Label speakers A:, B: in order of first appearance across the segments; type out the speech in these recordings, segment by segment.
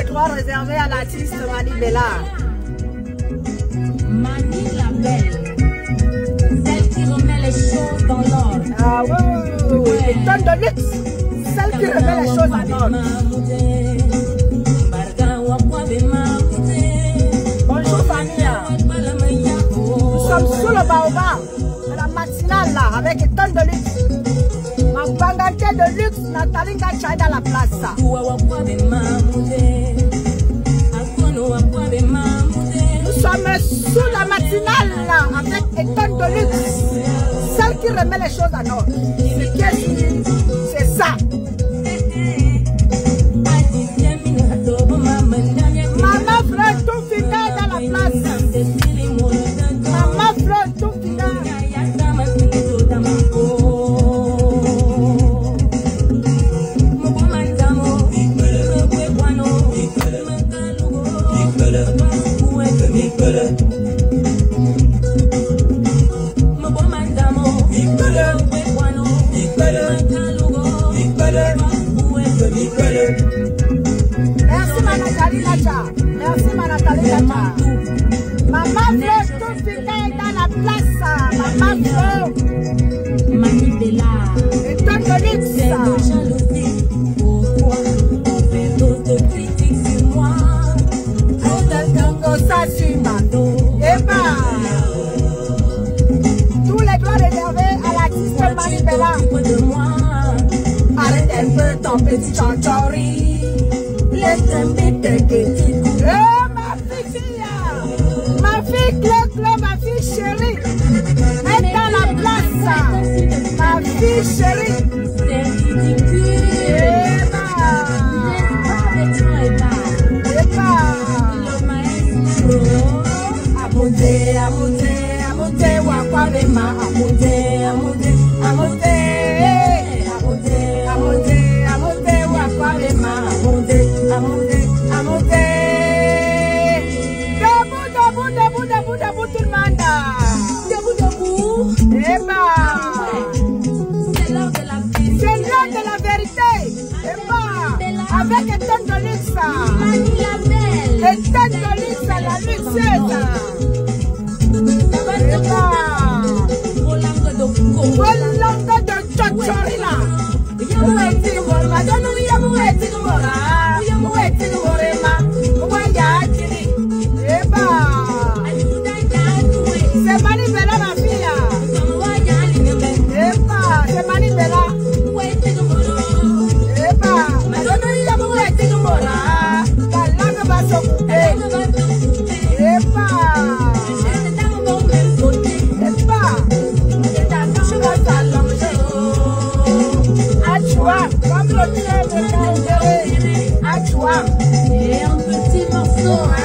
A: droits réservés à l'artiste Mani Bella.
B: Mani la belle, celle qui remet les choses dans l'ordre.
A: Ah oui, les tonnes de luxe, celle qui remet les choses en ordre. Bonjour famille. Nous sommes sous le baobab de la matinale là, avec des tonnes de luxe. Ma bangante de luxe, Nathalie Ngacha est dans la place. Nous sommes sous la matinale là, avec des tonnes de luxe. Celle qui remet les choses en ordre. C'est ça. Maman Fleur tout fidèle dans la place. Maman Fleur tout fidèle. Merci ma Nathalie Lacha. Merci ma Nathalie Lacha. Maman Flo tout fidèle dans la place. Maman Flo.
B: Mani Bella.
A: Et tonne de luxe.
B: C'est de jalousie. Pourquoi on fait d'autres critiques sur moi?
A: Ça sur ma dos. Et bah, tous les droits réservés à l'artiste Mani Bella. Arrête un peu ton petit chanchori. Laisse un peu que ma fille Clé, ma fille chérie. Elle est dans la place. Ma fille chérie.
B: C'est ridicule.
A: Et bah, debout tout le monde. Debout. Et bah, c'est l'heure de la vérité. Et bah, avec des tonnes de luxe. Des tonnes de luxe, la luxeuse. Et bah, Rolando de Chochori là. Et bah, c'est Mani Bella ma fille. Et bah, c'est Mani Bella. Et bah, la langue va s'occuper. Et bah, comme le trait de à toi.
B: Et un petit morceau, hein?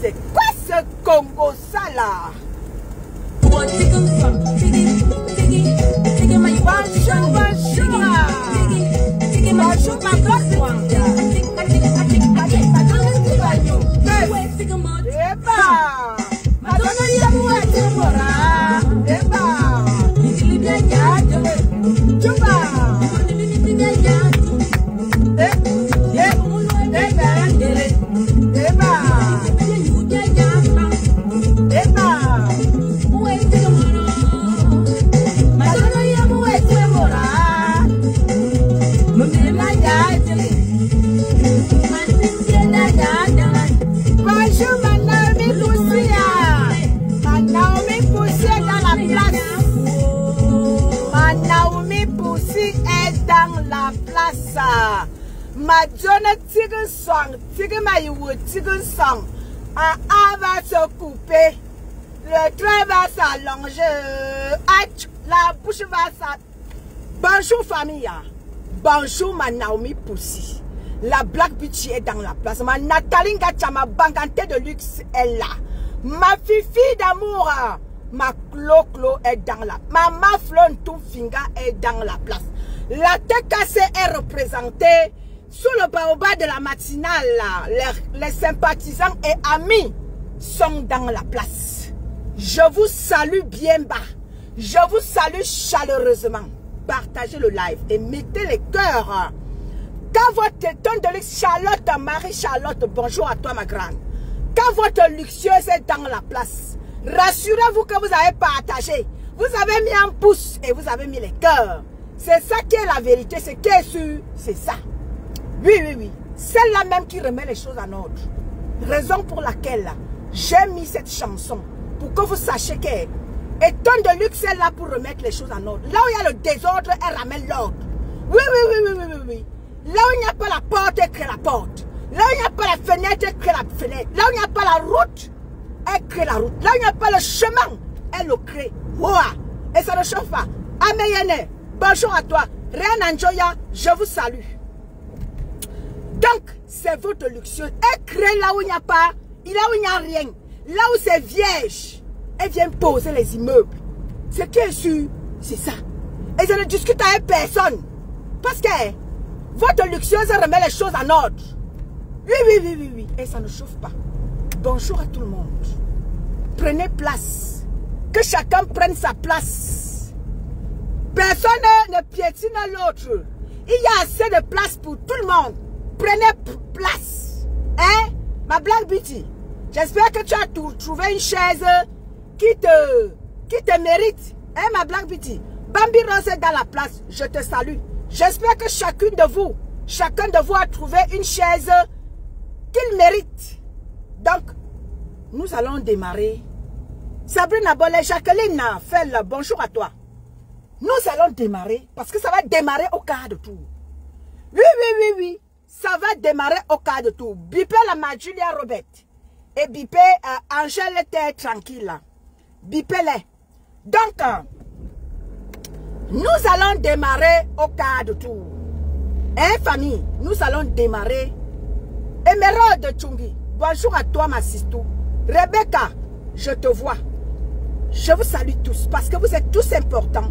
A: C'est quoi ce Congo ça là? Bonjour ma bloc. Ma donne tigre song, tigre maïou, tigre song. Un va se couper. Le train va s'allonger. La bouche va s'allonger. Bonjour famille. Bonjour ma Naomi Poussi. La Black Bitch est dans la place. Ma Nathalie Gacha, ma bangante de luxe est là. Ma fifi d'amour, ma Clo est dans la place. Ma Maflon Toufinga est dans la place. La TKC est représentée sous le baobab de la matinale. Les sympathisants et amis sont dans la place. Je vous salue bien bas. Je vous salue chaleureusement. Partagez le live et mettez les cœurs. Quand votre tonne de luxe, Charlotte, Marie-Charlotte, bonjour à toi ma grande. Quand votre luxueuse est dans la place, rassurez-vous que vous avez partagé. Vous avez mis un pouce et vous avez mis les cœurs. C'est ça qui est la vérité, c'est qui est sûr, c'est ça. Oui. Celle-là même qui remet les choses en ordre. Raison pour laquelle j'ai mis cette chanson. Pour que vous sachiez que et tonne de luxe est là pour remettre les choses en ordre. Là où il y a le désordre, elle ramène l'ordre. Oui. Là où il n'y a pas la porte, elle crée la porte. Là où il n'y a pas la fenêtre, elle crée la fenêtre. Là où il n'y a pas la route, elle crée la route. Là où il n'y a pas le chemin, elle le crée. Ouah. Et ça ne chauffe pas. Ameyene, bonjour à toi. Rien Anjoya, je vous salue. Donc, c'est votre luxueuse. Elle crée là où il n'y a pas, là où il n'y a rien. Là où c'est vierge, elle vient poser les immeubles. Ce qui est sûr, c'est ça. Et je ne discute avec personne. Parce que votre luxueuse remet les choses en ordre. Oui. Et ça ne chauffe pas. Bonjour à tout le monde. Prenez place. Que chacun prenne sa place. Personne ne piétine l'autre. Il y a assez de place pour tout le monde. Prenez place. Hein? Ma Black Beauty. J'espère que tu as trouvé une chaise qui te mérite. Hein, ma Black Beauty? Bambi Rose est dans la place. Je te salue. J'espère que chacun de vous a trouvé une chaise qu'il mérite. Donc, nous allons démarrer. Sabrina Bollet, Jacqueline, Fel, bonjour à toi. Nous allons démarrer parce que ça va démarrer au quart de tour. Oui. Ça va démarrer au quart de tour. Bipez la Julia Robert. Et bipez Angèle Terre tranquille. Bipez-les. Donc, nous allons démarrer au quart de tour. Hein, famille? Nous allons démarrer. Émeraude Tchungi, bonjour à toi, ma sistou. Rebecca, je te vois. Je vous salue tous parce que vous êtes tous importants.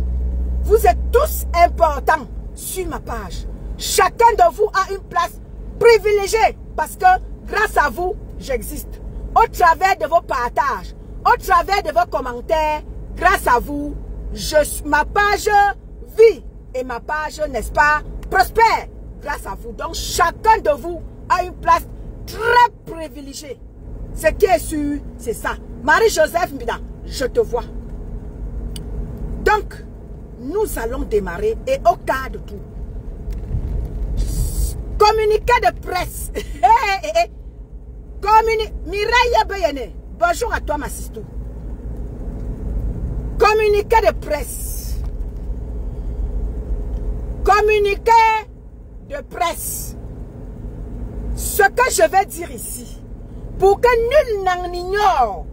A: Vous êtes tous importants sur ma page. Chacun de vous a une place privilégiée parce que grâce à vous, j'existe. Au travers de vos partages, au travers de vos commentaires, grâce à vous, ma page vit et ma page, n'est-ce pas, prospère grâce à vous. Donc, chacun de vous a une place très privilégiée. Ce qui est sûr, c'est ça. Marie-Joseph Mbida, je te vois. Donc, nous allons démarrer et au quart de tout. Communiqué de presse. Mireille Beyene, bonjour à toi, ma sistou. Communiqué de presse. Communiqué de presse. Ce que je vais dire ici, pour que nul n'en ignore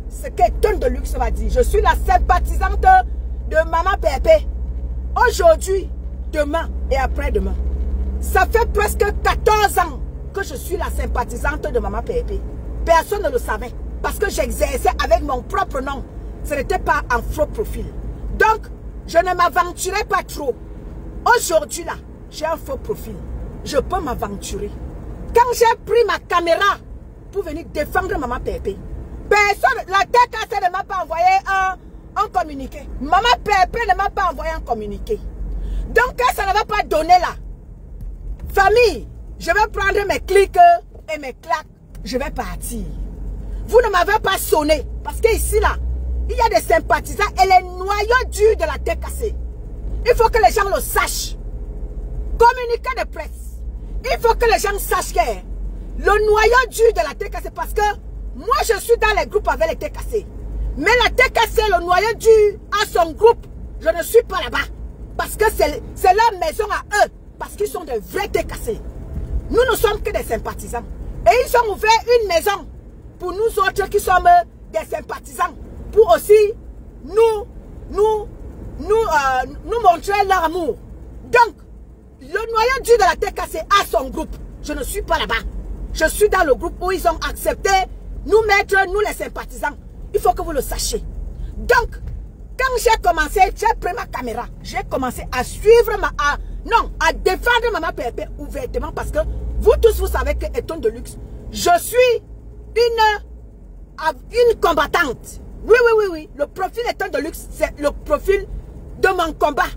A: ce que Tonne de Luxe va dire. Je suis la sympathisante de Maman Pépé. Aujourd'hui, demain et après-demain. Ça fait presque 14 ans que je suis la sympathisante de Maman Pépé. Personne ne le savait. Parce que j'exerçais avec mon propre nom. Ce n'était pas un faux profil. Donc, je ne m'aventurais pas trop. Aujourd'hui, là, j'ai un faux profil. Je peux m'aventurer. Quand j'ai pris ma caméra pour venir défendre Maman Pépé, personne, la TKC ne m'a pas envoyé un communiqué. Maman Pépé ne m'a pas envoyé un communiqué. Donc, quand ça ne va pas donner là, famille, je vais prendre mes clics et mes claques, je vais partir. Vous ne m'avez pas sonné, parce que ici là, il y a des sympathisants et les noyaux durs de la TKC. Il faut que les gens le sachent. Communiqué de presse. Il faut que les gens sachent que le noyau dur de la TKC, parce que moi je suis dans les groupes avec les TKC. Mais la TKC, le noyau dur à son groupe, je ne suis pas là-bas. Parce que c'est leur maison à eux. Parce qu'ils sont des vrais TKC. Nous ne sommes que des sympathisants. Et ils ont ouvert une maison pour nous autres qui sommes des sympathisants. Pour aussi nous montrer leur amour. Donc, le noyau dur de la TKC a son groupe. Je ne suis pas là-bas. Je suis dans le groupe où ils ont accepté nous mettre, nous les sympathisants. Il faut que vous le sachiez. Donc, quand j'ai commencé, j'ai pris ma caméra. J'ai commencé à suivre à défendre Maman Pépé ouvertement parce que vous tous, vous savez que Eton de Luxe, je suis une combattante. Oui. Le profil Eton de Luxe, c'est le profil de mon combat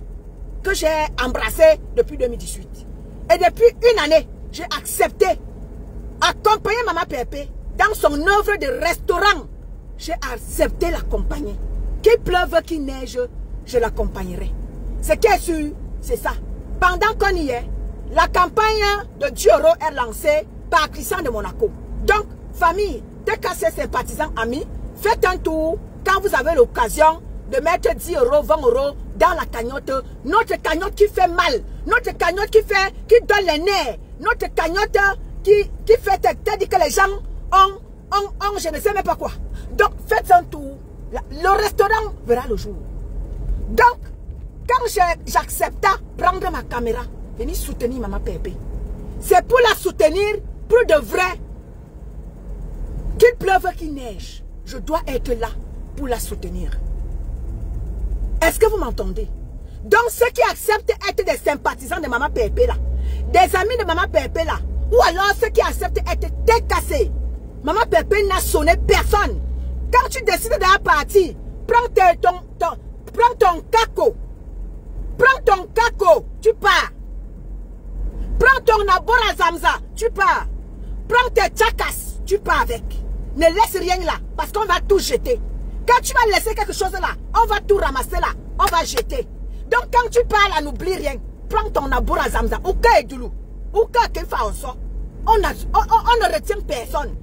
A: que j'ai embrassé depuis 2018. Et depuis une année, j'ai accepté accompagner Maman Pépé dans son œuvre de restaurant. J'ai accepté l'accompagner. Qu'il pleuve, qu'il neige, je l'accompagnerai. Ce qui est sûr, c'est ça. Pendant qu'on y est, la campagne de Dioro est lancée par Christian de Monaco. Donc, famille, TKC sympathisants, amis, faites un tour quand vous avez l'occasion de mettre 10 euros, 20 euros dans la cagnotte. Notre cagnotte qui fait mal. Notre cagnotte qui donne les nerfs. Notre cagnotte qui fait dire que les gens ont je ne sais même pas quoi. Donc, faites un tour. Le restaurant verra le jour. Donc, quand j'accepte prendre ma caméra, venir soutenir Maman Pépé, c'est pour la soutenir pour de vrai. Qu'il pleuve, qu'il neige, je dois être là pour la soutenir. Est-ce que vous m'entendez? Donc, ceux qui acceptent être des sympathisants de Maman Pépé là, des amis de Maman Pépé là, ou alors ceux qui acceptent être TKC, Maman Pépé n'a sonné personne. Quand tu décides de partir, prends ton caco. Prends ton caco, tu pars. Prends ton abora zamza, tu pars. Prends tes tchakas, tu pars avec. Ne laisse rien là, parce qu'on va tout jeter. Quand tu vas laisser quelque chose là, on va tout ramasser là, on va jeter. Donc quand tu parles, n'oublie rien. Prends ton abora zamza, ou que Doulou, ou que Kefa Onso. On ne retient personne.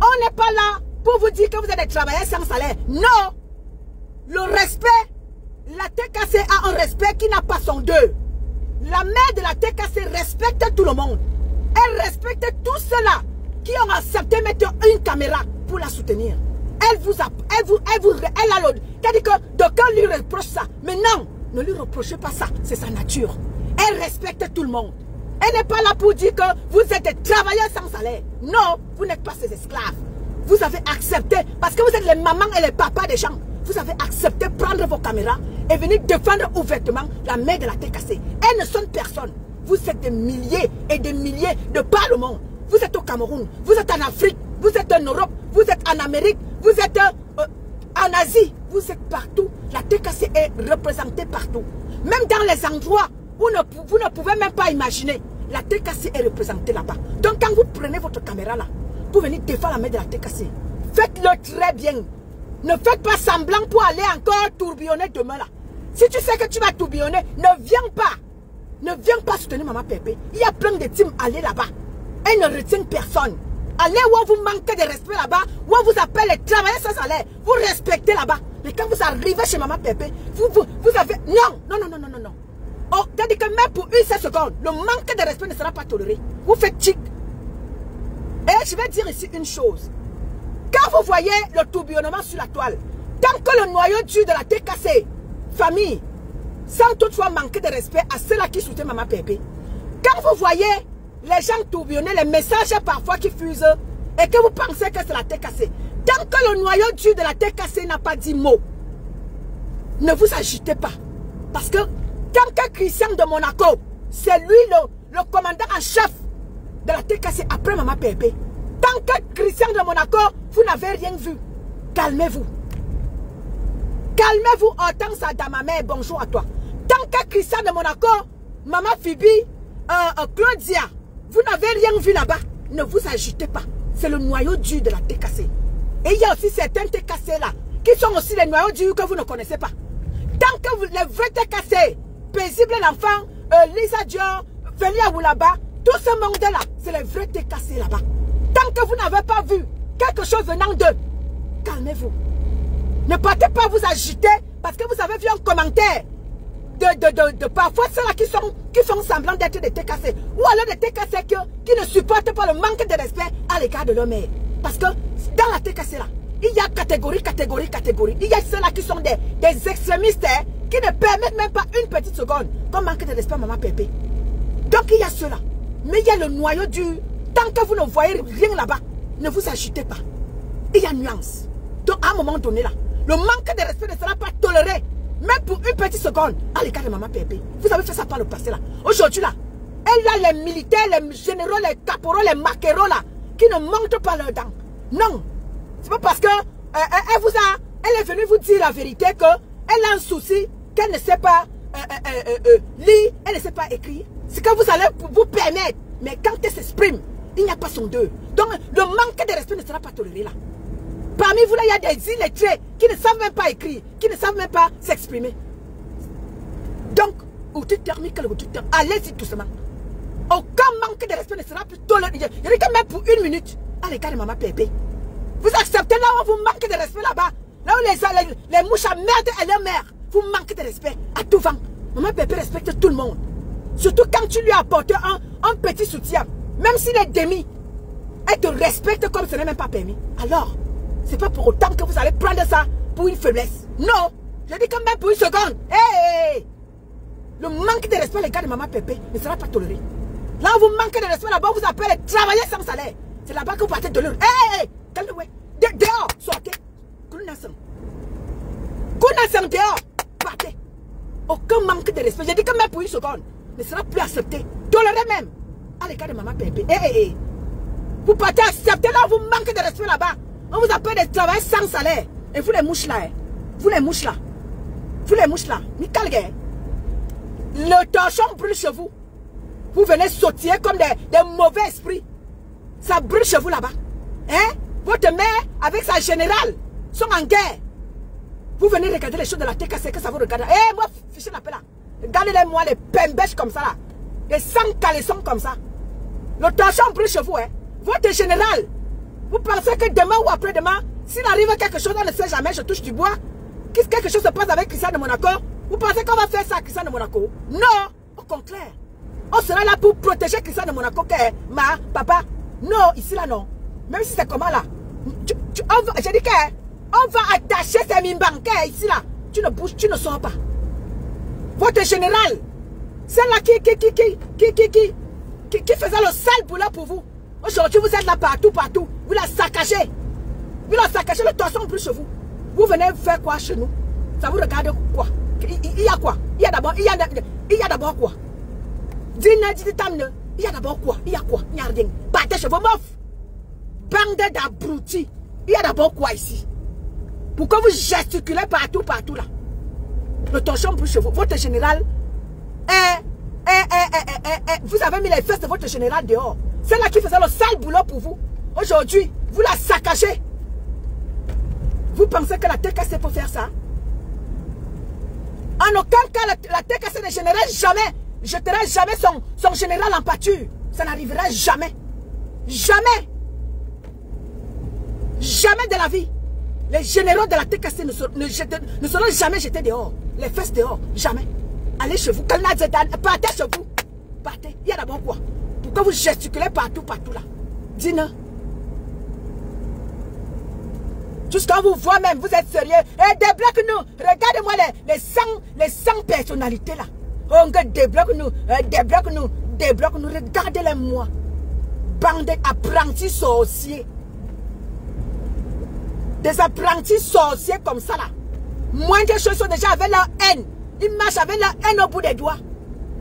A: On n'est pas là pour vous dire que vous êtes des travailleurs sans salaire. Non. Le respect, la TKC a un respect qui n'a pas son deux. La mère de la TKC respecte tout le monde. Elle respecte tous ceux-là qui ont accepté mettre une caméra pour la soutenir. Elle a l'autre. C'est-à-dire que d'aucuns lui reproche ça. Mais non, ne lui reprochez pas ça. C'est sa nature. Elle respecte tout le monde. Elle n'est pas là pour dire que vous êtes des travailleurs sans salaire. Non, vous n'êtes pas ces esclaves. Vous avez accepté, parce que vous êtes les mamans et les papas des gens, vous avez accepté prendre vos caméras et venir défendre ouvertement la mère de la TKC. Elle ne sonne personne. Vous êtes des milliers et des milliers de par le monde. Vous êtes au Cameroun, vous êtes en Afrique, vous êtes en Europe, vous êtes en Amérique, vous êtes en Asie, vous êtes partout. La TKC est représentée partout. Même dans les endroits où vous ne pouvez même pas imaginer, la TKC est représentée là-bas. Donc quand vous prenez votre caméra là, pour venir défendre la mère de la TKC, faites-le très bien. Ne faites pas semblant pour aller encore tourbillonner demain là. Si tu sais que tu vas tourbillonner, ne viens pas. Ne viens pas soutenir Maman Pépé. Il y a plein de teams, allez là-bas. Elle ne retient personne. Allez où on vous manque de respect là-bas, où on vous appelle les travailleurs sans salaire. Vous respectez là-bas. Mais quand vous arrivez chez Maman Pépé, vous avez... Non. Oh, c'est-à-dire que même pour une seule seconde, le manque de respect ne sera pas toléré. Vous faites chic. Et je vais dire ici une chose. Quand vous voyez le tourbillonnement sur la toile, tant que le noyau dur de la TKC, famille, sans toutefois manquer de respect à ceux-là qui soutiennent Maman Pépé, quand vous voyez les gens tourbillonner, les messages parfois qui fusent, et que vous pensez que c'est la TKC, tant que le noyau dur de la TKC n'a pas dit mot, ne vous agitez pas. Parce que tant que Christian de Monaco, c'est lui le commandant en chef de la TKC après Maman Pépé. Tant que Christian de Monaco, vous n'avez rien vu. Calmez-vous. Calmez-vous, Hortense Adamamé, bonjour à toi. Tant que Christian de Monaco, Maman Phoebe, Claudia, vous n'avez rien vu là-bas. Ne vous agitez pas. C'est le noyau dur de la TKC. Et il y a aussi certains TKC là, qui sont aussi les noyaux durs que vous ne connaissez pas. Tant que les vrais TKC, Paisible l'enfant, Lisa Dior, Félia Woulaba, tout ce monde-là, c'est les vrais TKC là-bas. Tant que vous n'avez pas vu quelque chose venant d'eux, calmez-vous. Ne partez pas vous agiter parce que vous avez vu un commentaire parfois ceux-là qui font semblant d'être des TKC. Ou alors des TKC qui ne supportent pas le manque de respect à l'égard de leur mère. Parce que dans la TKC là, il y a catégorie. Il y a ceux-là qui sont des extrémistes qui ne permettent même pas une petite seconde qu'on manque de respect à maman Pépé. Donc il y a ceux-là. Mais il y a le noyau dur. Tant que vous ne voyez rien là-bas, ne vous agitez pas. Il y a nuance. Donc à un moment donné là, le manque de respect ne sera pas toléré. Même pour une petite seconde, à l'égard de maman Pépé. Vous avez fait ça par le passé là. Aujourd'hui là, elle a les militaires, les généraux, les caporaux, les maquereaux là, qui ne montent pas leurs dents. Non. C'est pas parce que elle est venue vous dire la vérité qu'elle a un souci, qu'elle ne sait pas lire, elle ne sait pas écrire. C'est que vous allez vous permettre. Mais quand elle s'exprime, il n'y a pas son deux. Donc le manque de respect ne sera pas toléré là. Parmi vous là, il y a des illettrés qui ne savent même pas écrire, qui ne savent même pas s'exprimer. Donc, allez-y doucement. Aucun manque de respect ne sera plus toléré. Il y a quand même pour une minute à l'égard de maman Pépé. Vous acceptez là où vous manquez de respect là-bas. Là où les mouches à merde et leur mère. Vous manquez de respect à tout vent. Maman Pépé respecte tout le monde. Surtout quand tu lui as apporté un petit soutien. Même s'il est demi. Elle te respecte comme ce n'est même pas permis. Alors, c'est pas pour autant que vous allez prendre ça pour une faiblesse. Non. Je dis quand même pour une seconde. Hey! Le manque de respect à l'égard de maman Pépé ne sera pas toléré. Là où vous manquez de respect là-bas, vous appelez travailler sans salaire. C'est là-bas que vous partez de l'heure. Hey! Dehors, sortez. Kounasang, dehors, partez. Aucun manque de respect. J'ai dit que même pour une seconde ne sera plus accepté. Toléré même à l'égard de maman Pépé. Vous partez accepter là où vous manquez de respect là-bas. On vous appelle des travailleurs sans salaire. Et vous les mouches là, vous les mouches là, le torchon brûle chez vous. Vous venez sautiller comme des mauvais esprits. Ça brûle chez vous là-bas. Hein? Votre mère avec sa générale sont en guerre. Vous venez regarder les choses de la TKC que ça vous regarde. Moi, fichez la paix là. Regardez-moi les pembèches comme ça là. Les sans caleçons comme ça. Le torchon brûle chez vous. Hein? Votre général. Vous pensez que demain ou après-demain, s'il arrive quelque chose, on ne sait jamais, je touche du bois. Quelque chose se passe avec Christian de Monaco. Vous pensez qu'on va faire ça à Christian de Monaco? Non, au contraire. On sera là pour protéger Christian de Monaco. Papa. Non, ici là non. Même si c'est comment là. J'ai dit qu'on va attacher ces mines bancaires ici là. Tu ne bouges, tu ne sors pas. Votre général, celle-là qui faisait le sale boulot pour vous. Aujourd'hui, vous êtes là partout. Vous la saccagez. Le torchon brûle chez vous. Vous venez faire quoi chez nous? Ça vous regarde quoi? Il y a quoi? Il y a d'abord quoi? Il y a d'abord quoi? Il y a quoi? Il y a rien. Partez chez vos meufs. Bande d'abrutis. Il y a d'abord quoi ici? Pourquoi vous gesticulez partout là? Le torchon brûle chez vous. Votre général vous avez mis les fesses de votre général dehors. C'est là qui faisait le sale boulot pour vous. Aujourd'hui, vous la saccagez. Vous pensez que la TKC peut faire ça? En aucun cas, la TKC ne jettera jamais son général en pâture. Ça n'arrivera jamais. Jamais. Jamais de la vie. Les généraux de la TKC ne seront jamais jetés dehors. Les fesses dehors. Jamais. Allez chez vous. Partez chez vous. Partez. Il y a d'abord quoi? Pourquoi vous gesticulez partout là? Dis-nous. Jusqu'à vous voir même, vous êtes sérieux. Débloque-nous. Regardez-moi les 100 personnalités là. Oh, débloque-nous. Débloque-nous. Regardez-les-moi. Bande d'apprentis sorciers. Des apprentis sorciers comme ça là. Moins de choses sont déjà avec leur haine. Ils marchent avec leur haine au bout des doigts.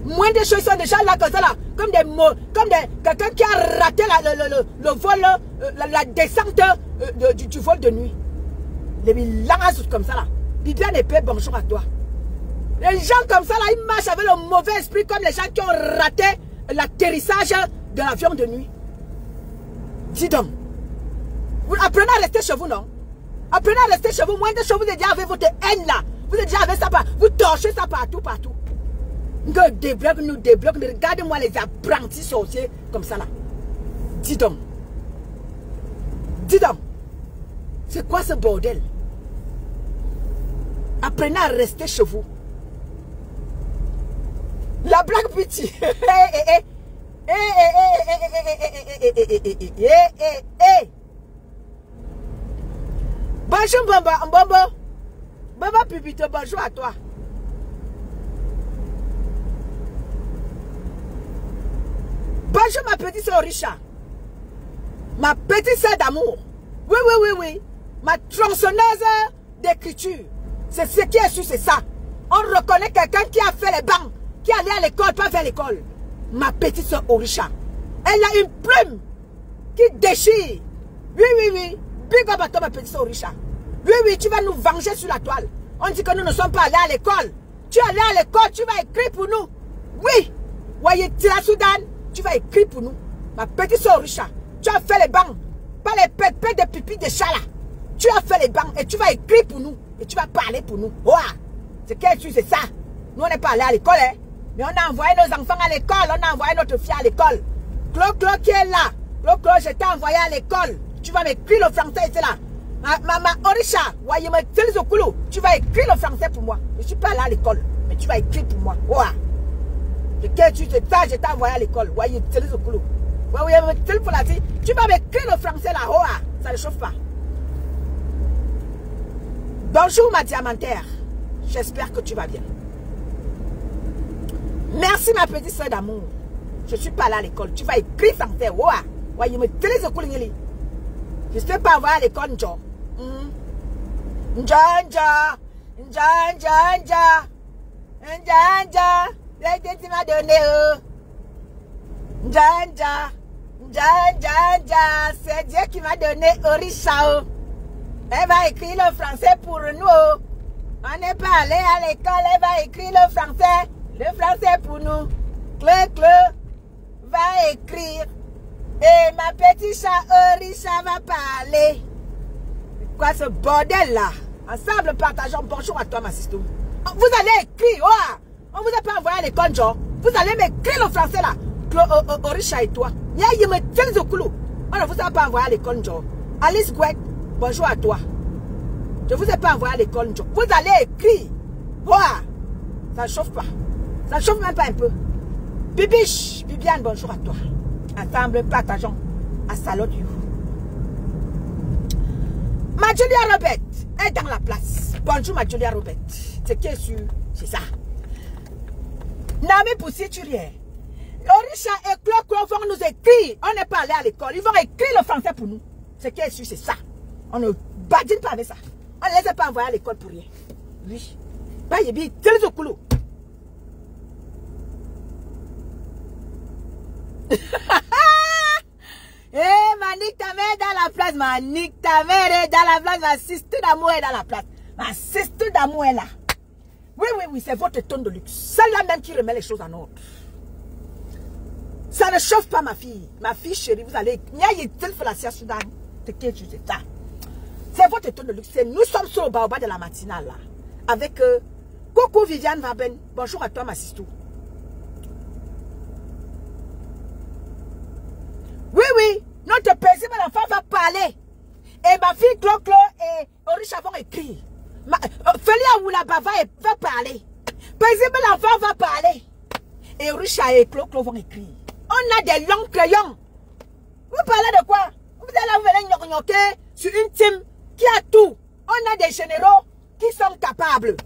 A: Moins de choses sont déjà là comme ça là. Comme quelqu'un qui a raté le vol, la descente du vol de nuit. Les langues comme ça là. Bibiane épée, bonjour à toi. Les gens comme ça là, ils marchent avec le mauvais esprit comme les gens qui ont raté l'atterrissage de l'avion de nuit. Dis donc. Vous apprenez à rester chez vous, non? Apprenez à rester chez vous. Moins de choses, vous êtes déjà avec votre haine là. Vous êtes déjà avec ça. Vous torchez ça partout. Débloque-nous. Regardez-moi les apprentis sorciers comme ça là. Dis donc. C'est quoi ce bordel? Apprenez à rester chez vous. La black bitch. Bonjour, Mbombo. Baba Pupito, bonjour à toi. Bonjour, ma petite soeur Richard. Ma petite soeur d'amour. Oui, oui, oui, oui. Ma tronçonneuse d'écriture. C'est ce qui est sûr, c'est ça. On reconnaît quelqu'un qui a fait les bancs, qui allait à l'école, pas vers l'école. Ma petite soeur Orisha. Elle a une plume qui déchire. Oui, oui, oui. Big up à toi, ma petite soeur Orisha. Oui, oui, tu vas nous venger sur la toile. On dit que nous ne sommes pas allés à l'école. Tu es allé à l'école, tu vas écrire pour nous. Oui. Voyez, Tila Soudan, tu vas écrire pour nous. Ma petite soeur Orisha. Tu as fait les bancs. Pas les pépés de pipi de chat là. Tu as fait les bancs et tu vas écrire pour nous. Et tu vas parler pour nous. Oh, c'est c'est ça. Nous, on n'est pas allés à l'école, hein. Mais on a envoyé nos enfants à l'école. On a envoyé notre fille à l'école. Clo qui est là. Clo, je t'ai envoyé à l'école. Tu vas m'écrire le français, c'est là. Ma Orisha, tu vas écrire le français pour moi. Je ne suis pas allé à l'école. Mais tu vas écrire pour moi. Oh, c'est ça, je t'ai envoyé à l'école. Tu vas m'écrire le français là. Oh, ça ne chauffe pas. Bonjour ma diamantaire. J'espère que tu vas bien. Merci ma petite soeur d'amour. Je ne suis pas là à l'école. Tu vas écrire français. Oh, je ne sais pas envoyer à l'école. Tu m'as donné. C'est Dieu qui m'a donné Orisha. Elle va écrire le français pour nous. On n'est pas allé à l'école. Elle va écrire le français pour nous. Clé va écrire. Et ma petite chat Orisha va parler. Quoi ce bordel là? Ensemble partageons. Bonjour à toi ma sister. Vous allez écrire. Oh, on vous a pas envoyé à l'école, genre. Vous allez m'écrire le français là. Orisha et toi. On ne vous a pas envoyé à l'école, genre. Alice Gouet, bonjour à toi. Je ne vous ai pas envoyé à l'école, genre. Vous allez écrire. Wow. Ça ne chauffe pas. Ça ne chauffe même pas un peu. Bibiche, Bibiane, bonjour à toi. Ensemble, partageons. À salute you. Ma Julia Robert est dans la place. Bonjour ma Julia Robert. C'est qui est sûr, c'est ça. Nami Poussi Turier. Orisha et Clo vont nous écrire. On n'est pas allé à l'école. Ils vont écrire le français pour nous. Ce qui est sûr, c'est ça. On ne badine pas avec ça. On ne les a pas envoyés à l'école pour rien. Oui. Bah, il est très au couloir. Eh, Manik ta mère est dans la place. Manik ta mère est dans la place. Ma sister d'amour est dans la place. Ma sister d'amour est là. Oui, oui, oui, c'est votre tonne de luxe. Celle-là même qui remet les choses en ordre. Ça ne chauffe pas ma fille. Ma fille chérie, vous allez... C'est votre tonne de luxe. Nous sommes sur le baobab de la matinale là. Avec Coco Viviane Vaben. Bonjour à toi ma sister. Oui, oui. Notre paisible enfant va parler. Et ma fille Clo et Orisha vont écrire. Félia Oulaba va parler. Paisible enfant va parler. Et Orisha et Clo vont écrire. On a des longs crayons. Vous parlez de quoi? Vous allez venir sur une team qui a tout. On a des généraux qui sont capables,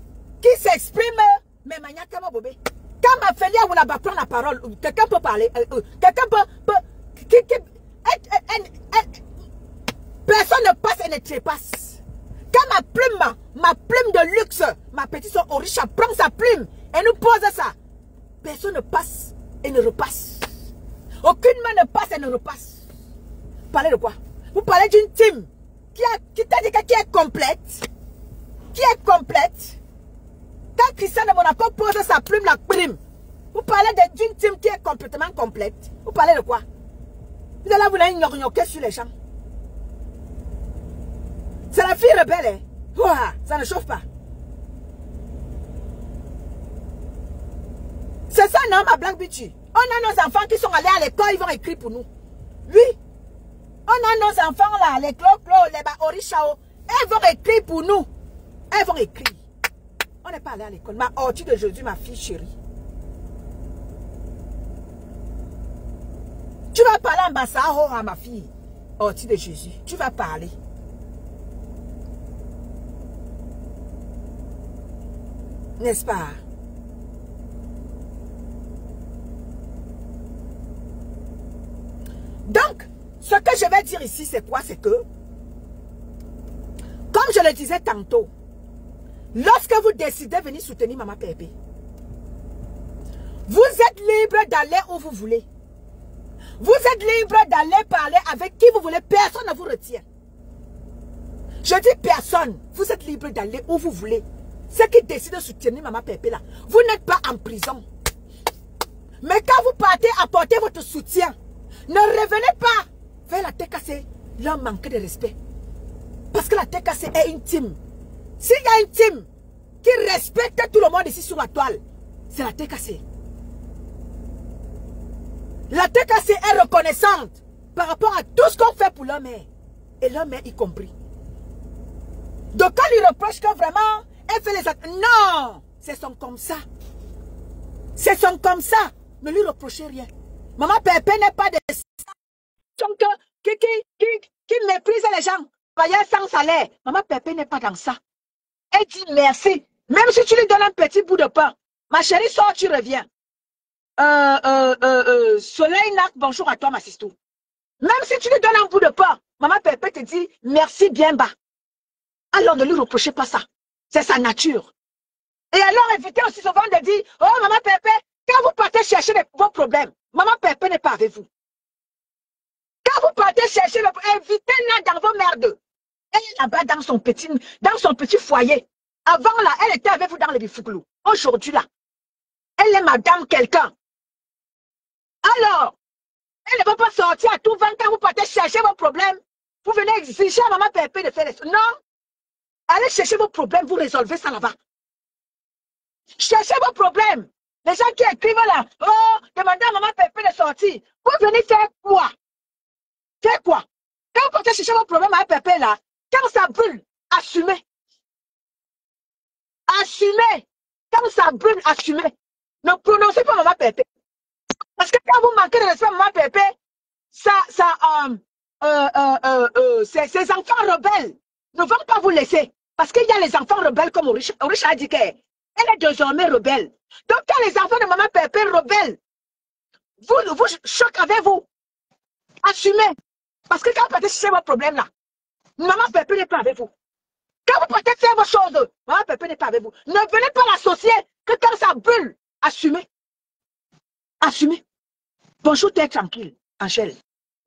A: qui s'expriment. Mais Maniakama Bobé. Quand ma Félia Oulaba prend la parole, quelqu'un peut parler. Quelqu'un peut personne ne passe et ne trépasse. Quand ma plume de luxe, ma petite soeur Orisha prend sa plume et nous pose ça, personne ne passe et ne repasse. Aucune main ne passe et ne repasse. Vous parlez de quoi? Vous parlez d'une team qui t'a dit qui est complète. Qui est complète. Quand Christian de Monaco pose sa plume, la prime, vous parlez d'une team qui est complètement complète. Vous parlez de quoi? Vous allez vous ignorer sur les gens. C'est la fille rebelle. Hein? Ouah, ça ne chauffe pas. C'est ça, non, ma black bitch. On a nos enfants qui sont allés à l'école, ils vont écrire pour nous. Oui. On a nos enfants là, les Clo, les Orishao. Elles vont écrire pour nous. Elles vont écrire. On n'est pas allé à l'école. Ma ortie de Jésus, ma fille chérie. Tu vas parler en bassaro à ma fille. Au titre de Jésus. Tu vas parler. N'est-ce pas? Donc, ce que je vais dire ici, c'est quoi? C'est que, comme je le disais tantôt, lorsque vous décidez de venir soutenir Maman Pépé, vous êtes libre d'aller où vous voulez. Vous êtes libre d'aller parler avec qui vous voulez. Personne ne vous retient. Je dis personne. Vous êtes libre d'aller où vous voulez. Ceux qui décident de soutenir Maman Pépé là, vous n'êtes pas en prison. Mais quand vous partez apporter votre soutien, ne revenez pas vers la TKC, leur manque de respect. Parce que la TKC est une team. S'il y a une team qui respecte tout le monde ici sur la toile, c'est la TKC. La TKC est reconnaissante par rapport à tout ce qu'on fait pour leur mère. Et leur mère y compris. Donc quand il reproche que vraiment, elle fait les actes. Non! C'est son comme ça. C'est son comme ça. Ne lui reprochez rien. Maman Pépé n'est pas de... Qui méprise les gens. Voyez sans salaire. Maman Pépé n'est pas dans ça. Elle dit merci. Même si tu lui donnes un petit bout de pain. Ma chérie, sort, tu reviens. Soleil Nac, bonjour à toi, ma sistou. Même si tu lui donnes un bout de pain, Maman Pépé te dit merci bien bas. Alors ne lui reprochez pas ça. C'est sa nature. Et alors évitez aussi souvent de dire, oh Maman Pépé, quand vous partez chercher vos problèmes, Maman Pépé n'est pas avec vous. Quand vous partez chercher le problème, évitez-la dans vos merdes. Elle est là-bas dans son petit foyer. Avant là, elle était avec vous dans le bifouglou. Aujourd'hui là, elle est madame quelqu'un. Alors, elle ne va pas sortir à tout vent quand vous partez chercher vos problèmes. Vous venez exiger à Maman Pépé de faire les... Non. Allez chercher vos problèmes, vous résolvez ça là-bas. Cherchez vos problèmes. Les gens qui écrivent là, oh, demandez à Maman Pépé de sortir. Vous venez faire quoi? Faire quoi? Quand vous partez chercher vos problèmes à Maman Pépé là, quand ça brûle, assumez. Assumez. Quand ça brûle, assumez. Ne prononcez pas Maman Pépé. Parce que quand vous manquez de respect à Maman Pépé, ces enfants rebelles ne vont pas vous laisser. Parce qu'il y a les enfants rebelles comme Orisha a dit qu'elle est désormais rebelle. Donc quand les enfants de Maman Pépé rebelles, vous choquez avec vous. Assumez. Parce que quand vous partez chercher vos problèmes là, Maman Pépé n'est pas avec vous. Quand vous partez faire vos choses, Maman Pépé n'est pas avec vous. Ne venez pas l'associer que quand ça brûle, assumez. Assumez. Bonjour, t'es tranquille, Angèle.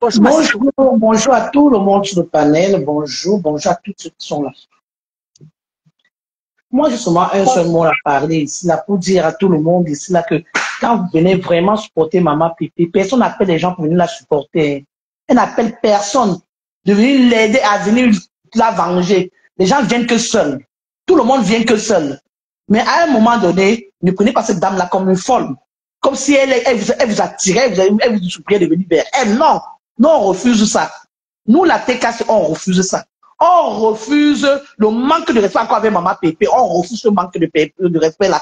C: Bonjour, bonjour à tout le monde sur le panel. Bonjour, bonjour à tous ceux qui sont là. Moi, j'ai seulement un seul mot à parler ici, là, pour dire à tout le monde ici, là, que quand vous venez vraiment supporter Maman Pépé, personne n'appelle les gens pour venir la supporter. Elle n'appelle personne de venir l'aider à venir la venger. Les gens viennent que seuls. Tout le monde vient que seul. Mais à un moment donné, ne prenez pas cette dame-là comme une folle. Comme si elle vous attirait, elle vous suppliait de venir vers elle. Non, non, on refuse ça. Nous, la TKC, on refuse ça. On refuse le manque de respect encore avec Maman Pépé. On refuse ce manque de respect là.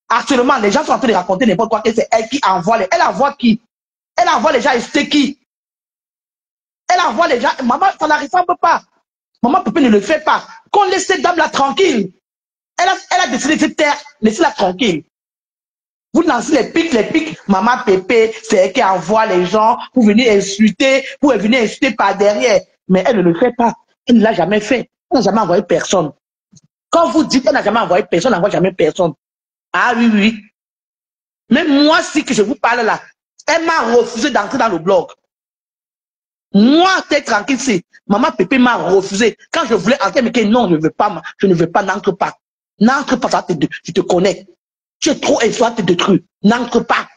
C: Actuellement, les gens sont en train de raconter n'importe quoi. C'est elle qui envoie. Elle envoie qui? Elle envoie les gens et c'était qui? Elle envoie les gens. Maman, ça ne ressemble pas. Maman Pépé ne le fait pas. Qu'on laisse cette dame là tranquille. Elle a décidé de se taire. Laissez-la tranquille. Vous lancez les pics, Maman Pépé, c'est elle qui envoie les gens pour venir insulter, par derrière. Mais elle ne le fait pas. Elle ne l'a jamais fait. Elle n'a jamais envoyé personne. Quand vous dites qu'elle n'a jamais envoyé personne, elle n'envoie jamais personne. Ah oui, oui. Même moi, si que je vous parle là, elle m'a refusé d'entrer dans le blog. Moi, t'es tranquille, c'est Maman Pépé m'a refusé. Quand je voulais entrer, mais que non, je ne veux pas, n'entre pas. N'entre pas, je te connais. Tu es trop influent, te détruire. N'entre pas.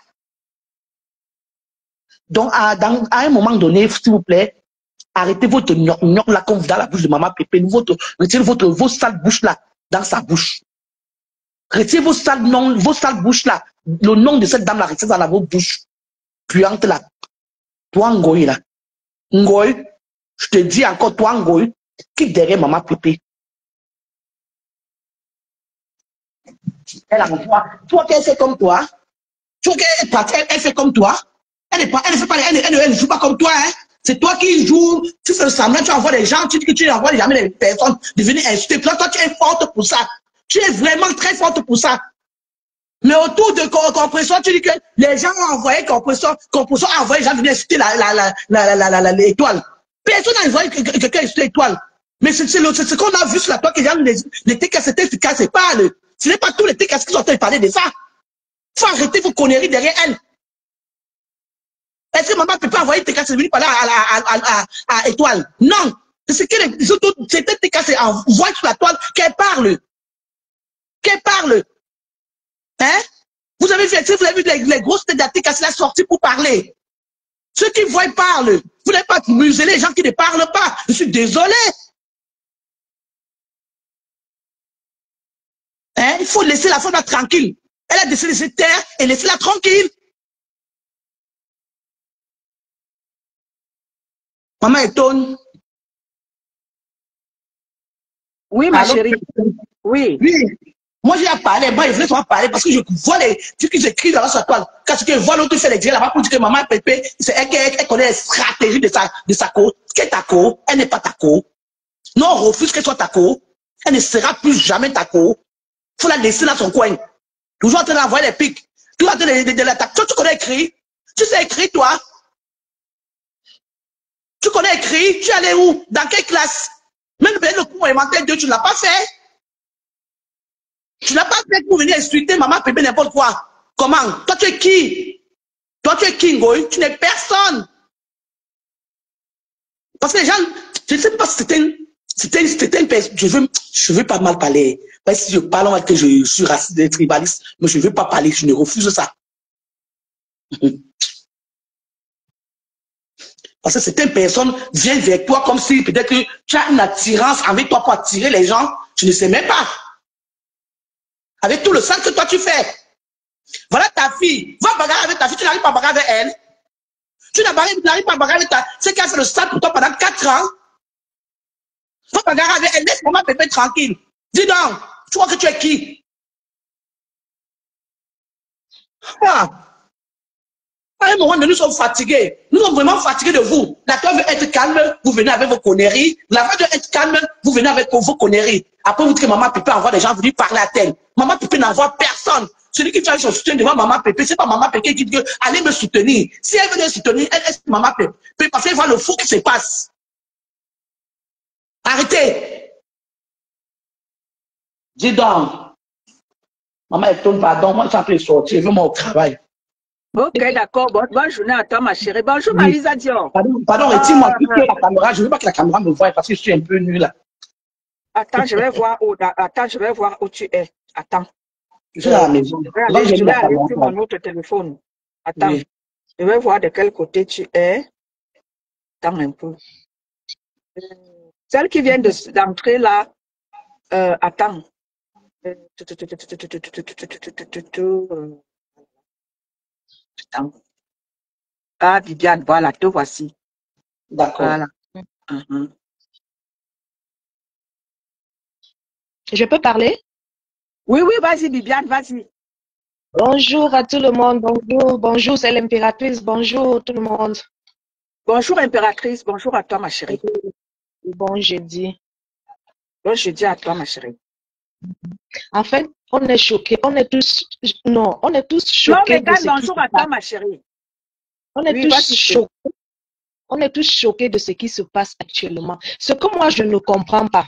C: Donc, à un moment donné, s'il vous plaît, arrêtez votre gnoc là, comme dans la bouche de Maman Pépé. Retirez vos sales bouches là, dans sa bouche. Retirez vos sales bouches là. Le nom de cette dame là, retirez dans vos bouches. Puante là. Toi, Ngoï là. Ngoï, je te dis encore, toi, Ngoï, qui derrière Maman Pépé. Elle envoie. Toi, qu'elle fait comme toi. Tu vois qu'elle fait comme toi. Elle ne fait pas, elle ne joue pas comme toi, hein. C'est toi qui joues, tu fais le semblant, tu envoies les gens, tu dis que tu n'envoies jamais les personnes de venir insulter. Toi, tu es forte pour ça. Tu es vraiment très forte pour ça. Mais autour de compression, tu dis que les gens ont envoyé compression a envoyé les gens venir insulter l'étoile. Personne n'a envoyé quelqu'un insulter l'étoile. Mais c'est ce qu'on a vu sur la toile que les TKS étaient efficaces et parlent. Ce n'est pas tous les TKS qui sont en train de parler de ça. Faut arrêter vos conneries derrière elle. Est-ce que maman peut pas envoyer TKS venir parler à étoile? Non. C'est que les autres, c'était TKS envoient sur la toile qu'elle parle. Qu'elle parle. Hein? Vous avez vu les grosses têtes d'Até qui sont sorties pour parler. Ceux qui voient parlent. Vous n'avez pas muselé les gens qui ne parlent pas. Je suis désolé. Hein? Il faut laisser la femme tranquille. Elle a décidé de se taire et laisser-la tranquille. Maman étonne.
A: Oui, ma chérie. Oui.
C: Oui. Moi, j'ai à parler. Moi, je voulais seulement parler parce que je vois les trucs qu'ils écrivent dans sa toile. Quand je vois l'autre faire les directs là-bas pour dire que maman Pépé, elle connaît les stratégies de sa co. Qu'elle est ta co, elle n'est pas ta co. Non, on refuse qu'elle soit ta co. Elle ne sera plus jamais ta co. Il faut la laisser dans son coin. Toujours en train d'envoyer les pics. Toujours en train de l'attaquer. Toi, tu connais écrire. Tu sais écrire, toi. Tu connais écrire. Tu es allé où? Dans quelle classe? Même le cours élémentaire 2, tu ne l'as pas fait. Tu n'as pas fait pour venir insulter maman Pépé n'importe quoi. Comment? Toi, tu es qui? Toi, tu es qui, Ngoï? Tu n'es personne. Parce que les gens, je ne sais pas si c'était une personne. Je veux pas mal parler. Parce que si je parle, on va dire que je suis raciste et tribaliste. Mais je ne veux pas parler. Je ne refuse ça. Parce que certaines personnes viennent vers toi comme si peut-être que tu as une attirance avec toi pour attirer les gens. Tu ne sais même pas. Avec tout le sang que toi tu fais. Voilà ta fille. Va bagarrer avec ta fille. Tu n'arrives pas à bagarrer avec elle. Tu n'arrives pas à bagarrer avec ta... C'est qu'elle a fait le sang pour toi pendant 4 ans. Va bagarrer avec elle. Laisse maman Pépé tranquille. Dis donc, tu crois que tu es qui? Ah. À un moment donné, nous sommes fatigués. Nous sommes vraiment fatigués de vous. La terre veut être calme, vous venez avec vos conneries. La terre veut être calme, vous venez avec vos conneries. Après, vous dites que maman Pépé envoie des gens venir parler à elle. Maman Pépé n'envoie personne. Celui qui fait son soutien devant maman Pépé, c'est pas maman Pépé qui dit que allez me soutenir. Si elle veut me soutenir, elle est maman Pépé parce qu'elle voit le fou qui se passe. Arrêtez. Dis donc. Maman, elle tourne, pardon, moi, je suis en train de sortir, je veux moi au travail.
A: Ok, d'accord. Bonne journée à toi, ma chérie. Bonjour, Marisa Dion.
C: Pardon, retire-moi la caméra. Je ne veux pas que la caméra me voie parce que je suis un peu nul là.
A: Attends, je vais voir où tu es. Attends.
C: Je suis à la maison.
A: Je vais aller sur mon autre téléphone. Attends. Oui. Je vais voir de quel côté tu es. Attends un peu. Celle qui vient d'entrer là. Attends. Attends. Ah, Viviane, voilà, te voici.
C: D'accord.
A: Voilà.
D: Je peux parler?
A: Oui, vas-y, Viviane, vas-y.
D: Bonjour à tout le monde. Bonjour, c'est l'impératrice. Bonjour tout le monde.
A: Bonjour, impératrice. Bonjour à toi, ma chérie.
D: Bon jeudi.
A: Bon jeudi à toi, ma chérie.
D: En fait, on est choqués. On est tous choqués. Non, mais
A: bonjour à toi, ma chérie.
D: On est tous choqués. On est tous choqués de ce qui se passe actuellement. Ce que moi, je ne comprends pas,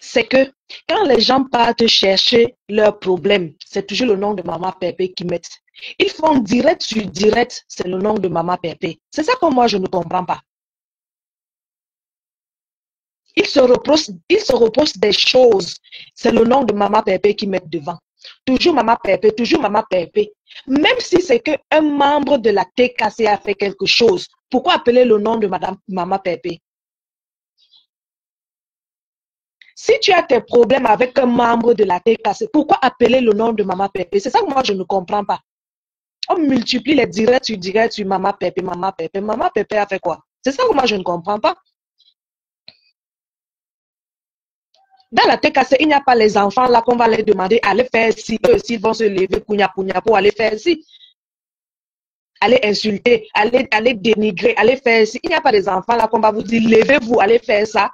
D: c'est que quand les gens partent chercher leurs problèmes, c'est toujours le nom de Maman Pépé qu'ils mettent. Ils font direct sur direct, c'est le nom de Maman Pépé. C'est ça que moi, je ne comprends pas. Ils se reprochent des choses. C'est le nom de Maman Pépé qu'ils mettent devant. Toujours Maman Pépé, toujours Maman Pépé. Même si c'est qu'un membre de la TKC a fait quelque chose, pourquoi appeler le nom de Maman Pépé? Si tu as tes problèmes avec un membre de la TKC, pourquoi appeler le nom de Maman Pépé? C'est ça que moi, je ne comprends pas. On multiplie les directs sur Maman Pépé, Maman Pépé. Maman Pépé a fait quoi? C'est ça que moi, je ne comprends pas. Dans la TKC, il n'y a pas les enfants là qu'on va les demander, allez faire ci, eux aussi vont se lever, pour aller faire ci. aller insulter, aller dénigrer, aller faire... Il n'y a pas des enfants là qu'on va vous dire, levez-vous, allez faire ça.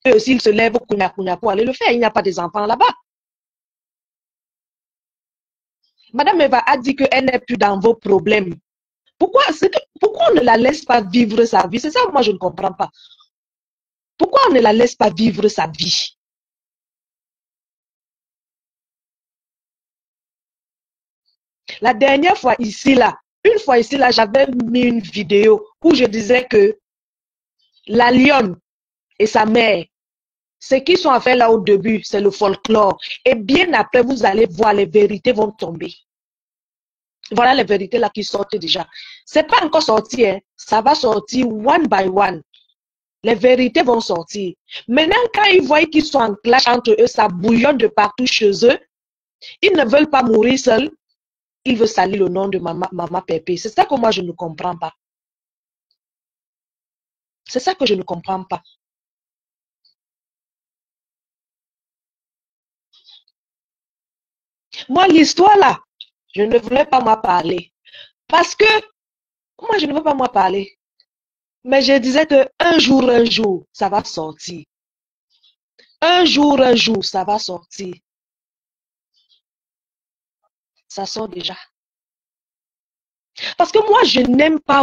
D: Eux aussi, ils se lèvent pour aller le faire. Il n'y a pas des enfants là-bas. Madame Eva a dit qu'elle n'est plus dans vos problèmes. Pourquoi on ne la laisse pas vivre sa vie? C'est ça, moi, je ne comprends pas. Pourquoi on ne la laisse pas vivre sa vie? La dernière fois ici, là, j'avais mis une vidéo où je disais que la lionne et sa mère, ce qu'ils sont à faire là au début, c'est le folklore. Et bien après, vous allez voir, les vérités vont tomber. Voilà les vérités là qui sortent déjà. C'est pas encore sorti, hein. Ça va sortir one by one. Les vérités vont sortir. Maintenant, quand ils voient qu'ils sont en clash entre eux, ça bouillonne de partout chez eux. Ils ne veulent pas mourir seuls. Ils veulent salir le nom de Maman Pépé. C'est ça que moi, je ne comprends pas. C'est ça que je ne comprends pas. Moi, l'histoire là, je ne voulais pas m'en parler. Parce que, moi, je ne veux pas m'en parler. Mais je disais qu'un jour, ça va sortir. Un jour, ça va sortir. Ça sort déjà. Parce que moi, je n'aime pas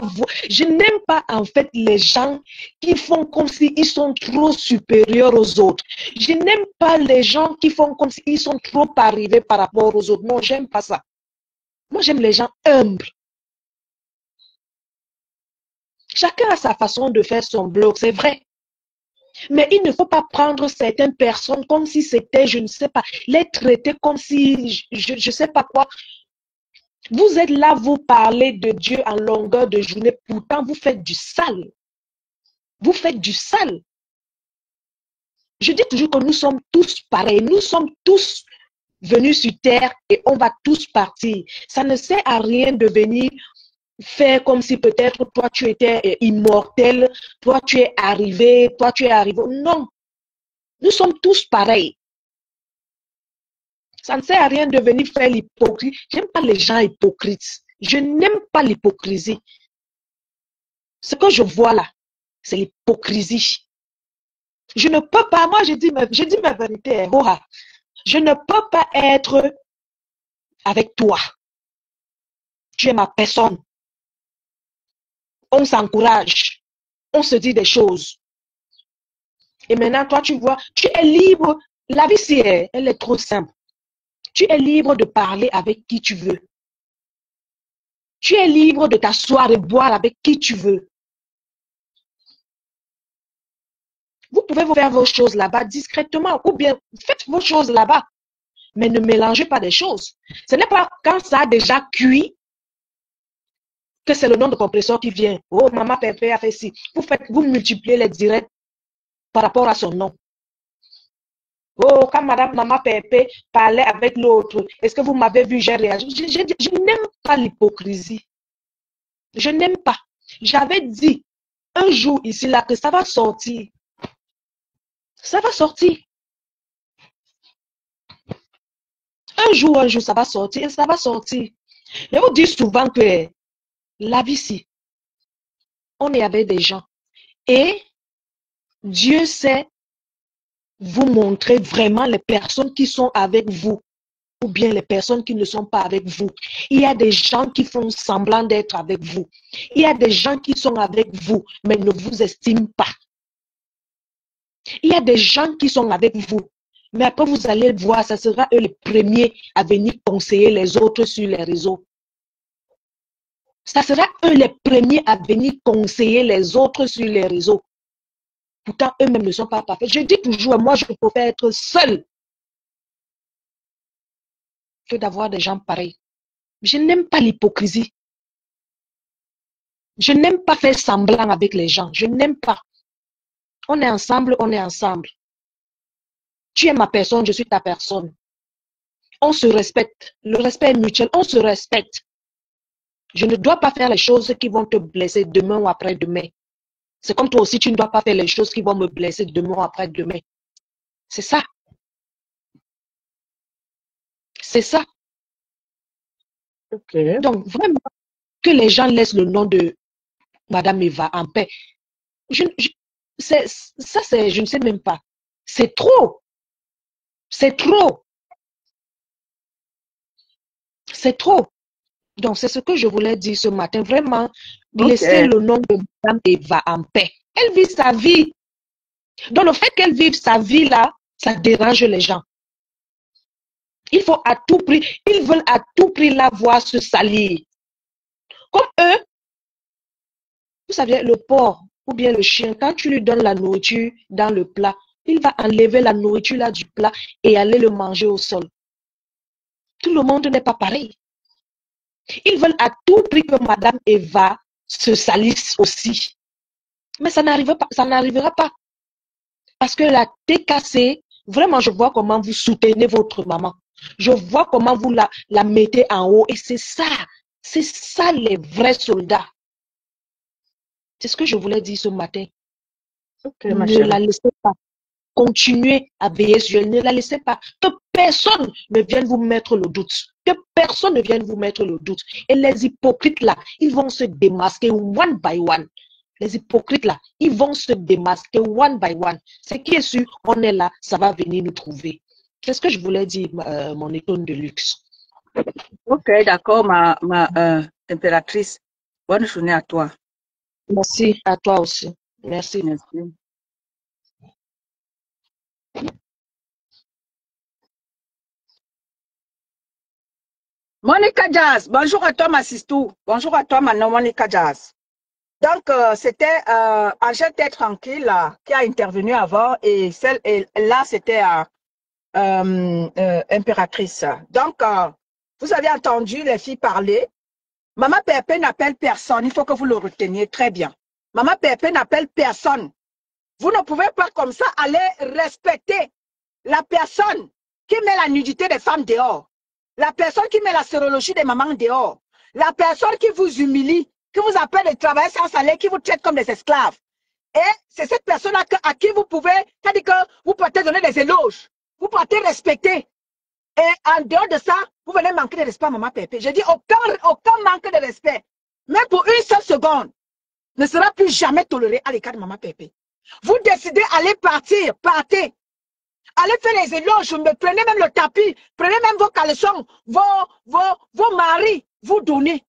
D: en fait les gens qui font comme s'ils sont trop supérieurs aux autres. Je n'aime pas les gens qui font comme s'ils sont trop arrivés par rapport aux autres. Non, j'aime pas ça. Moi, j'aime les gens humbles. Chacun a sa façon de faire son blog, c'est vrai. Mais il ne faut pas prendre certaines personnes comme si c'était, je ne sais pas, les traiter comme si, je ne sais pas quoi. Vous êtes là, vous parlez de Dieu en longueur de journée, pourtant vous faites du sale. Vous faites du sale. Je dis toujours que nous sommes tous pareils. Nous sommes tous venus sur terre et on va tous partir. Ça ne sert à rien de venir faire comme si peut-être toi tu étais immortel, toi tu es arrivé. Non, nous sommes tous pareils. Ça ne sert à rien de venir faire l'hypocrite. J'aime pas les gens hypocrites. Je n'aime pas l'hypocrisie. Ce que je vois là, c'est l'hypocrisie. Je ne peux pas, moi je dis ma vérité, je ne peux pas être avec toi. Tu es ma personne. On s'encourage. On se dit des choses. Et maintenant, toi, tu vois, tu es libre. La vie, si elle est trop simple. Tu es libre de parler avec qui tu veux. Tu es libre de t'asseoir et boire avec qui tu veux. Vous pouvez vous faire vos choses là-bas discrètement ou bien faites vos choses là-bas. Mais ne mélangez pas des choses. Ce n'est pas quand ça a déjà cuit que c'est le nom de compresseur qui vient. Oh, Maman Pépé a fait ci. Vous multipliez les directs par rapport à son nom. Oh, quand Maman Pépé parlait avec l'autre, est-ce que vous m'avez vu, j'ai réagi? Je n'aime pas l'hypocrisie. Je n'aime pas. J'avais dit un jour ici, là, que ça va sortir. Ça va sortir. Un jour, ça va sortir et ça va sortir. Je vous dis souvent que la vie, ici, on est avec des gens. Et Dieu sait vous montrer vraiment les personnes qui sont avec vous ou bien les personnes qui ne sont pas avec vous. Il y a des gens qui font semblant d'être avec vous. Il y a des gens qui sont avec vous, mais ne vous estiment pas. Il y a des gens qui sont avec vous, mais après vous allez voir, ça sera eux les premiers à venir conseiller les autres sur les réseaux. Ça sera eux les premiers à venir conseiller les autres sur les réseaux. Pourtant, eux-mêmes ne sont pas parfaits. Je dis toujours, moi, je préfère être seul que d'avoir des gens pareils. Je n'aime pas l'hypocrisie. Je n'aime pas faire semblant avec les gens. Je n'aime pas. On est ensemble, on est ensemble. Tu es ma personne, je suis ta personne. On se respecte. Le respect est mutuel. On se respecte. Je ne dois pas faire les choses qui vont te blesser demain ou après-demain. C'est comme toi aussi, tu ne dois pas faire les choses qui vont me blesser demain ou après-demain. C'est ça. C'est ça.
C: Ok.
D: Donc, vraiment, que les gens laissent le nom de Madame Eva en paix. Je ne sais même pas. C'est trop. C'est trop. C'est trop. Donc, c'est ce que je voulais dire ce matin. Vraiment, laisser le nom de Madame Eva en paix. Elle vit sa vie. Donc, le fait qu'elle vive sa vie là, ça dérange les gens. Il faut à tout prix, ils veulent à tout prix la voir se salir. Comme eux, vous savez, le porc ou bien le chien, quand tu lui donnes la nourriture dans le plat, il va enlever la nourriture là du plat et aller le manger au sol. Tout le monde n'est pas pareil. Ils veulent à tout prix que Madame Eva se salisse aussi. Mais ça n'arrivera pas. Parce que la TKC, vraiment, je vois comment vous soutenez votre maman. Je vois comment vous la mettez en haut. Et c'est ça les vrais soldats. C'est ce que je voulais dire ce matin. Ne la laissez pas. Continuez à veiller sur elle. Ne la laissez pas. Que personne ne vienne vous mettre le doute. Que personne ne vienne vous mettre le doute. Et les hypocrites là, ils vont se démasquer one by one. Les hypocrites là, ils vont se démasquer one by one. Ce qui est sûr, on est là, ça va venir nous trouver. C'est ce que je voulais dire, mon icône de luxe.
E: Ok, d'accord, ma impératrice. Bonne journée à toi.
D: Merci à toi aussi. Merci.
E: Merci. Monica Jazz, bonjour à toi ma sistou. Bonjour à toi ma Monica Jazz. Donc, c'était Angèle Tranquille qui a intervenu avant et là, c'était impératrice. Donc, vous avez entendu les filles parler. Maman Pépé n'appelle personne. Il faut que vous le reteniez très bien. Maman Pépé n'appelle personne. Vous ne pouvez pas comme ça aller respecter la personne qui met la nudité des femmes dehors. La personne qui met la sérologie des mamans dehors. La personne qui vous humilie, qui vous appelle des travailleurs sans salaire, qui vous traite comme des esclaves. Et c'est cette personne-là à qui vous pouvez, c'est-à-dire que vous pouvez donner des éloges. Vous pouvez respecter. Et en dehors de ça, vous venez manquer de respect à Maman Pépé. Je dis aucun manque de respect. Même pour une seule seconde, ne sera plus jamais toléré à l'écart de Maman Pépé. Vous décidez d'aller partir, partez. Allez faire les éloges, prenez même le tapis, prenez même vos caleçons, vos maris, vous donnez.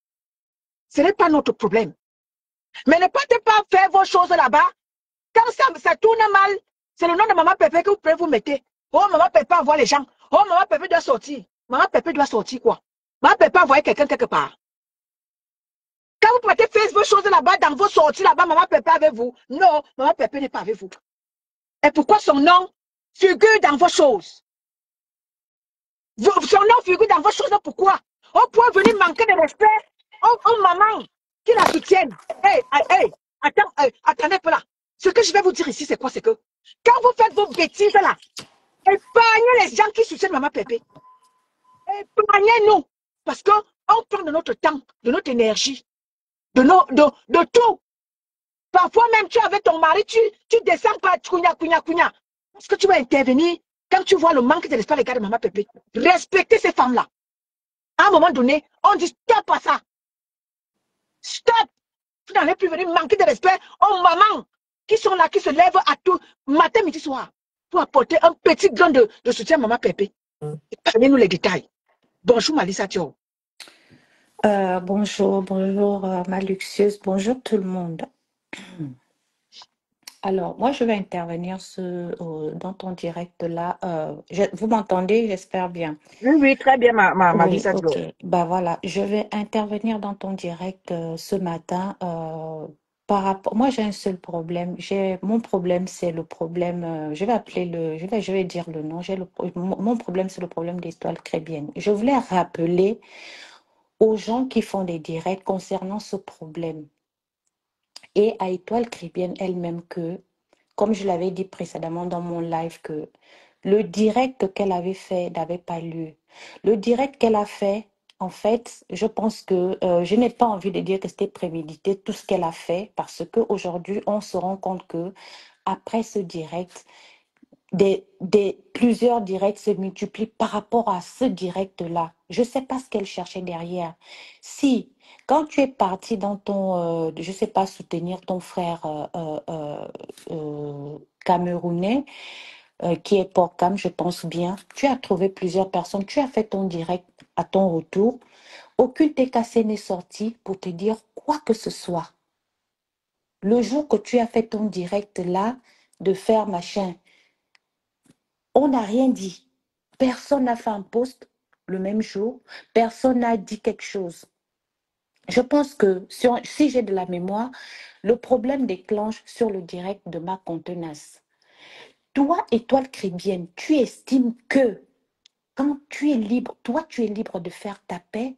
E: Ce n'est pas notre problème. Mais ne partez pas faire vos choses là-bas. Quand ça tourne mal, c'est le nom de Maman Pépé que vous pouvez vous mettre. Oh, Maman Pépé envoie les gens. Oh, Maman Pépé doit sortir. Maman Pépé doit sortir quoi? Maman Pépé envoie quelqu'un quelque part. Quand vous partez faire vos choses là-bas, dans vos sorties là-bas, Maman Pépé avec vous. Non, Maman Pépé n'est pas avec vous. Et pourquoi son nom figure dans vos choses? Son nom figure dans vos choses, pourquoi? On peut venir manquer de respect aux mamans qui la soutiennent. Hey, attendez un peu là. Ce que je vais vous dire ici, c'est quoi? C'est que quand vous faites vos bêtises là, épargnez les gens qui soutiennent Maman Pépé. Épargnez-nous. Parce qu'on prend de notre temps, de notre énergie, de tout. Parfois même, tu es avec ton mari, tu descends pas, kounya. Parce que tu vas intervenir quand tu vois le manque de respect à l'égard de Maman Pépé. Respectez ces femmes-là. À un moment donné, on dit stop à ça. Stop. Vous n'allez plus venir manquer de respect aux mamans qui sont là, qui se lèvent à tout, matin, midi, soir, pour apporter un petit grain de soutien à Maman Pépé. Donnez-nous les détails. Bonjour Malissa Thio.
F: Bonjour, ma luxueuse, bonjour tout le monde. Alors, moi, je vais intervenir dans ton direct là. Vous m'entendez, j'espère bien.
E: Oui, très bien, ma
F: Oui,
E: Lisa Thio.
F: ok. Bah voilà, je vais intervenir dans ton direct ce matin. Par rapport, moi, j'ai un seul problème. Mon problème, c'est le problème. Je vais dire le nom. Mon problème, c'est le problème des toiles crébiennes. Je voulais rappeler aux gens qui font des directs concernant ce problème et à Étoile Crébienne elle-même que, comme je l'avais dit précédemment dans mon live, que le direct qu'elle avait fait n'avait pas lieu. Le direct qu'elle a fait, en fait, je pense que je n'ai pas envie de dire que c'était prémédité tout ce qu'elle a fait parce qu'aujourd'hui, on se rend compte que après ce direct, plusieurs directs se multiplient par rapport à ce direct-là. Je ne sais pas ce qu'elle cherchait derrière. Si quand tu es parti dans ton, je sais pas, soutenir ton frère camerounais, qui est Porcam, je pense bien, tu as trouvé plusieurs personnes, tu as fait ton direct à ton retour. Aucune TKC n'est sortie pour te dire quoi que ce soit. Le jour que tu as fait ton direct là, de faire machin, on n'a rien dit. Personne n'a fait un post le même jour. Personne n'a dit quelque chose. Je pense que si j'ai de la mémoire, le problème déclenche sur le direct de ma contenace. Toi, étoile chrétienne, tu estimes que quand tu es libre, toi, tu es libre de faire ta paix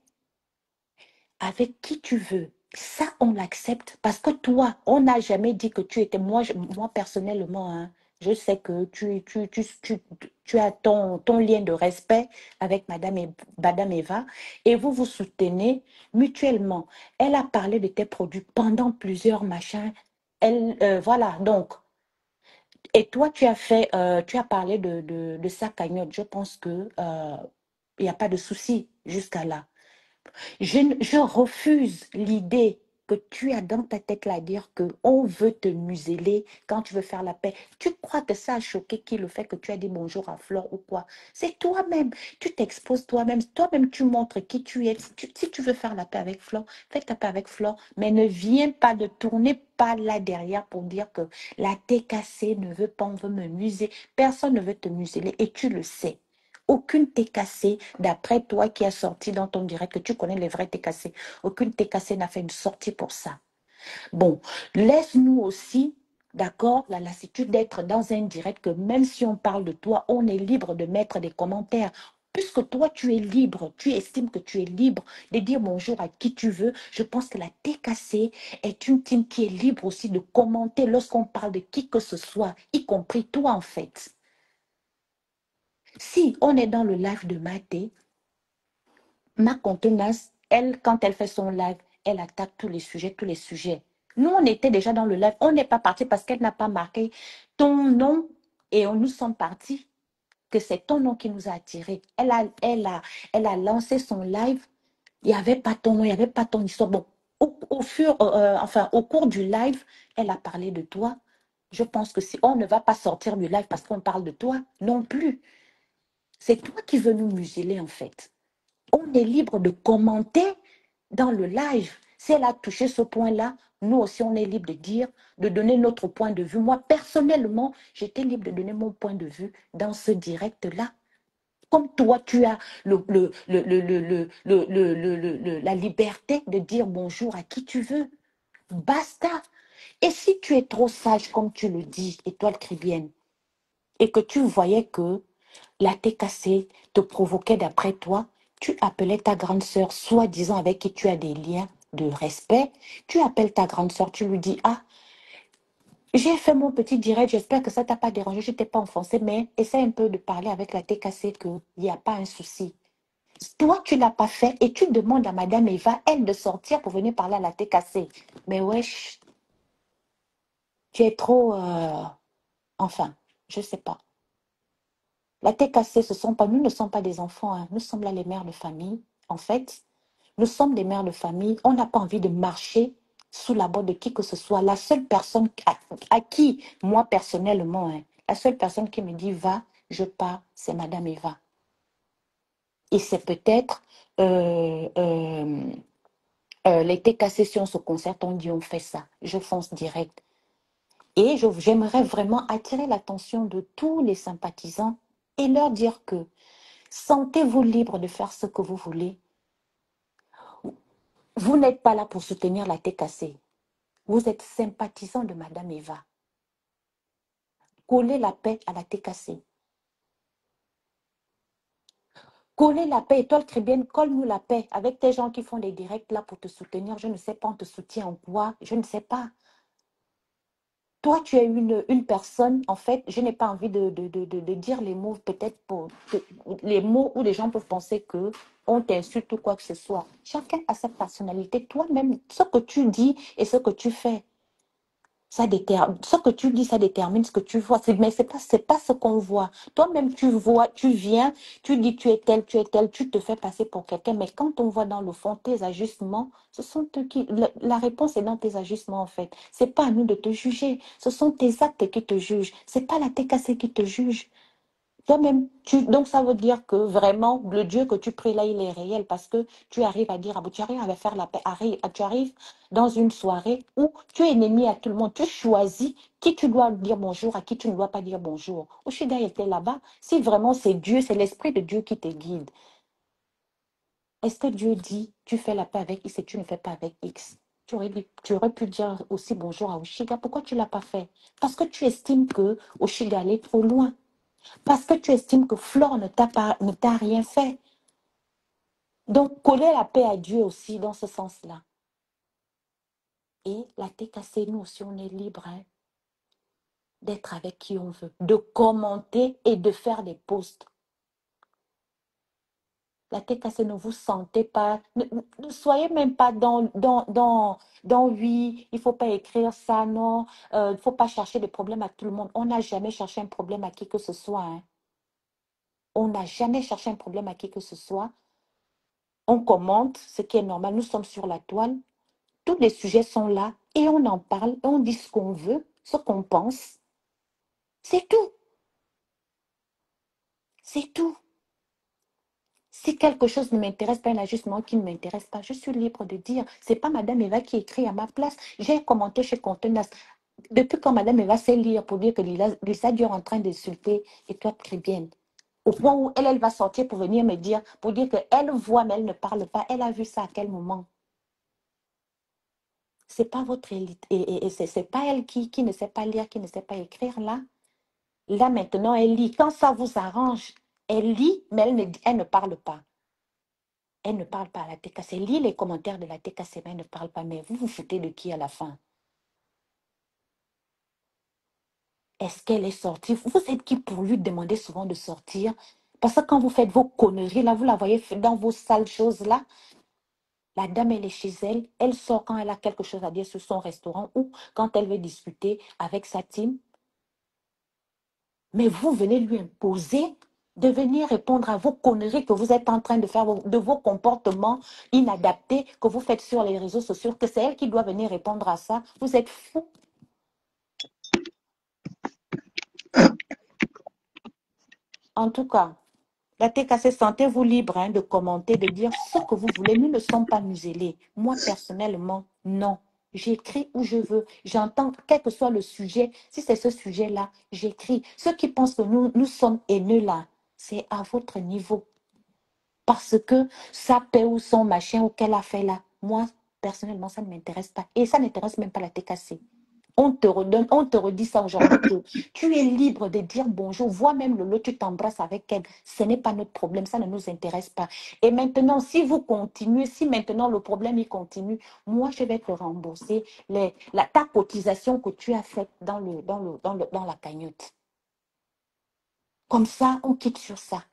F: avec qui tu veux. Ça, on l'accepte parce que toi, on n'a jamais dit que tu étais. Moi, moi personnellement, hein, je sais que tu as ton lien de respect avec Madame Eva et vous vous soutenez mutuellement. Elle a parlé de tes produits pendant plusieurs machins. Voilà, donc. Et toi, tu as parlé de sa cagnotte. Je pense que il n'y a pas de souci jusqu'à là. Je refuse l'idée que tu as dans ta tête là, dire qu'on veut te museler quand tu veux faire la paix. Tu crois que ça a choqué qui le fait que tu as dit bonjour à Flore ou quoi? C'est toi-même. Tu t'exposes toi-même. Toi-même, tu montres qui tu es. Si tu veux faire la paix avec Flore, fais ta paix avec Flore. Mais ne viens pas de tourner pas là derrière pour dire que la TKC ne veut pas, on veut me muser. Personne ne veut te museler et tu le sais. Aucune TKC, d'après toi qui as sorti dans ton direct, que tu connais les vrais TKC, aucune TKC n'a fait une sortie pour ça. Bon, laisse-nous aussi, d'accord, la lassitude d'être dans un direct que même si on parle de toi, on est libre de mettre des commentaires. Puisque toi, tu es libre, tu estimes que tu es libre de dire bonjour à qui tu veux, je pense que la TKC est une team qui est libre aussi de commenter lorsqu'on parle de qui que ce soit, y compris toi en fait. Si on est dans le live de Maté, ma contenace, elle, quand elle fait son live, elle attaque tous les sujets, tous les sujets. Nous, on était déjà dans le live. On n'est pas parti parce qu'elle n'a pas marqué ton nom et nous sommes partis. Que c'est ton nom qui nous a attirés. Elle a lancé son live. Il n'y avait pas ton nom, il n'y avait pas ton histoire. Bon, au cours du live, elle a parlé de toi. Je pense que si on ne va pas sortir du live parce qu'on parle de toi, non plus. C'est toi qui veux nous museler en fait. On est libre de commenter dans le live. Si elle a touché ce point-là, nous aussi, on est libre de dire, de donner notre point de vue. Moi, personnellement, j'étais libre de donner mon point de vue dans ce direct-là. Comme toi, tu as la liberté de dire bonjour à qui tu veux. Basta. Et si tu es trop sage, comme tu le dis, étoile chrétienne, et que tu voyais que la TKC te provoquait d'après toi, tu appelais ta grande sœur, soi-disant avec qui tu as des liens de respect, tu appelles ta grande sœur, tu lui dis, ah, j'ai fait mon petit direct, j'espère que ça t'a pas dérangé, je t'ai pas enfoncé, mais essaie un peu de parler avec la TKC qu'il n'y a pas un souci. Toi, tu l'as pas fait et tu demandes à Madame Eva, elle, de sortir pour venir parler à la TKC. Mais wesh, tu es trop... enfin, je sais pas. La TKC, nous ne sommes pas des enfants, hein. Nous sommes là les mères de famille. En fait, nous sommes des mères de famille. On n'a pas envie de marcher sous la botte de qui que ce soit. La seule personne à qui, moi personnellement, hein, la seule personne qui me dit va, je pars, c'est Madame Eva. Et c'est peut-être les TKC, si on se concerte, on dit on fait ça. Je fonce direct. Et j'aimerais vraiment attirer l'attention de tous les sympathisants et leur dire que sentez-vous libre de faire ce que vous voulez. Vous n'êtes pas là pour soutenir la TKC. Vous êtes sympathisant de Madame Eva. Collez la paix à la TKC. Collez la paix, étoile chrétienne, colle-nous la paix avec tes gens qui font des directs là pour te soutenir. Je ne sais pas, on te soutient en quoi, je ne sais pas. Toi, tu es une personne, en fait, je n'ai pas envie de dire les mots, peut-être les mots où les gens peuvent penser qu'on t'insulte ou quoi que ce soit. Chacun a sa personnalité. Toi-même, ce que tu dis et ce que tu fais. Ça détermine, ce que tu dis, ça détermine ce que tu vois. Mais c'est pas ce qu'on voit. Toi-même, tu vois, tu viens, tu dis tu es tel, tu te fais passer pour quelqu'un. Mais quand on voit dans le fond tes ajustements, ce sont eux qui, la réponse est dans tes ajustements, en fait. C'est pas à nous de te juger. Ce sont tes actes qui te jugent. C'est pas la TKC qui te juge. Toi-même, donc ça veut dire que vraiment, le Dieu que tu pries là, il est réel parce que tu arrives à dire, ah bon, tu arrives à faire la paix, tu arrives dans une soirée où tu es ennemi à tout le monde, tu choisis qui tu dois dire bonjour, à qui tu ne dois pas dire bonjour. Oshida était là-bas. Si vraiment c'est Dieu, c'est l'Esprit de Dieu qui te guide. Est-ce que Dieu dit, tu fais la paix avec X et tu ne fais pas avec X? Tu aurais pu dire aussi bonjour à Oshiga. Pourquoi tu ne l'as pas fait? Parce que tu estimes que Oshiga allait trop loin. Parce que tu estimes que Flore ne t'a rien fait. Donc, coller la paix à Dieu aussi dans ce sens-là. Et la TKC, nous aussi, on est libre d'être avec qui on veut, de commenter et de faire des posts. La TKC, ne vous sentez pas, ne soyez même pas dans oui, il ne faut pas écrire ça, non, il ne faut pas chercher des problèmes à tout le monde. On n'a jamais cherché un problème à qui que ce soit. On n'a jamais cherché un problème à qui que ce soit. On commente ce qui est normal. Nous sommes sur la toile. Tous les sujets sont là et on en parle. Et on dit ce qu'on veut, ce qu'on pense. C'est tout. C'est tout. Si quelque chose ne m'intéresse pas, un ajustement qui ne m'intéresse pas, je suis libre de dire. C'est pas Madame Eva qui écrit à ma place. J'ai commenté chez Contenas. Depuis quand Madame Eva sait lire pour dire que Lisa Dior est en train d'insulter et toi très bien. Au point où elle va sortir pour venir me dire, pour dire qu'elle voit mais elle ne parle pas. Elle a vu ça à quel moment? C'est pas votre élite. Et c'est pas elle qui ne sait pas lire, qui ne sait pas écrire là. Là maintenant, elle lit. Quand ça vous arrange, elle lit, mais elle ne parle pas. Elle ne parle pas à la TKC. Elle lit les commentaires de la TKC, mais elle ne parle pas. Mais vous vous foutez de qui à la fin? Est-ce qu'elle est sortie? Vous êtes qui pour lui demander souvent de sortir? Parce que quand vous faites vos conneries, là, vous la voyez dans vos sales choses là. La dame, elle est chez elle. Elle sort quand elle a quelque chose à dire sur son restaurant ou quand elle veut discuter avec sa team. Mais vous venez lui imposer de venir répondre à vos conneries que vous êtes en train de faire, de vos comportements inadaptés que vous faites sur les réseaux sociaux, que c'est elle qui doit venir répondre à ça. Vous êtes fous. En tout cas, la TKC, sentez-vous libre de commenter, de dire ce que vous voulez. Nous ne sommes pas muselés. Moi, personnellement, non. J'écris où je veux. J'entends, quel que soit le sujet. Si c'est ce sujet-là, j'écris. Ceux qui pensent que nous sommes haineux là, c'est à votre niveau. Parce que ça paie ou son machin ou qu'elle a fait là. Moi, personnellement, ça ne m'intéresse pas. Et ça n'intéresse même pas la TKC. On te redit ça aujourd'hui que tu es libre de dire bonjour, vois même le lot, tu t'embrasses avec elle. Ce n'est pas notre problème, ça ne nous intéresse pas. Et maintenant, si vous continuez, si maintenant le problème il continue, moi je vais te rembourser ta cotisation que tu as faite dans la cagnotte. Comme ça, on quitte sur ça.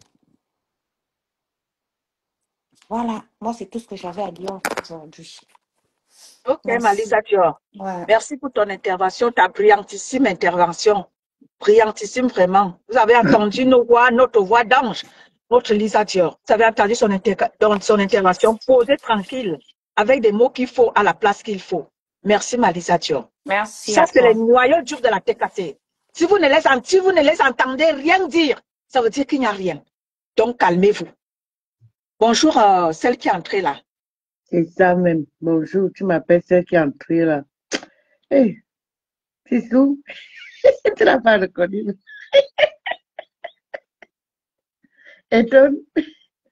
F: Voilà, moi c'est tout ce que j'avais à dire aujourd'hui.
E: Ok,
F: Merci.
E: Malisa Dior.
F: Ouais.
E: Merci pour ton intervention, ta brillantissime intervention. Brillantissime, vraiment. Vous avez entendu notre voix d'ange, notre Lisa Dior. Vous avez entendu son intervention posée tranquille, avec des mots qu'il faut à la place qu'il faut. Merci, Malisa Dior.
F: Merci.
E: Ça, c'est le noyau dur de la TKC. Si vous ne les entendez rien dire, ça veut dire qu'il n'y a rien. Donc, calmez-vous. Bonjour, celle qui est entrée là.
G: C'est ça même. Bonjour, tu m'appelles celle qui est entrée là. Hé, c'est tout. Tu l'as pas reconnu. Étonne.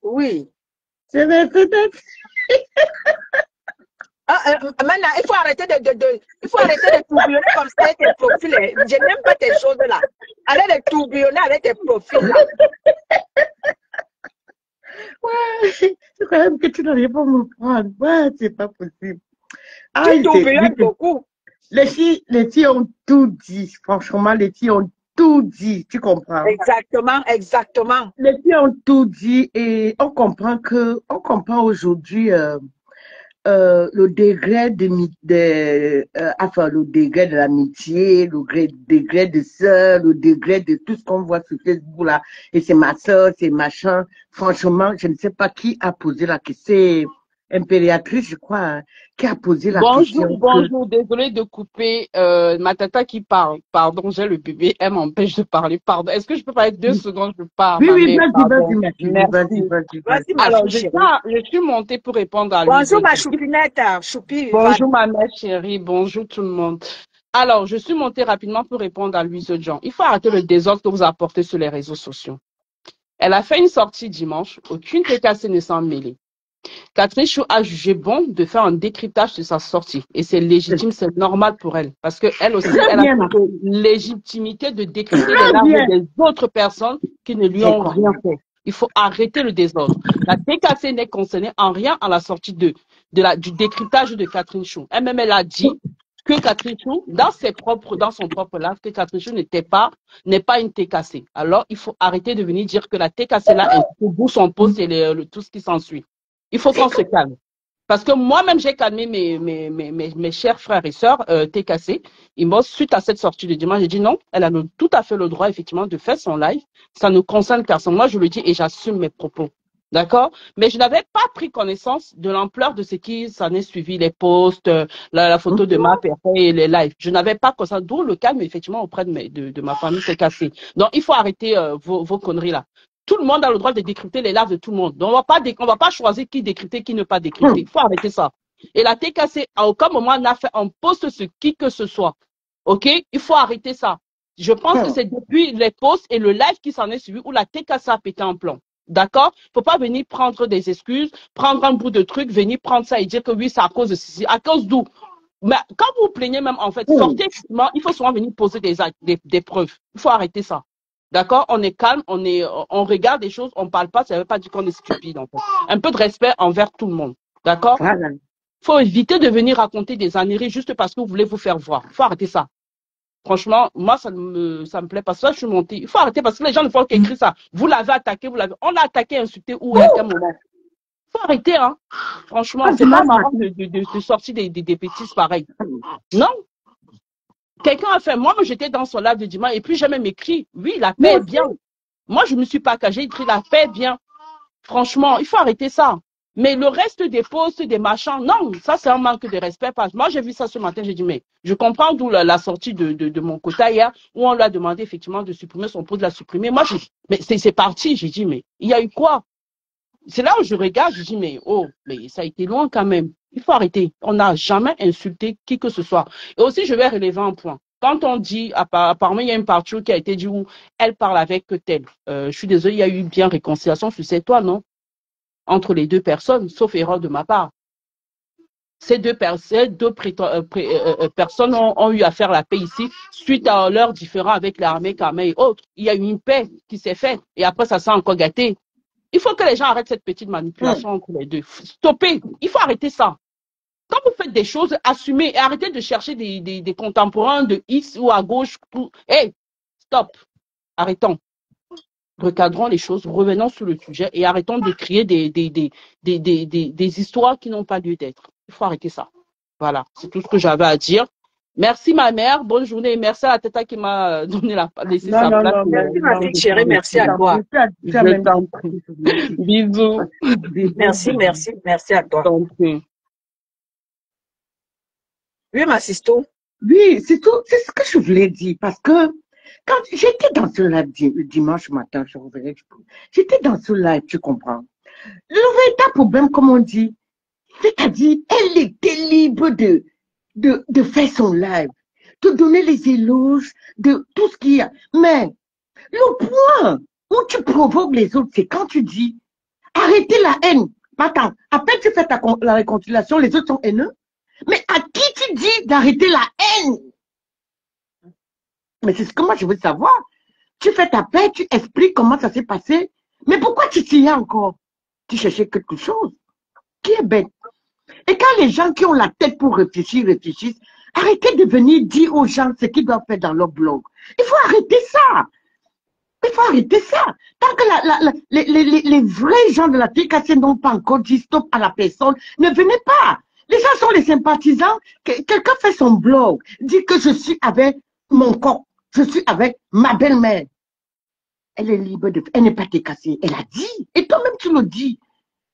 E: Oui.
G: C'est vrai, peut-être.
E: Maintenant, il faut arrêter de tourbillonner comme ça avec tes profils. Je n'aime pas tes choses là. Arrête de tourbillonner avec tes profils là.
G: Ouais, c'est quand même que tu n'arrives pas à me prendre. Ouais, c'est pas possible.
E: Tu tourbillonnes beaucoup.
G: Les filles ont tout dit. Franchement, les filles ont tout dit. Tu comprends?
E: Exactement, exactement.
G: Les filles ont tout dit et on comprend aujourd'hui le degré enfin, le degré de l'amitié, degré de sœur, le degré de tout ce qu'on voit sur Facebook là. Et c'est ma sœur, c'est machin. Franchement, je ne sais pas qui a posé la question. C'est Impériatrice, je crois, hein, qui a posé la question.
H: Bonjour, désolée de couper ma tata qui parle. Pardon, j'ai le bébé, elle m'empêche de parler. Pardon. Est-ce que je peux parler 2 secondes, je parle?
G: Oui,
H: Vas-y.
E: Vas-y, ma
H: Alors,
E: chérie.
H: je suis montée pour répondre à lui.
E: Bonjour, ma choupinette. Choupi.
H: Bonjour, ma mère chérie. Bonjour, tout le monde. Alors, je suis montée rapidement pour répondre à Louise Jean. Il faut arrêter le désordre que vous apportez sur les réseaux sociaux. Elle a fait une sortie dimanche. Aucune TKC ne s'en mêlée. Catherine Chou a jugé bon de faire un décryptage de sa sortie. Et c'est légitime, c'est normal pour elle. Parce qu'elle aussi, elle a cette légitimité de décrypter les larmes des autres personnes qui ne lui ont rien fait. Il faut arrêter le désordre. La TKC n'est concernée en rien à la sortie du décryptage de Catherine Chou. Elle-même, elle a dit que Catherine Chou, dans son propre live, que Catherine Chou n'est pas une TKC. Alors, il faut arrêter de venir dire que la TKC là est au bout son poste et tout ce qui s'ensuit. Il faut qu'on se calme. Parce que moi-même, j'ai calmé mes chers frères et sœurs TKC. Suite à cette sortie de dimanche, j'ai dit non, elle a tout à fait le droit, effectivement, de faire son live. Ça ne concerne personne. Moi, je le dis et j'assume mes propos. D'accord? Mais je n'avais pas pris connaissance de l'ampleur de ce qui s'en est suivi, les posts, la photo de ma père et les lives. Je n'avais pas conscience, d'où le calme, effectivement, auprès de ma famille TKC. Donc, il faut arrêter vos conneries là. Tout le monde a le droit de décrypter les lives de tout le monde. Donc, on va pas choisir qui décrypter, qui ne pas décrypter. Il faut arrêter ça. Et la TKC, à aucun moment, n'a fait un post sur qui que ce soit. OK? Il faut arrêter ça. Je pense que c'est depuis les posts et le live qui s'en est suivi où la TKC a pété en plomb. D'accord? Faut pas venir prendre des excuses, prendre un bout de truc, venir prendre ça et dire que oui, c'est à cause de ceci. À cause d'où? Mais quand vous vous plaignez même, en fait, sortez, il faut souvent venir poser des preuves. Il faut arrêter ça. D'accord? On est calme, on regarde des choses, on parle pas, ça veut pas dire qu'on est stupide, en fait. Un peu de respect envers tout le monde. D'accord?
G: Voilà.
H: Faut éviter de venir raconter des âneries juste parce que vous voulez vous faire voir. Faut arrêter ça. Franchement, moi, ça me plaît pas. Ça, je suis montée. Il faut arrêter parce que les gens ne font qu'écrire ça. Vous l'avez attaqué, on l'a attaqué, insulté ou à quel moment? Faut arrêter, hein. Franchement, c'est pas marrant de sortir des bêtises pareilles. Non? Quelqu'un a fait, moi, j'étais dans son live de dimanche et puis j'ai même écrit, oui, la paix est bien. Moi, je me suis pas cachée, j'ai écrit la paix est bien. Franchement, il faut arrêter ça. Mais le reste des posts, des machins, non, ça c'est un manque de respect. Moi, j'ai vu ça ce matin, j'ai dit, mais je comprends d'où la sortie de mon quota hier, où on lui a demandé effectivement de supprimer son post, de la supprimer. Moi, mais c'est parti, j'ai dit, mais il y a eu quoi? C'est là où je regarde, je dis, mais ça a été loin quand même. Il faut arrêter. On n'a jamais insulté qui que ce soit. Et aussi, je vais relever un point. Quand on dit, apparemment, il y a une partie qui a été dit où elle parle avec tel. Je suis désolée, il y a eu bien réconciliation sur cette toi, non? Entre les deux personnes, sauf erreur de ma part. Ces deux personnes ont eu à faire la paix ici suite à leurs différends avec l'armée, Kamé et autres. Il y a eu une paix qui s'est faite et après, ça s'est encore gâté. Il faut que les gens arrêtent cette petite manipulation entre les deux. Stoppez. Il faut arrêter ça. Quand vous faites des choses, assumez et arrêtez de chercher des contemporains de X ou à gauche. Hey, stop. Arrêtons. Recadrons les choses, revenons sur le sujet et arrêtons de créer des histoires qui n'ont pas lieu d'être. Il faut arrêter ça. Voilà, c'est tout ce que j'avais à dire. Merci ma mère, bonne journée. Merci à la tata qui m'a donné laissé sa place.
E: Merci ma fille chérie, merci à toi.
H: Je t'en prie. Bisous.
E: Merci à toi. Oui, ma sisto.
G: Oui, c'est tout, c'est ce que je voulais dire parce que quand j'étais dans ce live dimanche matin, j'étais dans ce live, tu comprends. Le véritable problème, comme on dit, c'est-à-dire, elle était libre de faire son live, de donner les éloges, de tout ce qu'il y a. Mais le point où tu provoques les autres, c'est quand tu dis, arrêtez la haine. Attends, après tu fais la réconciliation, les autres sont haineux. Mais à qui tu dis d'arrêter la haine? Mais c'est ce que moi je veux savoir. Tu fais ta paix, tu expliques comment ça s'est passé. Mais pourquoi tu t'y es encore? Tu cherchais quelque chose. Qui est bête? Et quand les gens qui ont la tête pour réfléchir, réfléchissent, arrêtez de venir dire aux gens ce qu'ils doivent faire dans leur blog. Il faut arrêter ça. Il faut arrêter ça. Tant que les vrais gens de la TKC n'ont pas encore dit stop à la personne, ne venez pas. Les gens sont les sympathisants. Quelqu'un fait son blog, dit que je suis avec mon corps, je suis avec ma belle-mère. Elle est libre de... Elle n'est pas décassée. Elle a dit. Et toi-même, tu le dis.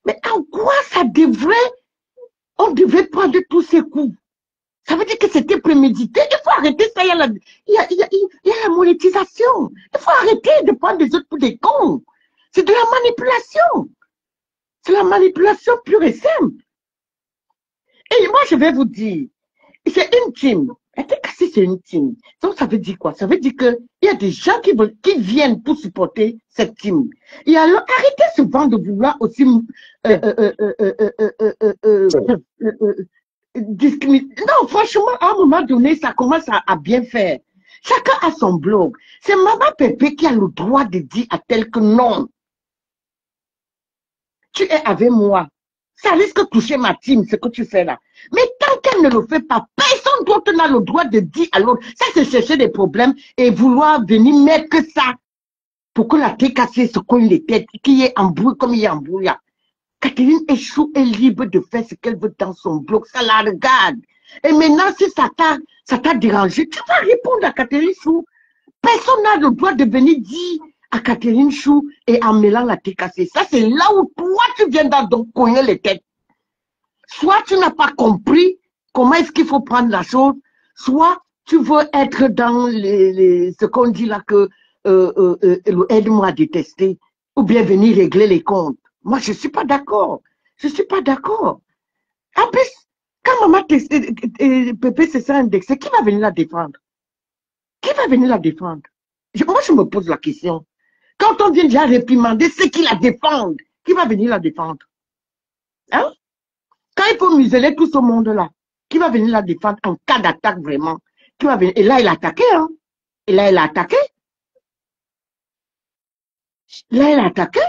G: Mais en quoi ça devrait... On devait prendre tous ces coups. Ça veut dire que c'était prémédité. Il faut arrêter ça. Il y a la monétisation. Il faut arrêter de prendre les autres pour des cons. C'est de la manipulation. C'est la manipulation pure et simple. Et moi, je vais vous dire, c'est une team. C'est une team. Donc, ça veut dire quoi? Ça veut dire qu'il y a des gens qui viennent pour supporter cette team. Et alors, arrêtez souvent de vouloir aussi non, franchement, à un moment donné, ça commence à bien faire. Chacun a son blog. C'est Maman Pépé qui a le droit de dire à tel que non. Tu es avec moi. Ça risque de toucher ma team, ce que tu fais là. Mais tant qu'elle ne le fait pas, personne d'autre n'a le droit de dire à l'autre. Ça, c'est chercher des problèmes et vouloir venir mettre que ça pour que la TKC se cogne les têtes, qu'il y ait embrouille comme il y a embrouille là. Catherine Échou est libre de faire ce qu'elle veut dans son blog, ça la regarde. Et maintenant, si ça t'a dérangé, tu vas répondre à Catherine Chou. Personne n'a le droit de venir dire à Catherine Chou et en mêlant la TKC. Ça, c'est là où toi, tu viens donc cogner les têtes. Soit tu n'as pas compris comment est-ce qu'il faut prendre la chose, soit tu veux être dans ce qu'on dit là que aide-moi à détester, ou bien venir régler les comptes. Moi, je ne suis pas d'accord. Je ne suis pas d'accord. En plus, quand maman Pépé se sent indexé, qui va venir la défendre? Qui va venir la défendre? Moi, je me pose la question. Quand on vient déjà réprimander ceux qui la défendent, qui va venir la défendre? Hein? Quand il faut museler tout ce monde-là, qui va venir la défendre en cas d'attaque vraiment? Qui va venir? Et là, il a attaqué, hein? Et là, il a attaqué. Là, il a attaqué.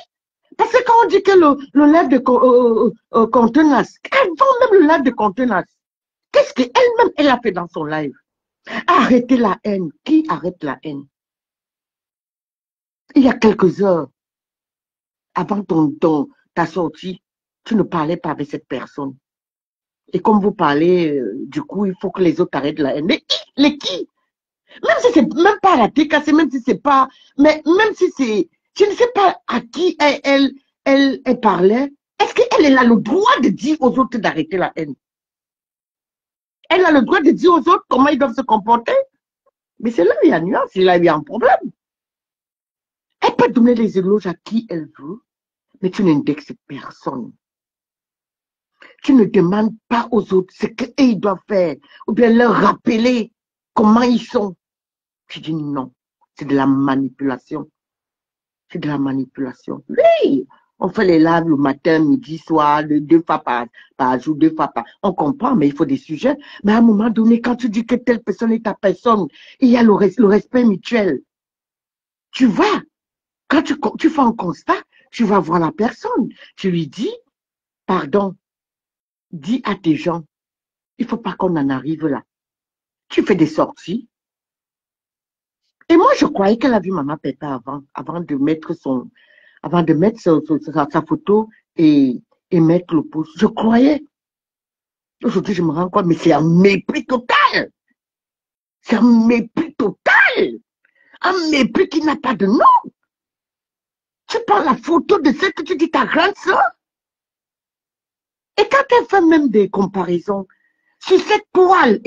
G: Parce que quand on dit que le live de contenance, avant même le live de contenance, qu'est-ce qu'elle-même, elle a fait dans son live? Arrêter la haine. Qui arrête la haine? Il y a quelques heures, avant ta sortie, tu ne parlais pas avec cette personne. Et comme vous parlez, du coup, il faut que les autres arrêtent la haine. Mais les qui? Même si c'est même pas la TKC, même si c'est pas, mais même si c'est, je ne sais pas à qui elle parlait. Est-ce qu'elle a le droit de dire aux autres d'arrêter la haine? Elle a le droit de dire aux autres comment ils doivent se comporter? Mais c'est là où il y a une nuance, c'est là où il y a un problème. Elle peut donner les éloges à qui elle veut, mais tu n'indexes personne. Tu ne demandes pas aux autres ce qu'ils doivent faire, ou bien leur rappeler comment ils sont. Tu dis non, c'est de la manipulation. C'est de la manipulation. Oui, on fait les lives le matin, midi, soir, 2 fois par jour, 2 fois par... On comprend, mais il faut des sujets. Mais à un moment donné, quand tu dis que telle personne est ta personne, il y a le respect mutuel. Tu vas, quand tu fais un constat, tu vas voir la personne. Tu lui dis, pardon, dis à tes gens, il ne faut pas qu'on en arrive là. Tu fais des sorties. Et moi, je croyais qu'elle a vu Maman Pépé avant de mettre sa photo et mettre le pouce. Je croyais. Aujourd'hui, je me rends compte, mais c'est un mépris total. C'est un mépris total. Un mépris qui n'a pas de nom. Tu prends la photo de celle que tu dis ta grande soeur. Et quand elle fait même des comparaisons, sur cette toile,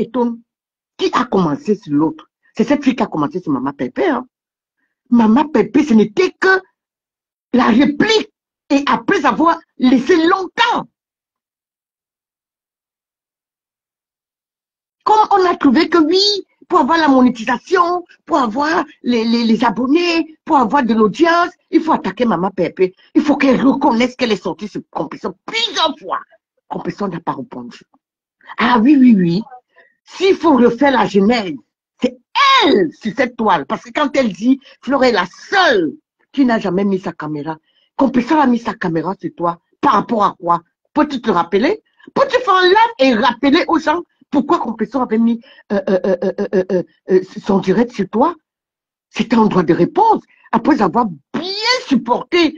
G: qui a commencé sur l'autre? C'est cette fille qui a commencé sur Maman Pépé. Hein. Maman Pépé, ce n'était que la réplique. Et après avoir laissé longtemps. Comme on a trouvé que oui, pour avoir la monétisation, pour avoir les abonnés, pour avoir de l'audience, il faut attaquer Maman Pépé. Il faut qu'elle reconnaisse qu'elle est sortie sur Compesson plusieurs fois. Compesson n'a pas répondu. Ah oui, oui, oui. S'il faut refaire la genèse, c'est elle sur cette toile. Parce que quand elle dit, Fleur est la seule qui n'a jamais mis sa caméra. Compesson a mis sa caméra sur toi. Par rapport à quoi? Peux-tu te rappeler? Peux-tu faire un live et rappeler aux gens pourquoi Compesson avait mis son direct sur toi? C'était un droit de réponse. Après avoir bien supporté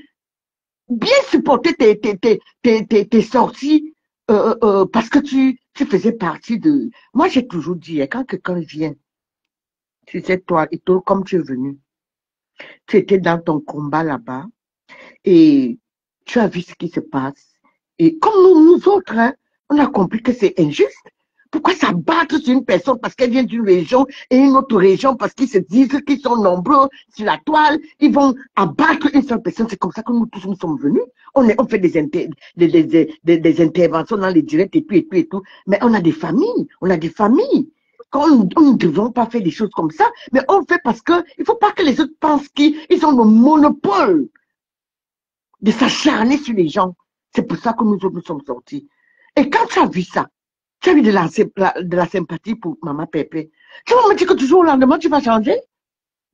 G: tes sorties parce que tu faisais partie de... Moi, j'ai toujours dit, hein, quand quelqu'un vient, tu sais, toi, et toi, comme tu es venu, tu étais dans ton combat là-bas et tu as vu ce qui se passe. Et comme nous autres, hein, on a compris que c'est injuste. Pourquoi s'abattre sur une personne parce qu'elle vient d'une région et une autre région parce qu'ils se disent qu'ils sont nombreux sur la toile, ils vont abattre une seule personne. C'est comme ça que nous tous nous sommes venus. On fait des interventions dans les directs et tout et tout et tout. Mais on a des familles, on a des familles. Quand on ne devons pas faire des choses comme ça, mais on fait parce que il faut pas que les autres pensent qu'ils ont le monopole de s'acharner sur les gens. C'est pour ça que nous autres nous sommes sortis. Et quand tu as vu ça, tu as eu de la sympathie pour Maman Pépé. Tu vas me dire que du jour au lendemain, tu vas changer?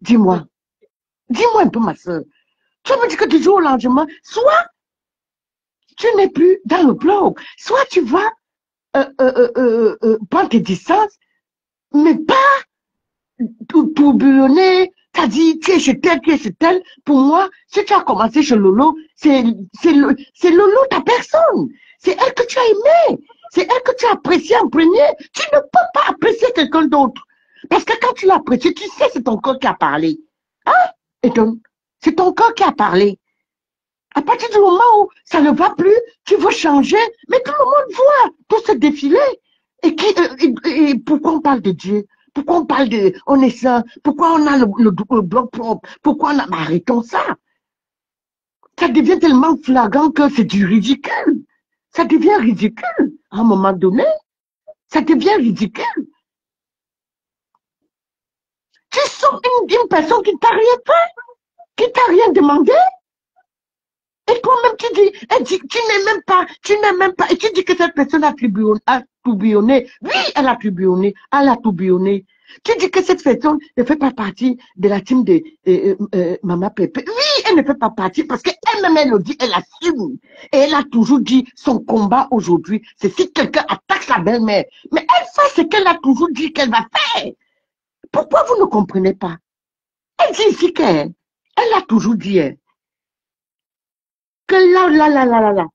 G: Dis-moi. Dis-moi un peu, ma soeur. Tu vas me dire que du jour au lendemain, soit tu n'es plus dans le blog, soit tu vas prendre tes distances, mais pas tourbillonner. Tu as dit, tu es chez tel, tu es chez tel. Pour moi, si tu as commencé chez Lolo, c'est Lolo ta personne. C'est elle que tu as aimée. C'est elle que tu as appréciée en premier. Tu ne peux pas apprécier quelqu'un d'autre. Parce que quand tu l'as apprécié, tu sais, c'est ton corps qui a parlé. Hein? Et donc, c'est ton corps qui a parlé. À partir du moment où ça ne va plus, tu veux changer, mais tout le monde voit tout ce défilé. Et pourquoi on parle de Dieu? Pourquoi on parle de, on est saint? Pourquoi on a le bloc propre? Pourquoi on a, arrêtons ça. Ça devient tellement flagrant que c'est du ridicule. Ça devient ridicule. À un moment donné, ça devient ridicule. Tu sens une personne qui t'a rien fait, qui t'a rien demandé. Et toi-même, tu dis, elle dit, tu n'es même pas, et tu dis que cette personne a tourbillonné. Oui, elle a tourbillonné. Tu dis que cette personne ne fait pas partie de la team de Maman Pépé. Oui, elle ne fait pas partie parce qu'elle-même, elle le dit, elle assume. Et elle a toujours dit, son combat aujourd'hui, c'est si quelqu'un attaque sa belle-mère. Mais elle fait ce qu'elle a toujours dit qu'elle va faire. Pourquoi vous ne comprenez pas? Elle dit ici qu'elle a toujours dit, que là.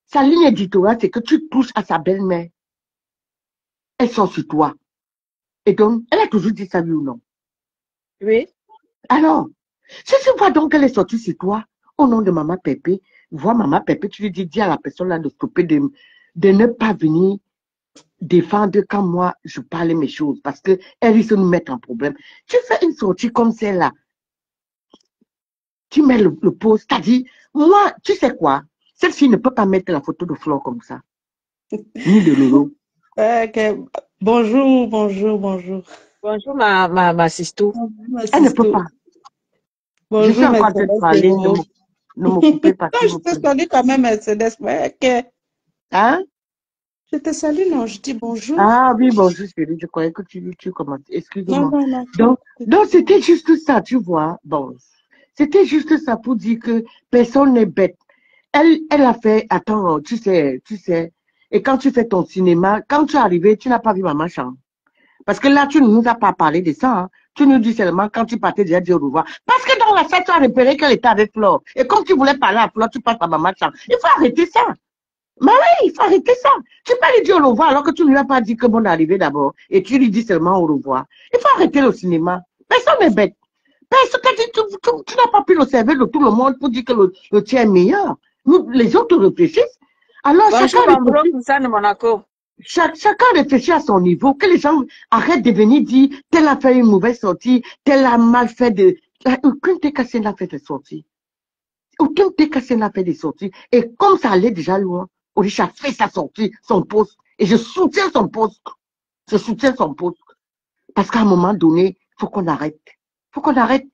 G: Sa ligne éditoriale, c'est que tu touches à sa belle-mère. Elle sort sur toi. Et donc, elle a toujours dit ça, oui ou non?
E: Oui.
G: Alors, si tu vois donc qu'elle est sortie sur toi, au nom de Maman Pépé, vois Maman Pépé, tu lui dis à la personne là de stopper, de ne pas venir défendre quand moi je parle mes choses, parce qu'elle risque de nous mettre en problème. Tu fais une sortie comme celle-là, tu mets le post, t'as dit, moi, tu sais quoi, cette fille ne peut pas mettre la photo de Flore comme ça, ni de Lolo.
I: Okay. Bonjour.
E: Bonjour, ma sisto.
G: Elle ne peut pas.
I: Bonjour,
G: Je suis encore en train de parler, ne me coupez pas.
I: Non, je te salue quand même, Mercedes. Ok.
G: Hein?
I: Je te salue, non, je dis bonjour.
G: Ah oui, bonjour chérie, je croyais que tu commences. Excuse-moi.
I: Non.
G: Donc c'était juste ça, tu vois. Bon, c'était juste ça pour dire que personne n'est bête. Elle a fait, attends, tu sais, et quand tu fais ton cinéma, quand tu es arrivé, tu n'as pas vu Maman Chan. Parce que là, tu ne nous as pas parlé de ça. Hein. Tu nous dis seulement quand tu partais déjà dire au revoir. Parce que dans la salle, tu as repéré qu'elle était avec Flore. Et comme tu voulais parler à Flore, tu passes à Maman Chan. Il faut arrêter ça. Mais oui, il faut arrêter ça. Tu peux lui dire au revoir alors que tu ne lui as pas dit que bon arrivé d'abord. Et tu lui dis seulement au revoir. Il faut arrêter le cinéma. Personne n'est bête. Personne t'a dit, tu n'as pas pu le servir de tout le monde pour dire que le tien est meilleur. Nous, les autres réfléchissent. Alors, chacun réfléchit à son niveau. Que les gens arrêtent de venir dire, tel a fait une mauvaise sortie, tel a mal fait de... Aucune TKC n'a fait de sortie. Aucune TKC n'a fait des sorties. Et comme ça allait déjà loin, Orisha a fait sa sortie, son poste. Et je soutiens son poste. Je soutiens son poste. Parce qu'à un moment donné, il faut qu'on arrête. Il faut qu'on arrête.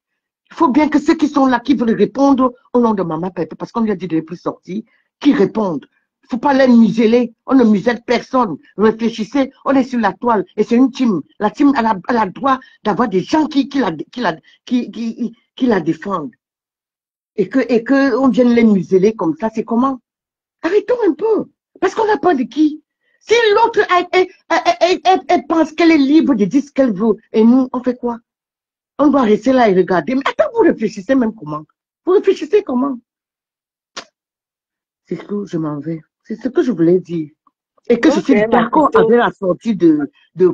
G: Il faut bien que ceux qui sont là, qui veulent répondre au nom de Maman Pépé, parce qu'on lui a dit de ne plus sortir, qui répondent. Il ne faut pas les museler. On ne muselle personne. Réfléchissez. On est sur la toile. Et c'est une team. La team, elle a le droit d'avoir des gens qui la défendent. Et que on vienne les museler comme ça, c'est comment? Arrêtons un peu. Parce qu'on n'a pas de qui. Si l'autre, elle pense qu'elle est libre de dire ce qu'elle veut, et nous, on fait quoi? On doit rester là et regarder. Mais attends, vous réfléchissez même comment? Vous réfléchissez comment? C'est tout, je m'en vais. C'est ce que je voulais dire. Et que je
E: Ok,
G: suis d'accord
E: Massito.
G: avec la sortie de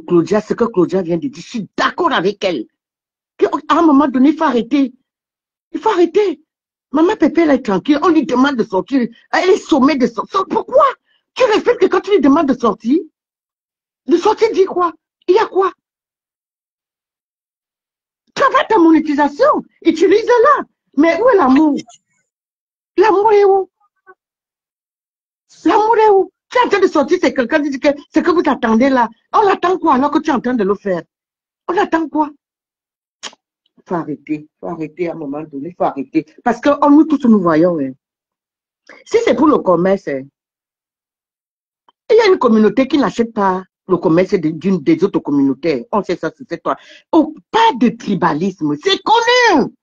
G: Claudia, ce que Claudia vient de dire. Je suis d'accord avec elle. Qu'à un moment donné, il faut arrêter. Il faut arrêter. Maman Pépé, elle est tranquille. On lui demande de sortir. Elle est sommée de sortir. Pourquoi? Tu respectes que quand tu lui demandes de sortir, dis quoi? Il y a quoi? Travaille ta monétisation. Utilise-la. Mais où est l'amour? L'amour est où? L'amour est où? Tu es en train de sortir, c'est quelqu'un qui dit que c'est que vous attendez là. On attend quoi alors que tu es en train de le faire? On attend quoi? Il faut arrêter à un moment donné, il faut arrêter. Parce que nous tous nous voyons. Hein. Si c'est pour le commerce, hein, il y a une communauté qui n'achète pas le commerce d'une des autres communautés. On sait ça, c'est toi. Oh, pas de tribalisme, c'est connu.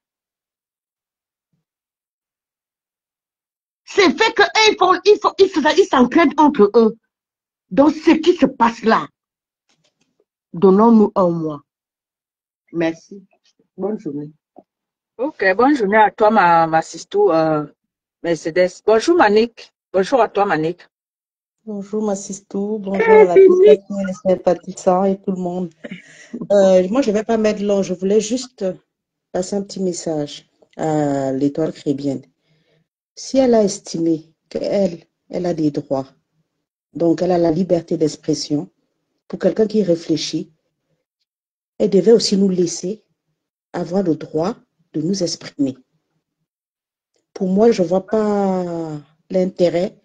G: C'est fait qu'ils s'entraident entre eux. Donc, ce qui se passe là, donnons-nous un mois. Merci. Bonne journée.
E: Ok, bonne journée à toi, ma sisto Mercedes. Bonjour, Manik. Bonjour à toi, Manik.
I: Bonjour, ma sisto. Bonjour à la population, les sympathisants et tout le monde. Moi, je ne vais pas mettre long. Je voulais juste passer un petit message à l'étoile chrétienne. Si elle a estimé elle a des droits, donc elle a la liberté d'expression, pour quelqu'un qui réfléchit, elle devait aussi nous laisser avoir le droit de nous exprimer. Pour moi, je ne vois pas l'intérêt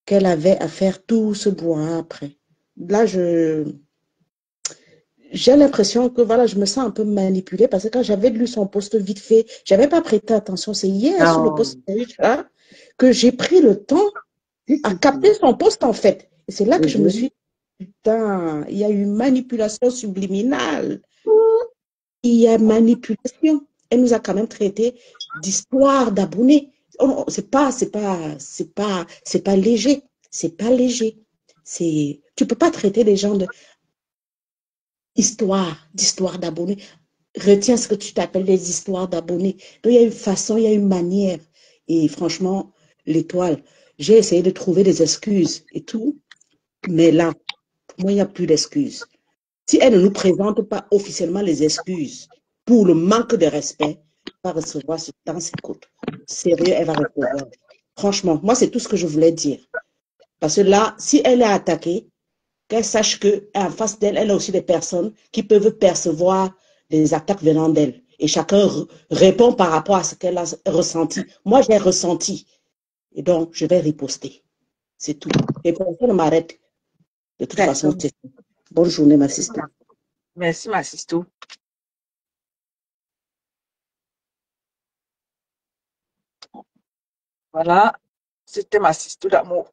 I: qu'elle avait à faire tout ce brouhaha après. Là, j'ai l'impression que voilà, je me sens un peu manipulée parce que quand j'avais lu son post vite fait, je n'avais pas prêté attention. C'est hier sur le post que j'ai pris le temps à capter son post en fait. Et c'est là que je me suis dit, putain, il y a eu manipulation subliminale. Il y a manipulation. Elle nous a quand même traité d'histoire d'abonnés. Oh, c'est pas léger. C'est pas léger. Tu peux pas traiter les gens d'histoire d'abonnés. Retiens ce que tu t'appelles les histoires d'abonnés. Donc, il y a une façon, il y a une manière. Et franchement, l'étoile, j'ai essayé de trouver des excuses et tout. Mais là, pour moi, il n'y a plus d'excuses. Si elle ne nous présente pas officiellement les excuses pour le manque de respect, elle va recevoir dans ses côtes. Sérieux, elle va recevoir. Franchement, moi, c'est tout ce que je voulais dire. Parce que là, si elle est attaquée, qu'elle sache qu'en face d'elle, elle a aussi des personnes qui peuvent percevoir des attaques venant d'elle. Et chacun répond par rapport à ce qu'elle a ressenti. Moi, j'ai ressenti. Et donc, je vais riposter. C'est tout. Et personne ne m'arrête. De toute façon, c'est tout. Bonne journée, ma sister.
E: Merci, ma sisto. Voilà, c'était ma sisto d'amour.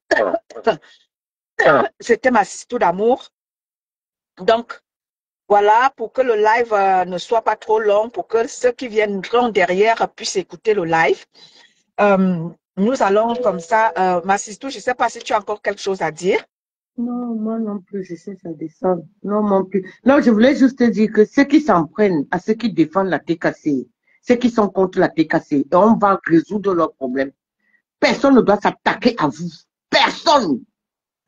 E: C'était ma sisto d'amour. Donc, voilà, pour que le live ne soit pas trop long, pour que ceux qui viendront derrière puissent écouter le live. Nous allons comme ça, ma sisto, je ne sais pas si tu as encore quelque chose à dire.
G: Non, moi non plus, je sais ça descend. Non, non plus. Non, je voulais juste te dire que ceux qui s'en prennent à ceux qui défendent la TKC, ceux qui sont contre la TKC, et on va résoudre leurs problèmes. Personne ne doit s'attaquer à vous. Personne.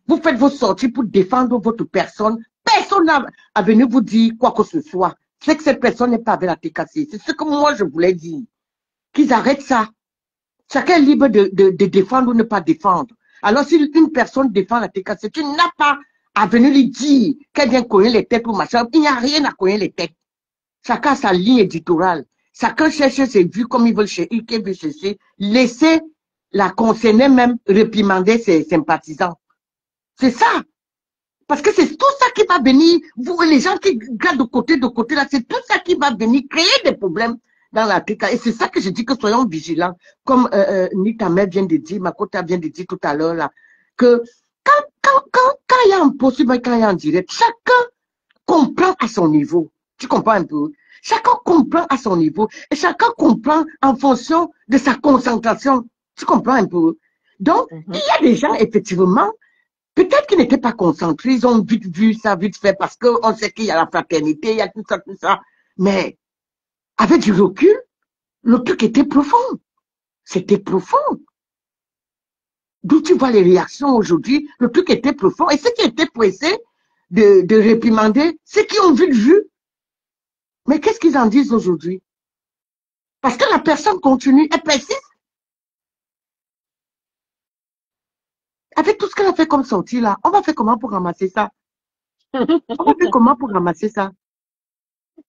G: Vous faites vos sorties pour défendre votre personne. Personne n'a à venir vous dire quoi que ce soit. C'est que cette personne n'est pas avec la TKC. C'est ce que moi je voulais dire. Qu'ils arrêtent ça. Chacun est libre de défendre ou ne pas défendre. Alors, si une personne défend la TKC, tu n'as pas à venir lui dire qu'elle vient cogner les têtes ou machin. Il n'y a rien à cogner les têtes. Chacun a sa ligne éditoriale. Chacun cherche ses vues comme il veut chercher. Laissez la concernée même réprimander ses sympathisants. C'est ça. Parce que c'est tout ça qui va venir, vous, les gens qui regardent de côté là, c'est tout ça qui va venir créer des problèmes dans la TK. Et c'est ça que je dis que soyons vigilants. Comme Nita Mère vient de dire, Makota vient de dire tout à l'heure là, que quand il y a un possible, quand il y a un direct, chacun comprend à son niveau. Tu comprends un peu? Chacun comprend à son niveau. Et chacun comprend en fonction de sa concentration. Tu comprends un peu? Donc, il y a des gens, effectivement, peut-être qu'ils n'étaient pas concentrés, ils ont vite vu ça, vite fait, parce qu'on sait qu'il y a la fraternité, il y a tout ça. Mais avec du recul, le truc était profond. C'était profond. D'où tu vois les réactions aujourd'hui, le truc était profond. Et ceux qui étaient pressés de réprimander, ceux qui ont vu le jus, mais qu'est-ce qu'ils en disent aujourd'hui? Parce que la personne continue, elle persiste. Avec tout ce qu'elle a fait comme sortie là, on va faire comment pour ramasser ça? On va faire comment pour ramasser ça?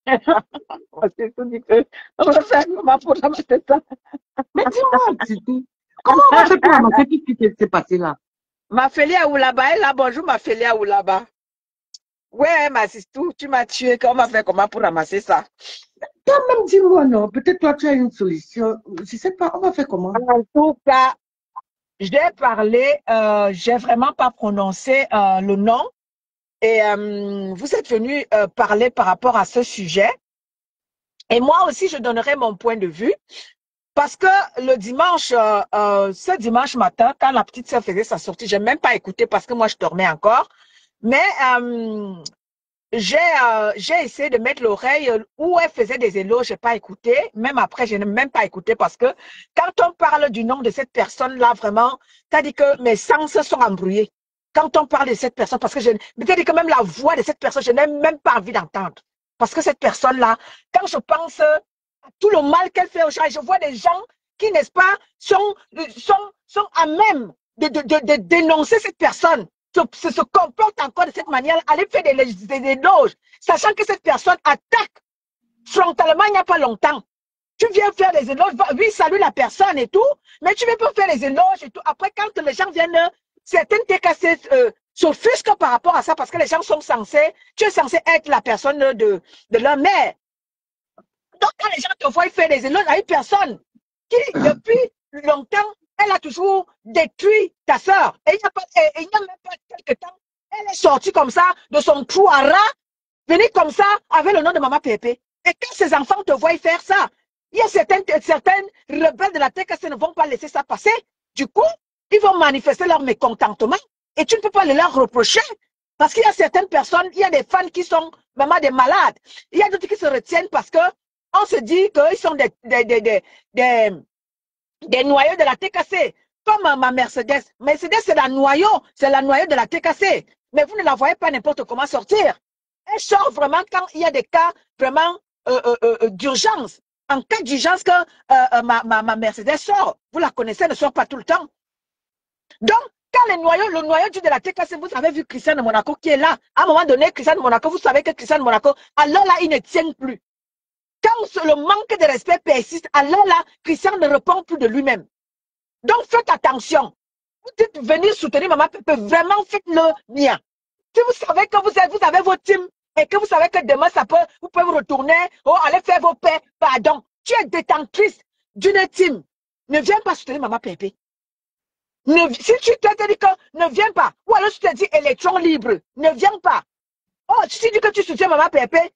E: C'est tout dit que on va faire comment pour ramasser ça?
G: Mais dis-moi, Titi, comment on va faire pour ramasser tout ce qui s'est passé là?
E: Ma Félia Oulaba est là. Bonjour, ma Félia Oulaba. Ouais, ma sister, tu m'as tué. On va faire comment pour ramasser ça?
G: Toi-même, dis-moi, non. Peut-être toi, tu as une solution. Je ne sais pas, on va faire comment?
E: En tout cas, j'ai parlé, j'ai vraiment pas prononcé le nom. Et vous êtes venu parler par rapport à ce sujet. Et moi aussi, je donnerai mon point de vue. Parce que le dimanche, ce dimanche matin, quand la petite sœur faisait sa sortie, je n'ai même pas écouté parce que moi, je dormais encore. Mais j'ai essayé de mettre l'oreille où elle faisait des éloges, je n'ai pas écouté. Même après, je n'ai même pas écouté parce que quand on parle du nom de cette personne-là, vraiment, tu as dit que mes sens sont embrouillés. Quand on parle de cette personne, parce que tu as dit que même la voix de cette personne, je n'ai même pas envie d'entendre. Parce que cette personne-là, quand je pense à tout le mal qu'elle fait aux gens, je vois des gens qui, n'est-ce pas, sont à même de dénoncer cette personne. Se comporte encore de cette manière, aller faire des éloges, sachant que cette personne attaque frontalement il n'y a pas longtemps. Tu viens faire des éloges, oui, salue la personne et tout, mais tu ne veux pas faire les éloges et tout. Après, quand les gens viennent, certaines TKC s'offusquent par rapport à ça parce que les gens sont censés, tu es censé être la personne de leur mère. Donc, quand les gens te voient faire des éloges à une personne qui, depuis longtemps, elle a toujours détruit ta soeur. Et il n'y a même pas quelques temps, elle est sortie comme ça de son trou à rat, venue comme ça avec le nom de Maman Pépé. Et quand ses enfants te voient faire ça, il y a certaines rebelles de la TKC ne vont pas laisser ça passer. Du coup, ils vont manifester leur mécontentement. Et tu ne peux pas le leur reprocher. Parce qu'il y a certaines personnes, il y a des fans qui sont vraiment des malades. Il y a d'autres qui se retiennent parce que on se dit qu'ils sont des noyaux de la TKC. Comme ma Mercedes. Mercedes, c'est la noyau de la TKC. Mais vous ne la voyez pas n'importe comment sortir. Elle sort vraiment quand il y a des cas vraiment d'urgence. En cas d'urgence, que ma Mercedes sort, vous la connaissez, elle ne sort pas tout le temps. Donc, quand le noyau de la TKC, vous avez vu Christian de Monaco qui est là. À un moment donné, Christian de Monaco, vous savez que Christian de Monaco, alors là, il ne tient plus. Quand le manque de respect persiste, alors là, Christian ne répond plus de lui-même. Donc, faites attention. Vous dites venir soutenir Maman Pépé, vraiment faites-le bien. Si vous savez que vous avez vos teams et que vous savez que demain, vous pouvez vous retourner, aller faire vos paix, pardon. Tu es détentrice d'une team. Ne viens pas soutenir Maman Pépé. Si tu te dis que ne viens pas, ou alors tu te dis électron libre, ne viens pas. Oh, si tu dis que tu soutiens Maman Pépé,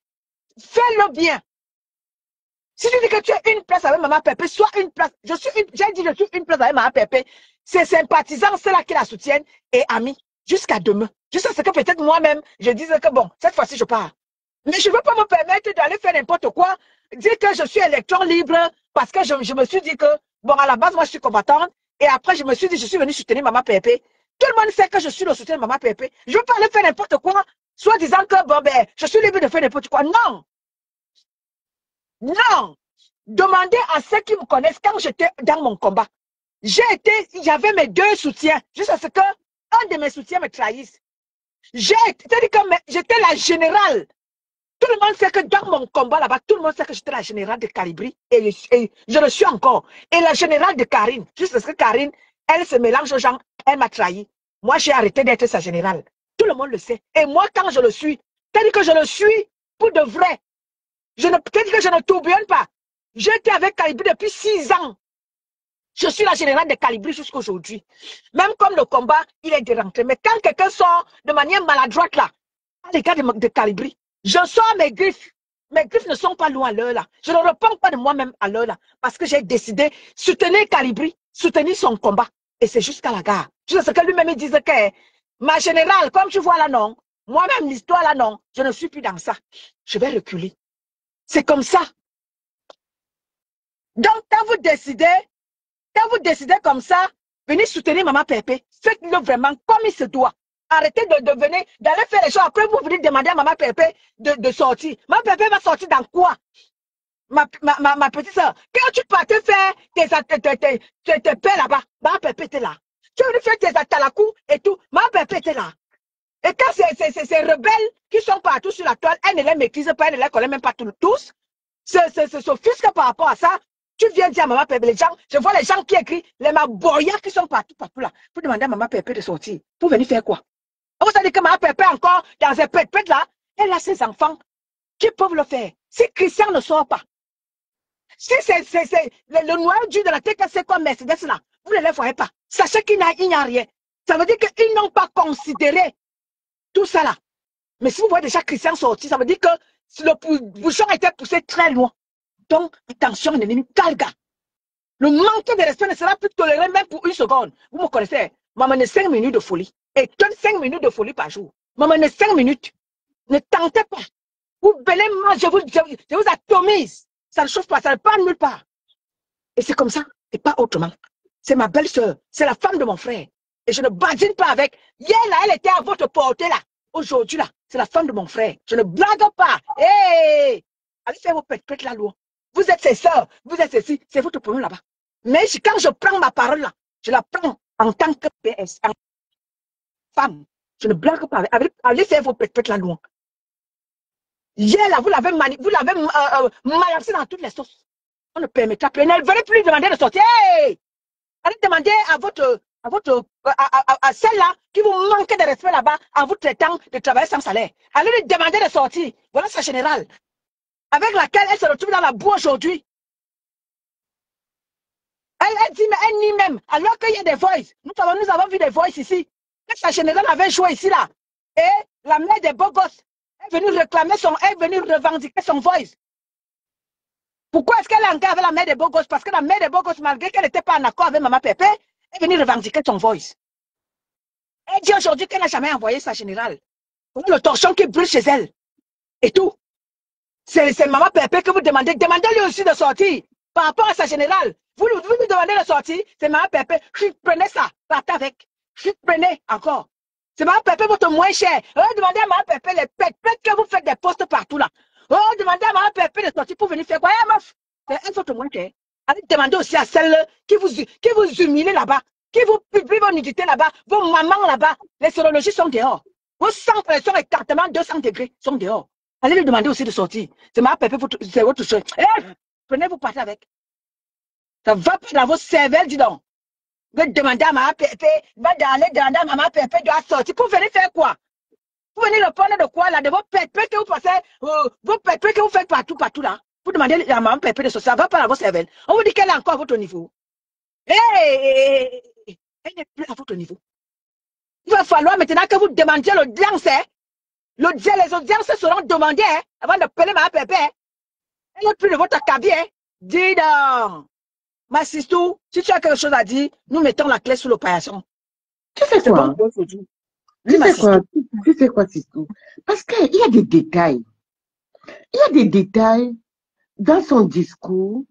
E: fais-le bien. Si tu dis que tu as une place avec Maman Pépé, soit une place. J'ai dit je suis une place avec Maman Pépé. Ses sympathisants, ceux-là qui la soutiennent, et amis, jusqu'à demain. Jusqu'à ce que peut-être moi-même, je dise que bon, cette fois-ci, je pars. Mais je ne veux pas me permettre d'aller faire n'importe quoi, dire que je suis électron libre, parce que je me suis dit que, bon, à la base, moi, je suis combattante, et après, je me suis dit, je suis venue soutenir Maman Pépé. Tout le monde sait que je suis le soutien de Maman Pépé. Je ne veux pas aller faire n'importe quoi, soit disant que, bon, ben, je suis libre de faire n'importe quoi. Non! Non! Demandez à ceux qui me connaissent quand j'étais dans mon combat. J'avais mes deux soutiens, jusqu'à ce qu'un de mes soutiens me trahisse. J'étais la générale. Tout le monde sait que dans mon combat là-bas, tout le monde sait que j'étais la générale de Calibri et je le suis encore. Et la générale de Karine, jusqu'à ce que Karine, elle se mélange aux gens, elle m'a trahi. Moi, j'ai arrêté d'être sa générale. Tout le monde le sait. Et moi, quand je le suis, c'est-à-dire que je le suis pour de vrai. Peut-être que je ne tourbillonne pas. J'étais avec Calibri depuis 6 ans. Je suis la générale de Calibri jusqu'à aujourd'hui. Même comme le combat, il est dérentré. Mais quand quelqu'un sort de manière maladroite là, à l'égard de Calibri, je sors mes griffes. Mes griffes ne sont pas loin à l'heure là. Je ne réponds pas de moi-même à l'heure là. Parce que j'ai décidé de soutenir Calibri, soutenir son combat. Et c'est jusqu'à la gare. Jusqu'à ce que lui-même dise que ma générale, comme tu vois là, non. Moi-même, l'histoire là, non. Je ne suis plus dans ça. Je vais reculer. C'est comme ça. Donc, quand vous décidez comme ça, venez soutenir Maman Pépé. Faites-le vraiment comme il se doit. Arrêtez de venir, d'aller faire les choses. Après, vous venez demander à Maman Pépé de sortir. Maman Pépé va sortir dans quoi? Ma petite soeur, quand tu partais faire tes pères là-bas, Maman Pépé était là. Tu es venu faire tes atalakou et tout, Maman Pépé était là. Et quand ces rebelles qui sont partout sur la toile, elles ne les maîtrisent pas, elles ne les connaissent même pas tous, s'offusquent par rapport à ça. Tu viens dire à Maman Pépé, les gens, je vois les gens qui écrivent, les maboyas qui sont partout là, pour demander à Maman Pépé de sortir. Pour venir faire quoi? Vous savez que Maman Pépé encore, dans un pète là, elle a ses enfants qui peuvent le faire. Si Christian ne sort pas, si c'est le noyau dur de la tête, c'est quoi Mercedes là, vous ne les voyez pas. Sachez qu'il n'y a rien. Ça veut dire qu'ils n'ont pas considéré tout ça là. Mais si vous voyez déjà Christian sortir, ça veut dire que le bouchon était poussé très loin. Donc, attention, ennemi, calga. Le manque de respect ne sera plus toléré même pour une seconde. Vous me connaissez, m'amenez 5 minutes de folie. Et donne 5 minutes de folie par jour. M'amenez 5 minutes. Ne tentez pas. Vous venez moi, je vous atomise. Ça ne chauffe pas, ça ne part nulle part. Et c'est comme ça, et pas autrement. C'est ma belle-sœur, c'est la femme de mon frère. Et je ne badine pas avec. Hier, là, elle était à votre portée, là. Aujourd'hui, là, c'est la femme de mon frère. Je ne blague pas. Hé! Allez faire vos pètes là, loin. Vous êtes ses sœurs, vous êtes ceci, c'est votre problème là-bas. Mais quand je prends ma parole là, je la prends en tant que PS, en femme. Je ne blague pas avec. Allez faire vos pètes là, loin. Hier, là, vous l'avez malancé dans toutes les sauces. On ne permettra plus. Ne venez plus demander de sortir. Hey! Allez demander à celle-là qui vous manque de respect là-bas en vous traitant de travailler sans salaire. Allez lui demander de sortir. Voilà sa générale. Avec laquelle elle se retrouve dans la boue aujourd'hui. Elle dit, mais elle nie même. Alors qu'il y a des voices. Nous avons vu des voices ici. Quand sa générale avait joué ici là. Et la mère des beaux gosses est venue réclamer elle est venue revendiquer son voice. Pourquoi est-ce qu'elle est encore avec la mère des beaux gosses? Parce que la mère des beaux gosses, malgré qu'elle n'était pas en accord avec Maman Pépé, est venue revendiquer son voice. Elle dit aujourd'hui qu'elle n'a jamais envoyé sa générale. Le torchon qui brûle chez elle. Et tout. C'est Maman Pépé que vous demandez. Demandez-lui aussi de sortir. Par rapport à sa générale. Vous lui demandez de sortir. C'est Maman Pépé. Prenez ça. Partez avec. Prenez encore. C'est Maman Pépé votre moins cher. Demandez à Maman Pépé les pètes que vous faites des postes partout là. Demandez à Maman Pépé de sortir pour venir faire quoi? Meuf, c'est un votre moins cher. Allez demander aussi à celle qui vous humilie là-bas, qui vous publie vos nudités là-bas, vos mamans là-bas. Les sérologies sont dehors. Vos sang pression écartement 200 degrés sont dehors. Allez lui demander aussi de sortir. C'est Maman Pépé, c'est votre chose. Prenez, vous partez avec. Ça va pas dans vos cervelles, dis donc. Vous demandez à Maman Pépé, demander à Maman Pépé doit sortir. Pour venir faire quoi? Vous venez le prendre de quoi là? De vos pépés que vous passez, vos pépés que vous faites partout là. Vous demandez à Maman Pépé de sortir. Ça va pas dans vos cervelles. On vous dit qu'elle est encore à votre niveau. Elle n'est plus à votre niveau. Il va falloir maintenant que vous demandiez l'audience. Les audiences seront demandées avant de payer Maman Pépé. Elle n'est plus de votre cabinet. Dis donc. Ma sistou, si tu as quelque chose à dire, nous mettons la clé sous le paillasson.
G: Tu sais quoi? Tu sais quoi, Sistou? Parce qu'il y a des détails. Il y a des détails dans son discours.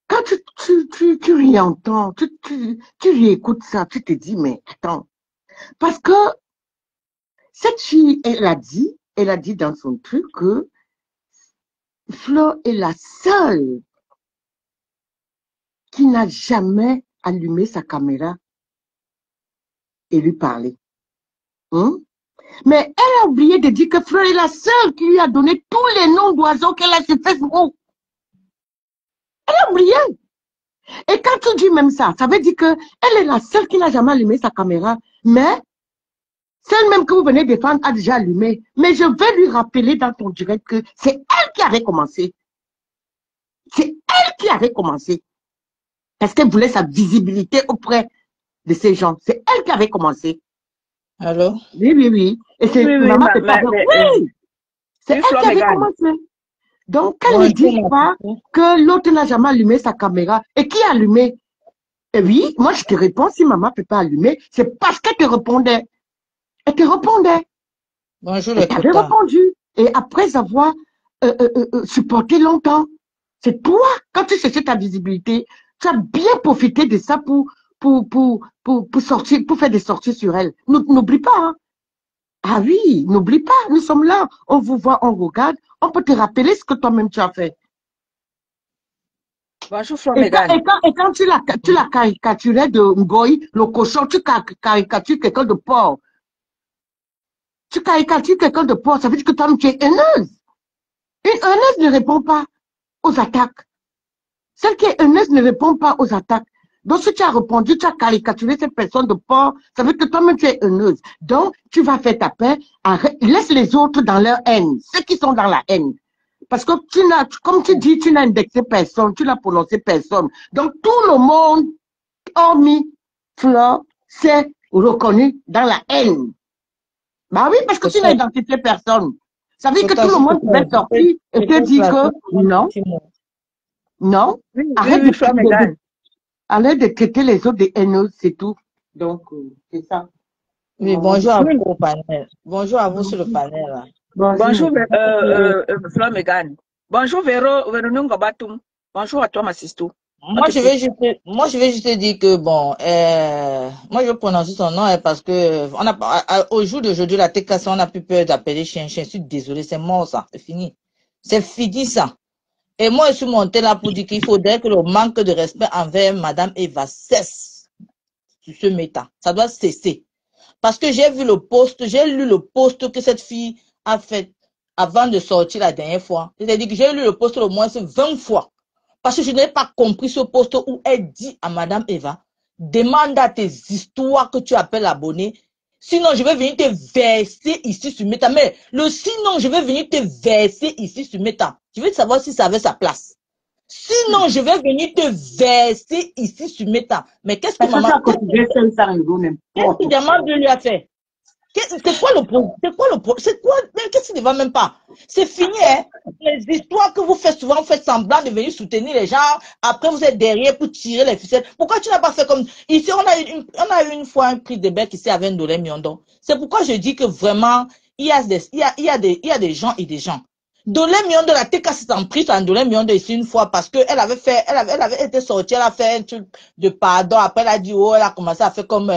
G: Quand tu lui entends, tu lui écoutes ça, tu te dis, mais attends. Parce que cette fille, elle a dit dans son truc que Flo est la seule qui n'a jamais allumé sa caméra et lui parler. Mais elle a oublié de dire que Flo est la seule qui lui a donné tous les noms d'oiseaux qu'elle a sur Facebook. Elle a oublié. Et quand tu dis même ça, ça veut dire que elle est la seule qui n'a jamais allumé sa caméra. Mais celle même que vous venez défendre a déjà allumé. Mais je vais lui rappeler dans ton direct que c'est elle qui avait commencé. C'est elle qui avait commencé. Parce qu'elle voulait sa visibilité auprès de ces gens. C'est elle qui avait commencé.
J: Allô?
G: Oui. Et c'est maman qui oui. C'est elle qui avait commencé. Donc, elle ne dit pas que l'autre n'a jamais allumé sa caméra. Et qui a allumé? Et oui, moi je te réponds, si maman ne peut pas allumer, c'est parce qu'elle te répondait. Elle te répondait.
J: Bonjour,
G: elle t'avait répondu. Et après avoir supporté longtemps, c'est toi, quand tu cherchais ta visibilité, tu as bien profité de ça pour sortir, pour faire des sorties sur elle. N'oublie pas, hein. Ah oui, n'oublie pas, nous sommes là. On vous voit, on regarde. On peut te rappeler ce que toi-même tu as fait.
E: Bonjour, Megan.
G: Et quand tu la caricaturais de Ngoï, le cochon, tu caricatures quelqu'un de porc. Tu caricatures quelqu'un de porc, ça veut dire que toi-même tu es haineuse. Une haineuse ne répond pas aux attaques. Celle qui est haineuse ne répond pas aux attaques. Donc, si tu as répondu, tu as caricaturé cette personne de porc, ça veut dire que toi-même tu es haineuse. Donc, tu vas faire ta paix, laisse les autres dans leur haine, ceux qui sont dans la haine. Parce que comme tu dis, tu n'as indexé personne, tu n'as prononcé personne. Donc, tout le monde, hormis Fleur, s'est reconnu dans la haine. Bah oui, parce que tu n'as identifié personne. Ça veut dire que tout le monde pouvait sortir et te dire que non, non, arrête de traiter les autres des haineux, c'est tout. Donc, c'est ça.
J: Oui, bonjour à vous au panel. Bonjour à vous sur le panel. Là.
E: Bonjour, Fleur Megan. Bonjour, Véronou Batum. Bonjour à toi, ma sister.
J: Moi, je vais juste dire que, bon, moi, je vais prononcer son nom parce que, au jour d'aujourd'hui, la TKC, on n'a plus peur d'appeler chien. Je suis désolé, c'est mort, ça. C'est fini. C'est fini, ça. Et moi, je suis monté là pour dire qu'il faudrait que le manque de respect envers Madame Eva cesse sur ce méta. Ça doit cesser. Parce que j'ai vu le post, j'ai lu le post que cette fille a fait avant de sortir la dernière fois. C'est-à-dire que j'ai lu le post au moins 20 fois. Parce que je n'ai pas compris ce post où elle dit à Madame Eva, demande à tes histoires que tu appelles abonné. Sinon, je vais venir te verser ici sur Meta. Mais sinon, je vais venir te verser ici sur Meta. Je veux savoir si ça avait sa place. Sinon, je vais venir te verser ici sur Meta. Mais qu'est-ce que maman... Qu'est-ce que Diamant lui a fait? C'est quoi le problème? C'est quoi? Qu'est-ce qu'il ne va même pas? C'est fini, hein? Les histoires que vous faites souvent, vous faites semblant de venir soutenir les gens. Après, vous êtes derrière pour tirer les ficelles. Pourquoi tu n'as pas fait comme... Ici, on a eu une fois un prix de bec ici avec Ndolé Miondo. C'est pourquoi je dis que vraiment, il y a des gens et des gens. Ndolé Miondo, la TK s'est en prise à Ndolé Miondo ici une fois parce que elle avait été sortie, elle a fait un truc de pardon. Après, elle a dit, oh, elle a commencé à faire comme,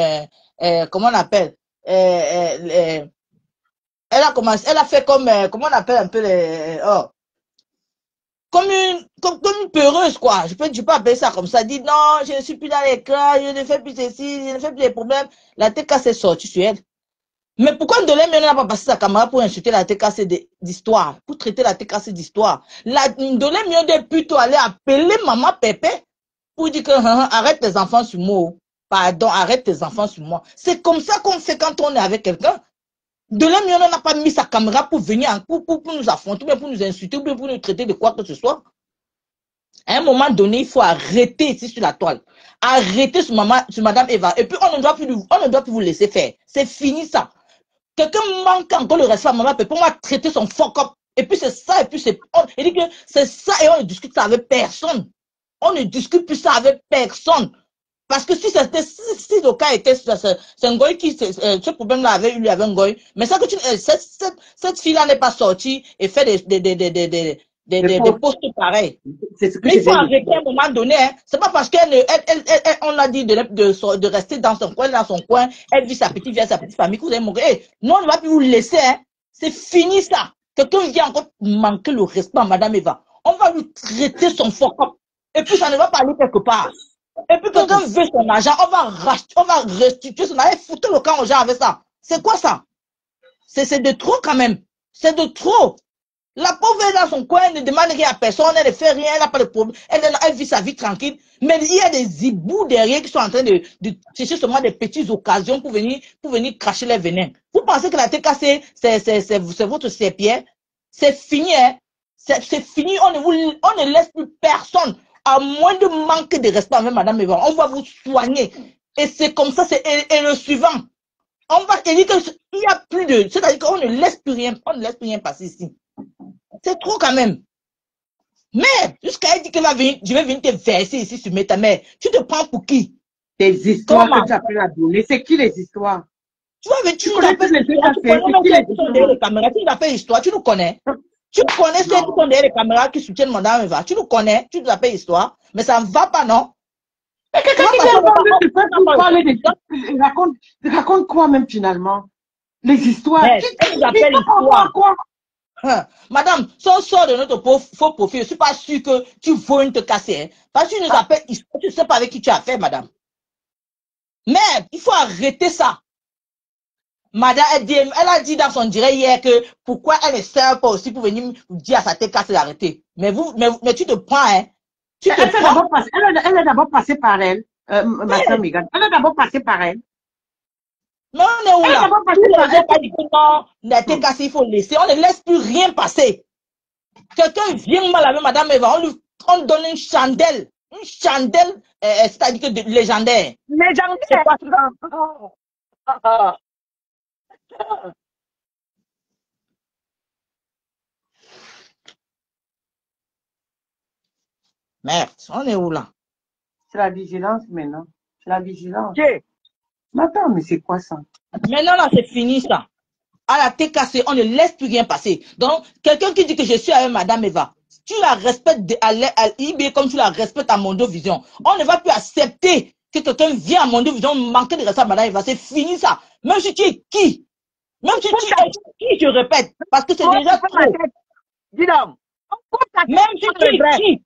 J: comment on appelle? Elle a fait comme, comment on appelle un peu comme une peureuse, quoi. Je peux appeler ça comme ça. Dit, non, je ne suis plus dans l'écran, je ne fais plus ceci, je ne fais plus les problèmes. La TK s'est sortie sur elle. Mais pourquoi Ndolé n'a pas passé sa caméra pour insulter la TKC d'histoire, pour traiter la TKC d'histoire? Ndolé est plutôt aller appeler maman Pépé pour dire que arrête tes enfants sur moi. Pardon, arrête tes enfants sur moi. C'est comme ça qu'on fait quand on est avec quelqu'un. Ndolé n'a pas mis sa caméra pour venir, pour nous affronter, pour nous insulter, ou pour nous traiter de quoi que ce soit. À un moment donné, il faut arrêter ici sur la toile. Arrêter sur Madame Eva. Et puis, on ne doit plus vous laisser faire. C'est fini ça. Quelqu'un manque encore le respect à maman Pépé, on va traiter son fuck up. Et puis c'est ça, et puis il dit que c'est ça, et on ne discute ça avec personne. On ne discute plus ça avec personne. Parce que si le cas était, c'est Ngoï qui, ce problème-là avait eu, lui avait Ngoï. Mais ça que cette fille-là n'est pas sortie et fait des postes pareils. Mais il faut arrêter à un moment donné, hein. C'est pas parce on a dit de rester dans son coin, elle vit sa petite vie, sa petite famille, que vous allez mourir. Hey, non, on ne va plus vous laisser, hein. C'est fini ça. Quelqu'un vient encore manquer le respect à Madame Eva. On va lui traiter son fuck up. Et puis ça ne va pas aller quelque part. Et puis quelqu'un veut son argent, on va restituer son argent, foutre le camp aux gens avec ça. C'est quoi ça? C'est de trop quand même. C'est de trop. La pauvre est dans son coin, elle ne demande rien à personne, elle ne fait rien, elle n'a pas de problème, elle vit sa vie tranquille. Mais il y a des hiboux derrière qui sont en train de chercher seulement des petites occasions pour venir cracher les venins. Vous pensez que la TKC, c'est votre serpillère? C'est fini, hein? C'est fini, on ne laisse plus personne. À moins de manquer de respect avec Madame Eva, on va vous soigner. Et c'est comme ça, et le suivant. On va dire qu'il n'y a plus de... C'est-à-dire qu'on ne laisse plus rien, passer ici. C'est trop quand même. Mais, jusqu'à elle dit que je vais venir te verser ici sur Meta, mais tu te prends pour qui?
G: Des histoires que tu appelles à donner. C'est qui les histoires?
J: Tu nous appelles histoire, tu nous connais. Tu connais ceux qui sont derrière les caméras qui soutiennent Madame Eva. Tu nous connais, tu nous appelles histoire. Mais ça ne va pas, non?
G: Et quelqu'un
J: Non,
G: qui
J: parce
G: vient
J: qu'on n'a
G: vendre
J: pas,
G: du pain
J: on n'a
G: pour
J: pas
G: parler des
J: le
G: choses, raconte quoi même finalement? Les histoires.
J: mais elle nous appelle
G: L'histoire
J: histoire.
G: quoi?
J: Hein. Madame, si on sort de notre faux profil, je ne suis pas sûr que tu veux te casser. Hein. Parce que tu nous appelles histoire, tu ne sais pas avec qui tu as affaire, madame. Mais il faut arrêter ça. Madame, elle a dit dans son direct hier que pourquoi elle ne sert pas aussi pour venir dire à sa tête cassée d'arrêter. Mais tu te prends, hein. Tu te
G: Elle
J: prends.
G: est d'abord passée par elle, ma soeur Megan. Elle est d'abord passée par elle.
J: Mais on est où
G: Elle est
J: là?
G: d'abord
J: Tous
G: passée par
J: les gens
G: elle.
J: pas dit que non, la tête cassée, il faut laisser. On ne laisse plus rien passer. Quelqu'un vient mal avec madame Eva, on donne une chandelle. Une chandelle, c'est-à-dire que légendaire. C'est quoi ça? Merde, on est où là?
G: C'est la vigilance maintenant. C'est la vigilance.
E: Ok.
G: Mais attends, mais c'est quoi ça?
J: Maintenant là, c'est fini ça. À la tête cassée, on ne laisse plus rien passer. Donc, quelqu'un qui dit que je suis avec madame Eva, tu la respectes à IB comme tu la respectes à Mondovision. On ne va plus accepter que quelqu'un vienne à Mondovision manquer de respect à madame Eva. C'est fini ça. Même si tu es qui? Même si tu es qui, je répète. Parce que c'est déjà trop.
E: Dis donc.
J: Même si tu es qui?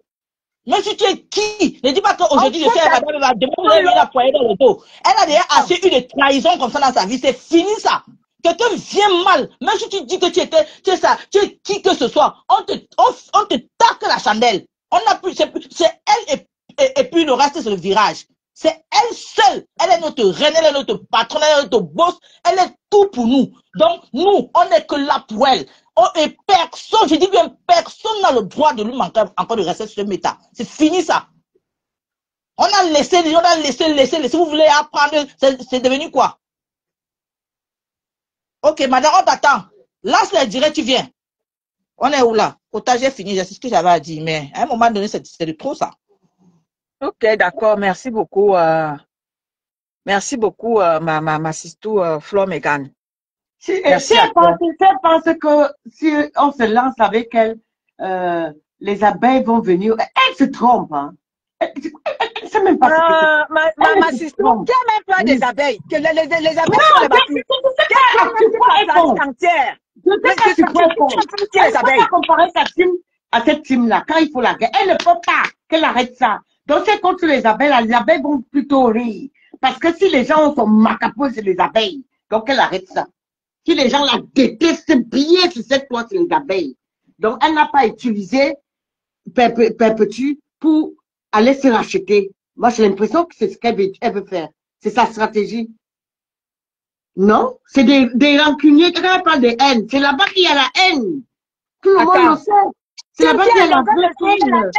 J: Même si tu es qui? Ne dis pas qu'aujourd'hui je suis avec madame Eva, demain vous allez venir la poigner dans le dos. Elle a déjà assez eu de trahison comme ça dans sa vie. C'est fini ça. Quelqu'un vient mal, même si tu dis que tu es qui que ce soit, on te tape la chandelle. On n'a plus, c'est elle et puis le reste c'est le virage. C'est elle seule. Elle est notre reine, elle est notre patronne, elle est notre boss, elle est tout pour nous. Donc nous, on n'est que là pour elle. Et personne, je dis bien personne n'a le droit de lui manquer encore de rester sur ce méta. C'est fini ça. On a laissé. Vous voulez apprendre, c'est devenu quoi? Ok, madame, on t'attend. Lance les directs, tu viens. On est où là? Autant j'ai fini, c'est ce que j'avais à dire, mais à un moment donné, c'est de trop ça.
E: Ok, d'accord, merci beaucoup. Merci beaucoup, ma sistou Flo Megan.
G: Si elle pense que si on se lance avec elle, les abeilles vont venir, elle se trompe. Hein. Elle ne sait même pas ce que c'est.
E: Ma sistou, qui a même peur des abeilles? Que les abeilles sont les battues.
G: Je sais que tu peux pas comparer sa team à cette team-là. Quand il faut la guerre, elle ne peut pas qu'elle arrête ça. Donc, c'est contre les abeilles vont plutôt rire. Parce que si les gens sont macapos, c'est les abeilles. Donc, elle arrête ça. Si les gens la détestent bien, c'est cette fois, c'est les abeilles. Donc, elle n'a pas utilisé Perpétue pour aller se racheter. Moi, j'ai l'impression que c'est ce qu'elle veut faire. C'est sa stratégie. Non, c'est des rancuniers. Quand elle parle de haine, c'est là-bas qu'il y a la haine. Tout le monde le sait. C'est là-bas qu'il y a la vraie haine.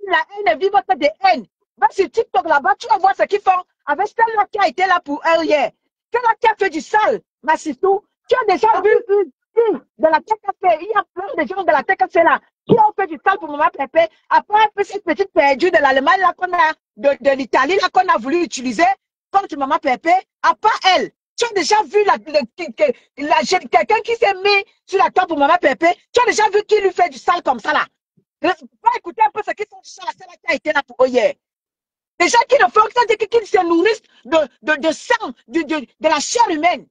E: La haine vive de haine. Va sur TikTok là-bas, tu vas voir ce qu'ils font avec celle-là qui a été là pour elle hier. Celle-là qui a fait du sale, ma sitou. Tu as déjà vu une fille de la tête café. Il y a plein de gens de la tête café là qui ont fait du sale pour maman Pépé. Après, cette petite perdue de l'Allemagne là qu'on a, de l'Italie là qu'on a voulu utiliser contre maman Pépé. À part elle. Tu as déjà vu quelqu'un qui s'est mis sur la table pour maman Pépé. Tu as déjà vu qui lui fait du sale comme ça là. Va écouter un peu ce qu'ils font du sale. Celle-là qui a été là pour eux hier. Les gens qui ne font que ça, qu'ils se nourrissent de sang, de la chair humaine.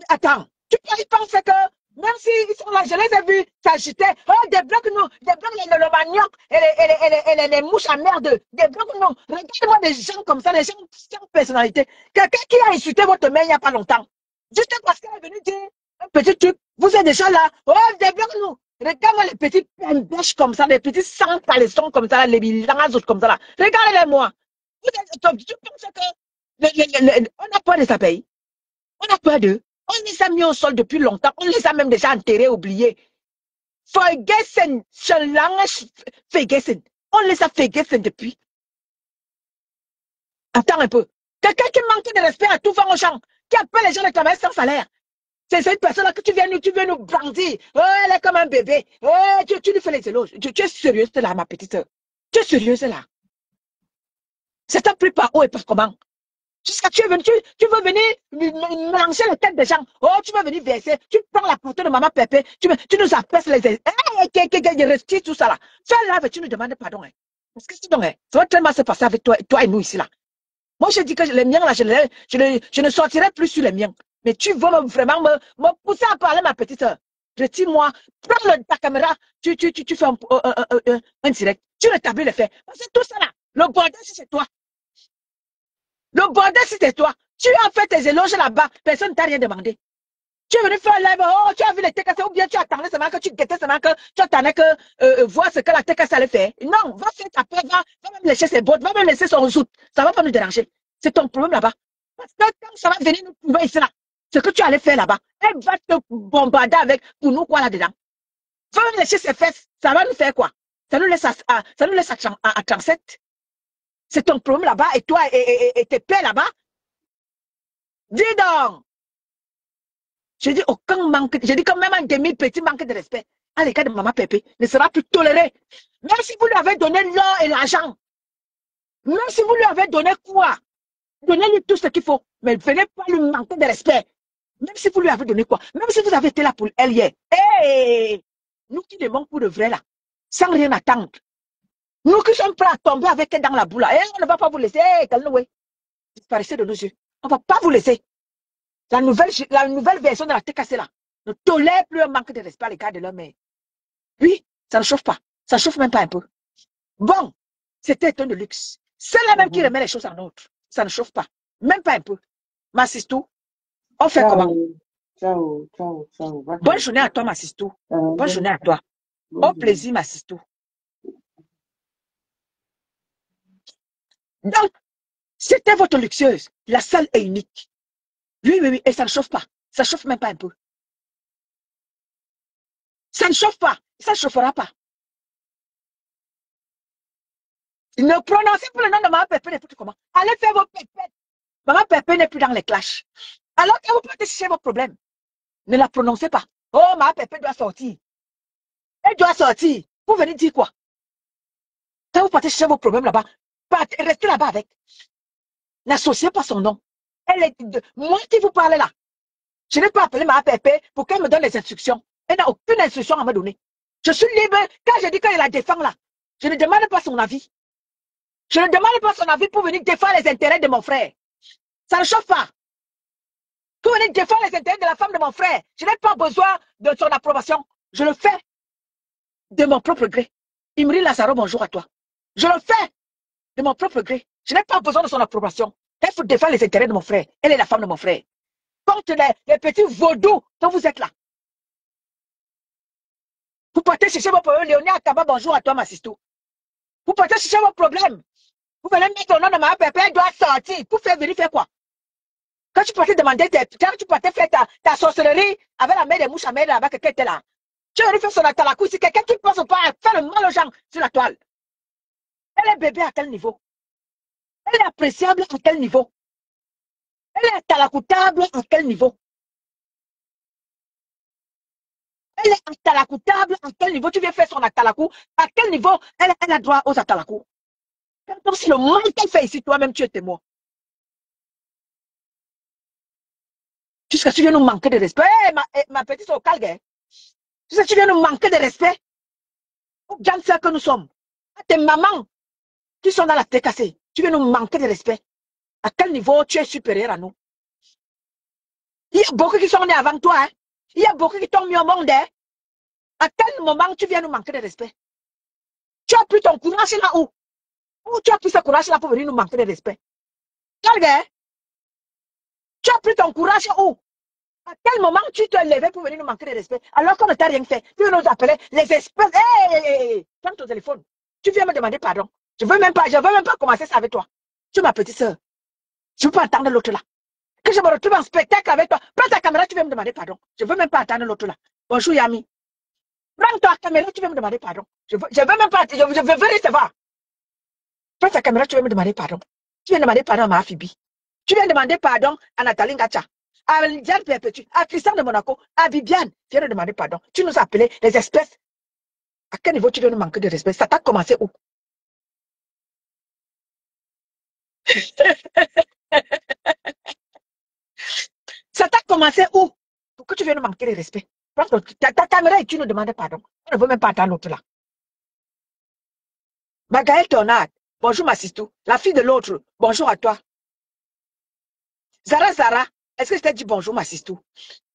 E: Attends, tu penses que même s'ils sont là, je les ai vus s'agiter, oh, des blocs non, des blocs le manioc et les mouches à merde, des blocs non. Regardez-moi des gens comme ça, des gens sans personnalité. Quelqu'un qui a insulté votre mère il n'y a pas longtemps, juste parce qu'elle est venue dire un petit truc, vous êtes déjà là, oh, des blocs non. Regarde-moi les petits bêches comme ça, les petits sans caleçons comme ça, les bilans comme ça là. Regardez-les-moi. Tu penses que on n'a pas de sa pays? On n'a pas d'eux. On les a mis au sol depuis longtemps. On les a même déjà enterrés, oubliés. Vergessen. On les a vergessen depuis. Attends un peu. Quelqu'un qui manque de respect à tout faire aux gens, qui appelle les gens de travailler sans salaire. C'est cette personne-là que tu viens nous brandir. Oh, elle est comme un bébé. Oh, tu lui fais les éloges. Tu es sérieuse là, ma petite soeur. Tu es sérieuse là. Ça t'a pris par où et par comment? Jusqu'à tu veux venir mélanger les têtes des gens. Oh, tu veux venir verser. Tu prends la portée de maman Pépé. Tu nous apaises les respires tout ça là. Fais là, tu nous demandes pardon. Hein. Parce que sinon, hein, ça va tellement se passer avec toi et nous ici là. Moi, je dis que les miens là, je ne sortirai plus sur les miens. Mais tu veux vraiment me pousser à parler, ma petite soeur. Retire-moi, prends ta caméra, tu fais un direct. Tu rétablis les faits. Parce que tout ça là, le bordel, c'est toi. Le bordel, c'est toi. Tu as fait tes éloges là-bas, personne ne t'a rien demandé. Tu es venu faire un live, oh, tu as vu les TKC, ou bien tu attendais seulement que tu guettais seulement que tu attendais que voir ce que la TKC allait faire. Non, va faire ta peur, va même laisser ses bottes, va même laisser son route. Ça ne va pas nous déranger. C'est ton problème là-bas. Parce que quand ça va venir nous trouver ici là, ce que tu allais faire là-bas, elle va te bombarder avec pour nous quoi là-dedans. Va même laisser ses fesses, ça va nous faire quoi? Ça nous laisse à 37. C'est ton problème là-bas et toi et tes pères là-bas. Dis donc. Je dis aucun manque, je dis quand même un demi-petit manque de respect à l'égard de maman Pépé ne sera plus toléré. Même si vous lui avez donné l'or et l'argent, même si vous lui avez donné quoi, donnez-lui tout ce qu'il faut, mais venez pas lui manquer de respect. Même si vous lui avez donné quoi, même si vous avez été là pour elle hier. Hey, nous qui l'aimons pour de vrai là, sans rien attendre. Nous qui sommes prêts à tomber avec elle dans la boule, on ne va pas vous laisser, disparaissez de nos yeux. On ne va pas vous laisser. La nouvelle version de la TKC là ne tolère plus un manque de respect à l'égard de leur mère. Oui, ça ne chauffe pas. Ça ne chauffe même pas un peu. Bon, c'était un de luxe. C'est la même qui remet les choses en ordre. Ça ne chauffe pas. Même pas un peu. Massistou, on fait comment?
G: Ciao.
E: Bonne journée à toi, Massistou. Bonne journée à toi. Au plaisir, Massistou. Donc, c'était votre luxueuse. La salle est unique. Oui, et ça ne chauffe pas. Ça ne chauffe même pas un peu. Ça ne chauffe pas. Ça ne chauffera pas. Ne prononcez plus le nom de Maman Pépé n'importe comment. Allez faire vos pépettes. Maman Pépé n'est plus dans les clashs. Alors que vous pouvez chercher vos problèmes. Ne la prononcez pas. Oh, Maman Pépé doit sortir. Elle doit sortir. Vous venez dire quoi? Quand vous partez chercher vos problèmes là-bas, restez là-bas avec. N'associez pas son nom. Elle est moi qui vous parle là. Je n'ai pas appelé Maman Pépé pour qu'elle me donne les instructions. Elle n'a aucune instruction à me donner. Je suis libre. Quand je dis qu'elle la défend là, je ne demande pas son avis. Je ne demande pas son avis pour venir défendre les intérêts de mon frère. Ça ne chauffe pas. Pour venir défendre les intérêts de la femme de mon frère, je n'ai pas besoin de son approbation. Je le fais de mon propre gré. Imri Lazaro, bonjour à toi. Je le fais de mon propre gré. Je n'ai pas besoin de son approbation. Il faut défendre les intérêts de mon frère. Elle est la femme de mon frère. Contre les petits vaudous dont vous êtes là. Vous partez chercher vos problèmes. Léonie Akaba, bonjour à toi, Massistou. Vous partez chercher vos problèmes. Vous venez mettre le nom de ma pépé, elle doit sortir. Pour faire venir faire quoi? Quand tu partais demander, quand tu partais faire ta sorcellerie avec la mère des mouches à mère là-bas, quelqu'un était là. Tu es venu faire son atalakou. Si quelqu'un qui pense pas à faire le mal aux gens sur la toile. Elle est bébé à quel niveau? Elle est appréciable à quel niveau? Elle est atalakoutable à quel niveau? Elle est atalakoutable à quel niveau? Tu viens faire son atalakou. À quel niveau elle a droit aux atalakou? Comme si le mal qu'elle fait ici, toi-même, tu es témoin. Jusqu'à ce que tu viens nous manquer de respect. Hey, ma petite au calgue. Jusqu'à ce que tu viens nous manquer de respect. Aux gens que nous sommes. À tes mamans qui sont dans la TKC. Tu viens nous manquer de respect. À quel niveau tu es supérieur à nous? Il y a beaucoup qui sont nés avant toi. Hein? Il y a beaucoup qui t'ont mis au monde. Hein? À quel moment tu viens nous manquer de respect? Tu as pris ton courage là où? Où tu as pris ce courage là pour venir nous manquer de respect? Calgue. Tu as pris ton courage où? À quel moment tu t'es levé pour venir nous manquer de respect alors qu'on ne t'a rien fait? Tu veux nous appeler les espèces. Hey, prends ton téléphone. Tu viens me demander pardon. Je ne veux même pas commencer ça avec toi. Tu es ma petite soeur. Je ne veux pas attendre l'autre là. Que je me retrouve en spectacle avec toi. Prends ta caméra, tu viens me demander pardon. Je ne veux même pas attendre l'autre là. Bonjour Yami. Prends ta caméra, tu viens me demander pardon. Je veux même pas, je veux recevoir. Prends ta caméra, tu viens me demander pardon. Tu viens demander pardon à ma Phoebe. Tu viens demander pardon à Nathalie Ngacha. À Diane Perpétue, à Christian de Monaco, à Viviane, tu viens de demander pardon. Tu nous as appelés les espèces. À quel niveau tu viens nous manquer de respect? Ça t'a commencé où? Ça t'a commencé où? Pourquoi tu viens nous manquer de respect? Ta caméra et tu nous demandes pardon. On ne veut même pas attendre l'autre là. Magaëlle Tornade, bonjour ma Sistou. La fille de l'autre, bonjour à toi. Zara, est-ce que je t'ai dit bonjour ma Sistou?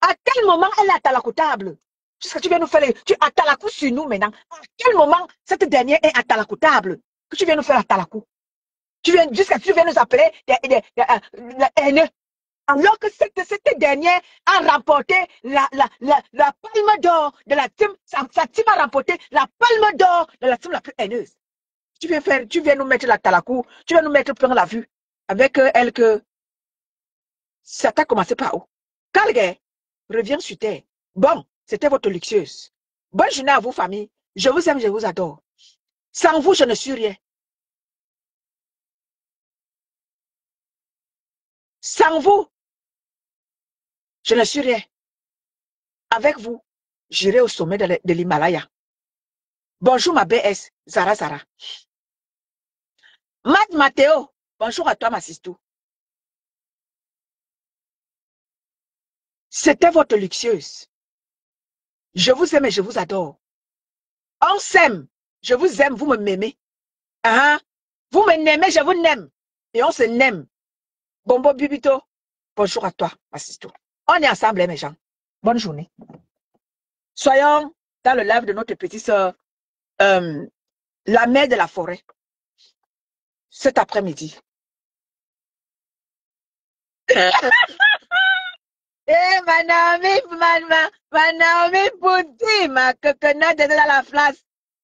E: À quel moment elle est à Talakoutable? Jusqu'à tu viens nous faire tu à Talakou sur nous maintenant. À quel moment cette dernière est à Talakoutable? Que tu viens nous faire à Talakou? Jusqu'à tu viens nous appeler des haineux. Alors que cette dernière a remporté la palme d'or de la team, sa team a remporté la palme d'or de la team la plus haineuse. Tu viens nous mettre la Talakou, tu viens nous mettre plein la vue avec elle que ça t'a commencé par où? Calguet, reviens sur terre. Bon, c'était votre luxueuse. Bonne journée à vous, famille. Je vous aime, je vous adore. Sans vous, je ne suis rien. Sans vous, je ne suis rien. Avec vous, j'irai au sommet de l'Himalaya. Bonjour ma BS, Zara. Matt Mathéo, bonjour à toi ma Sistou. C'était votre luxueuse. Je vous aime et je vous adore. On s'aime. Je vous aime, vous me m'aimez. Vous me n'aimez, je vous n'aime. Et on se n'aime. Bombo Bibito, bonjour à toi, ma Sistou. On est ensemble, mes gens. Bonne journée. Soyons dans le live de notre petite sœur, la mère de la forêt, cet après-midi. Eh, ma Naomi Bouzi, ma coconut de la place.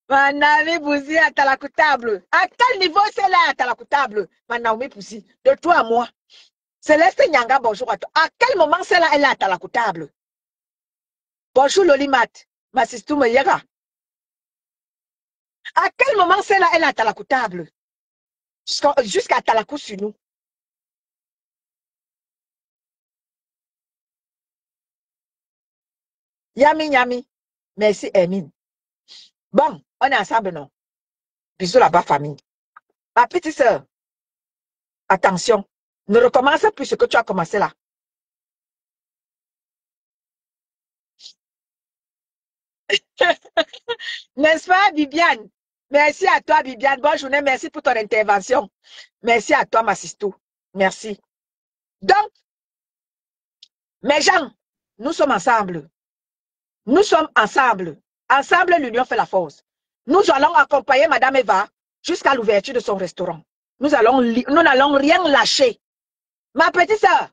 E: Ma Naomi Bouzi à Talakoutable. À quel niveau c'est là à Talakoutable, ma Naomi Bouzi? De toi à moi. Céleste Nyanga, bonjour à toi. À quel moment c'est là elle est à Talakoutable? Bonjour Lolimat, ma Sistou Meyera. À quel moment c'est là elle est à Talakoutable? Jusqu'à Talakou sur nous. Yami. Merci, Hermine. Bon, on est ensemble, non? Bisous là-bas, famille. Ma petite sœur, attention, ne recommence plus ce que tu as commencé là. N'est-ce pas, Bibiane? Merci à toi, Bibiane. Bonne journée, merci pour ton intervention. Merci à toi, ma Sistou. Merci. Donc, mes gens, nous sommes ensemble. Nous sommes ensemble. Ensemble, l'union fait la force. Nous allons accompagner Madame Eva jusqu'à l'ouverture de son restaurant. Nous n'allons rien lâcher. Ma petite sœur,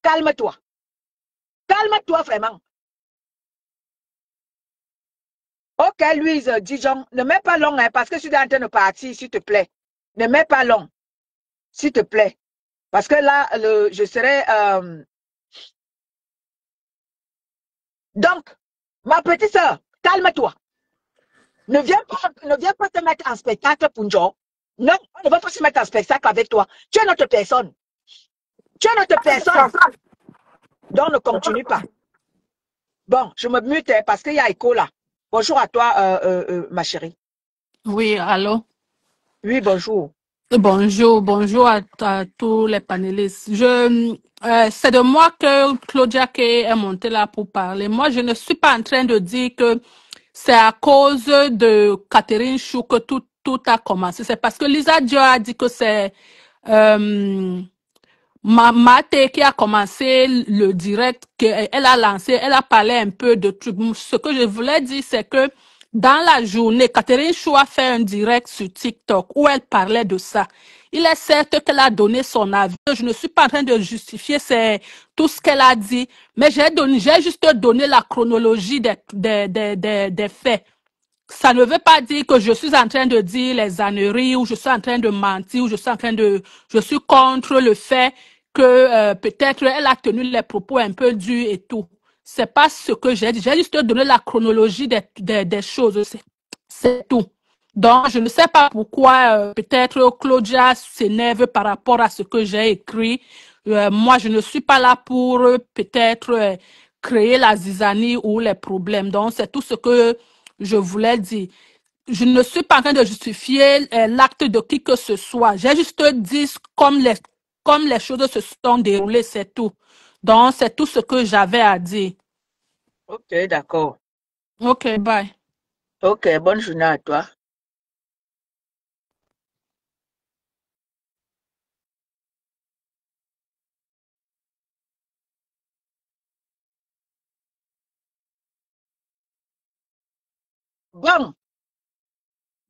E: calme-toi. Calme-toi vraiment. Ok, Louise, Dijon, ne mets pas long, hein, parce que je suis en train de partir, s'il te plaît. Ne mets pas long, s'il te plaît. Parce que là, je serai... Donc, ma petite sœur, calme-toi. Ne viens pas te mettre en spectacle, Punjo. Non, on ne va pas se mettre en spectacle avec toi. Tu es notre personne. Tu es notre personne. Donc, ne continue pas. Bon, je me mute hein, parce qu'il y a écho là. Bonjour à toi, ma chérie.
H: Oui, allô?
E: Oui, bonjour.
H: Bonjour à tous les panélistes. C'est de moi que Claudia Kay est montée là pour parler. Moi, je ne suis pas en train de dire que c'est à cause de Catherine Chou que tout a commencé. C'est parce que Lisa Dio a dit que c'est Mate qui a commencé le direct, qu'elle a lancé, elle a parlé un peu de trucs. Ce que je voulais dire, c'est que dans la journée, Catherine Chou a fait un direct sur TikTok où elle parlait de ça. Il est certes qu'elle a donné son avis. Je ne suis pas en train de justifier tout ce qu'elle a dit, mais j'ai juste donné la chronologie des faits. Ça ne veut pas dire que je suis en train de dire les âneries ou je suis en train de mentir ou je suis contre le fait que peut-être elle a tenu les propos un peu durs et tout. C'est pas ce que j'ai dit. J'ai juste donné la chronologie des choses. C'est tout. Donc, je ne sais pas pourquoi peut-être Claudia s'énerve par rapport à ce que j'ai écrit. Moi, je ne suis pas là pour peut-être créer la zizanie ou les problèmes. Donc, c'est tout ce que je voulais dire. Je ne suis pas en train de justifier l'acte de qui que ce soit. J'ai juste dit comme les choses se sont déroulées, c'est tout. Donc, c'est tout ce que j'avais à dire.
E: Ok, d'accord.
H: Ok, bye.
E: Ok, bonne journée à toi. Bon,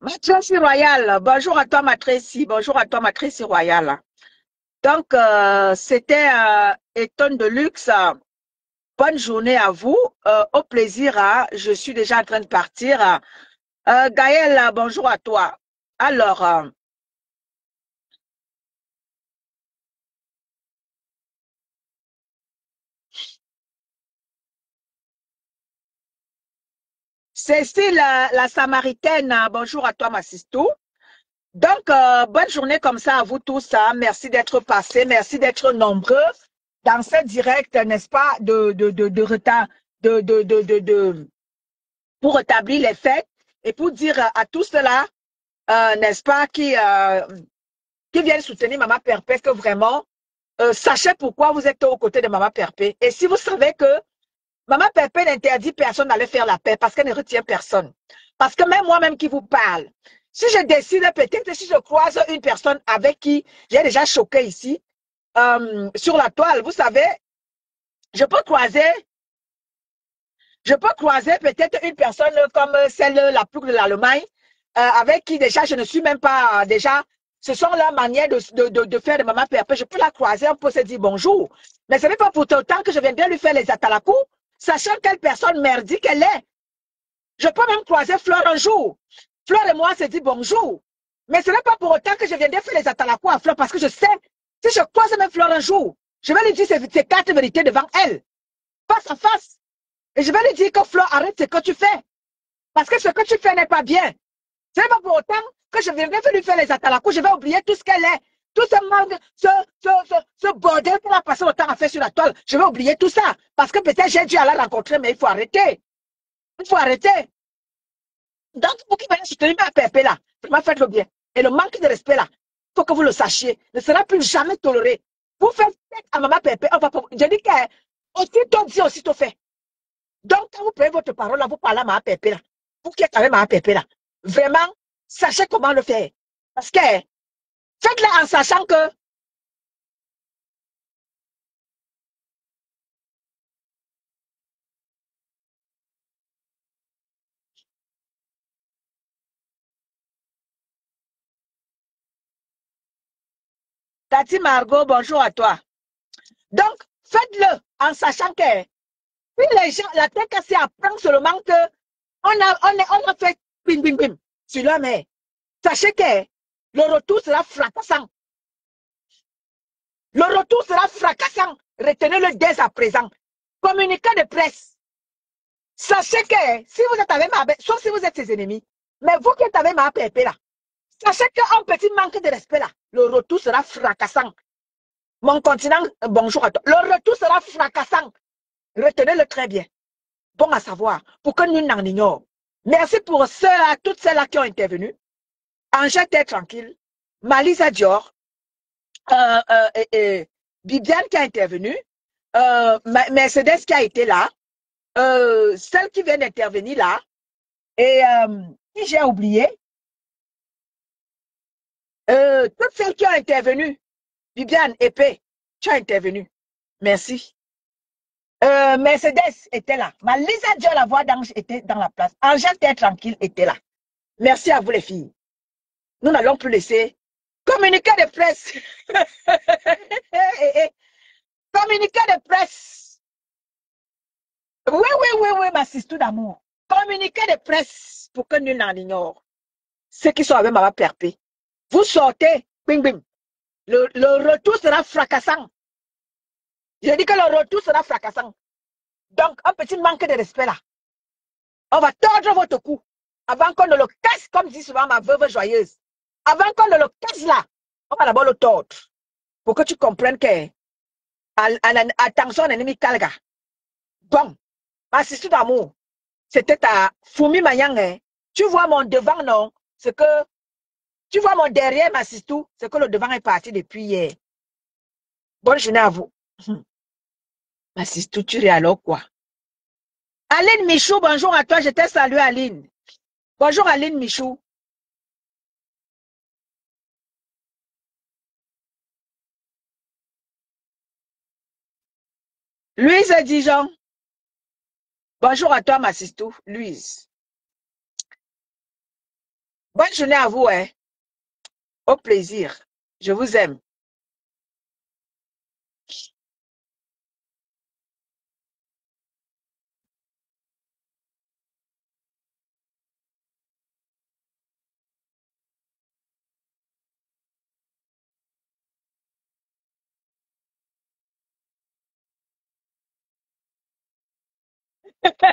E: ma Tracy Royale, bonjour à toi, ma Tracy. Bonjour à toi, ma Tracy Royale. Donc, c'était Étonne de luxe. Bonne journée à vous. Au plaisir. Je suis déjà en train de partir. Gaëlle, bonjour à toi. Alors, Cécile, la Samaritaine, bonjour à toi, ma sistou. Donc, bonne journée comme ça à vous tous. Merci d'être passés, merci d'être nombreux dans ce direct, n'est-ce pas, de retard, pour rétablir les faits et pour dire à tous ceux-là, n'est-ce pas, qui viennent soutenir Maman Perpé, que vraiment, sachez pourquoi vous êtes aux côtés de Maman Perpé. Et si vous savez que Maman Perpé n'interdit personne d'aller faire la paix parce qu'elle ne retient personne. Parce que même moi-même qui vous parle, si je décide peut-être, si je croise une personne avec qui j'ai déjà choqué ici, sur la toile, vous savez, je peux croiser peut-être une personne comme celle, la plus de l'Allemagne, avec qui déjà je ne suis même pas, déjà, ce sont leurs manières de faire de Maman Perpé. Je peux la croiser, on peut se dire bonjour. Mais ce n'est pas pour autant que je viendrai lui faire les atalakou, sachant quelle personne merdique elle est. Je peux même croiser Fleur un jour. Fleur et moi se dit bonjour. Mais ce n'est pas pour autant que je viendrai faire les atalakou à Fleur, parce que je sais, si je croise même Fleur un jour, je vais lui dire ces quatre vérités devant elle, face à face. Et je vais lui dire que Fleur, arrête ce que tu fais. Parce que ce que tu fais n'est pas bien. Ce n'est pas pour autant que je viendrai lui faire les atalakou, je vais oublier tout ce qu'elle est. Tout ce bordel qu'elle a passé le temps à faire sur la toile, je vais oublier tout ça. Parce que peut-être j'ai dû aller la rencontrer, mais il faut arrêter. Il faut arrêter. Donc, vous qui venez soutenir ma Perpé là, vraiment faites-le bien. Et le manque de respect là, il faut que vous le sachiez, ne sera plus jamais toléré. Vous faites à Maman Perpé, on va pas. Je dis que aussitôt dit, aussitôt fait. Donc, quand vous prenez votre parole là, vous parlez à Maman Perpé là. Vous qui êtes avec Maman Perpé là, vraiment, sachez comment le faire. Parce que faites-le en sachant que Tati Margot, bonjour à toi. Donc, faites-le en sachant que si les gens, la tête cassée apprend seulement que on a fait bim bim bim sur leur mère. Sachez que le retour sera fracassant. Le retour sera fracassant. Retenez-le dès à présent. Communiqué de presse. Sachez que si vous êtes avec ma, sauf si vous êtes ses ennemis, mais vous qui êtes avec ma Perpé là, sachez qu'un petit manque de respect là, le retour sera fracassant. Mon continent, bonjour à toi. Le retour sera fracassant. Retenez-le très bien. Bon à savoir, pour que nous n'en ignorions. Merci pour toutes celles-là qui ont intervenu. Angèle Terre Tranquille, Malisa Dior, Bibiane qui a intervenu, Mercedes qui a été là, celle qui vient d'intervenir là, et qui j'ai oublié, toutes celles qui ont intervenu, Bibiane, épée, tu as intervenu. Merci. Mercedes était là. Malisa Dior, la voix d'ange, était dans la place. Angèle Terre Tranquille était là. Merci à vous les filles. Nous n'allons plus laisser communiqué de presse. Communiqué de presse. Oui, ma sister d'amour. Communiqué de presse pour que nul n'en ignore. Ceux qui sont avec Maman Perpé. Vous sortez, bing bing. Le retour sera fracassant. Je dis que le retour sera fracassant. Donc, un petit manque de respect là. On va tordre votre cou avant qu'on ne le casse, comme dit souvent ma veuve joyeuse. Avant qu'on ne le casse là, on va d'abord le tordre. Pour que tu comprennes que attention, ennemi Kalga. Bon, ma sister d'amour, c'était à Fumi Mayang. Hein. Tu vois mon devant, non? C'est que tu vois mon derrière, ma sister, c'est que le devant est parti depuis hier. Bonne journée à vous. Ma sister, tu es alors quoi? Aline Michou, bonjour à toi, je t'ai salué Aline. Bonjour Aline Michou. Louise Dijon. Bonjour à toi, ma sister, Louise. Bonne journée à vous, hein. Au plaisir. Je vous aime.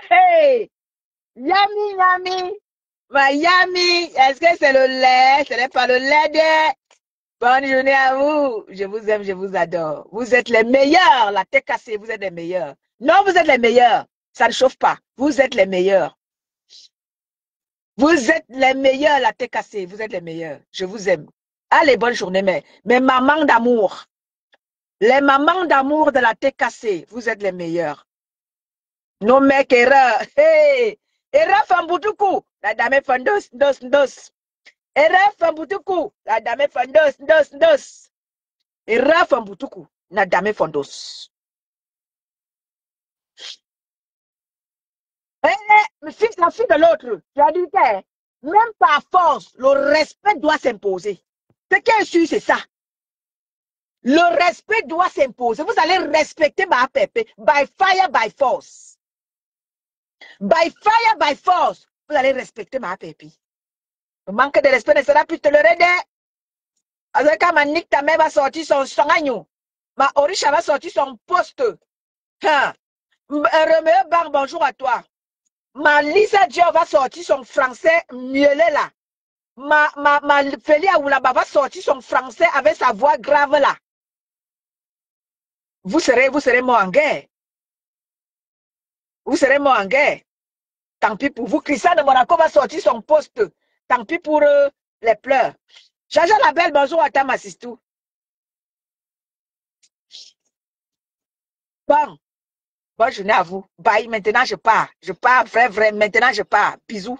E: Hey! Yummy, yummy. Miami, est-ce que c'est le lait? Ce n'est pas le lait de... Bonne journée à vous. Je vous aime, je vous adore. Vous êtes les meilleurs. La tête cassée, vous êtes les meilleurs. Non, vous êtes les meilleurs. Ça ne chauffe pas. Vous êtes les meilleurs. Vous êtes les meilleurs, la tête cassée. Vous êtes les meilleurs. Je vous aime. Allez, bonne journée, mes mamans d'amour. Les mamans d'amour de la tête cassée, vous êtes les meilleurs. No mecs erreur. Hey! Erreur fambutuku. La dame fandos, dos, dos. Erreur fambutuku. La dame fandos, dos, dos. Erreur fambutuku. La dame fandos. La fille de l'autre, tu as dit que même par force, le respect doit s'imposer. Ce qui est sûr, c'est ça. Le respect doit s'imposer. Vous allez respecter ma pépé by fire, by force. By fire, by force. Vous allez respecter ma pépé. Le manque de respect ne sera plus toléré. Avec ma nique, ta mère va sortir son agneau. Ma Orisha va sortir son poste. Hein. Remets, bonjour à toi. Ma Lisa Dior va sortir son français miellé là. Ma Félia Oulaba va sortir son français avec sa voix grave là. Vous serez mort en guerre. Vous serez mort en guerre. Tant pis pour vous. Christian de Monaco va sortir son poste. Tant pis pour les pleurs. Jaja la belle, bonjour à ta Massistou. Bon, bonne journée à vous. Bye, maintenant je pars. Je pars, vrai. Maintenant je pars. Bisous.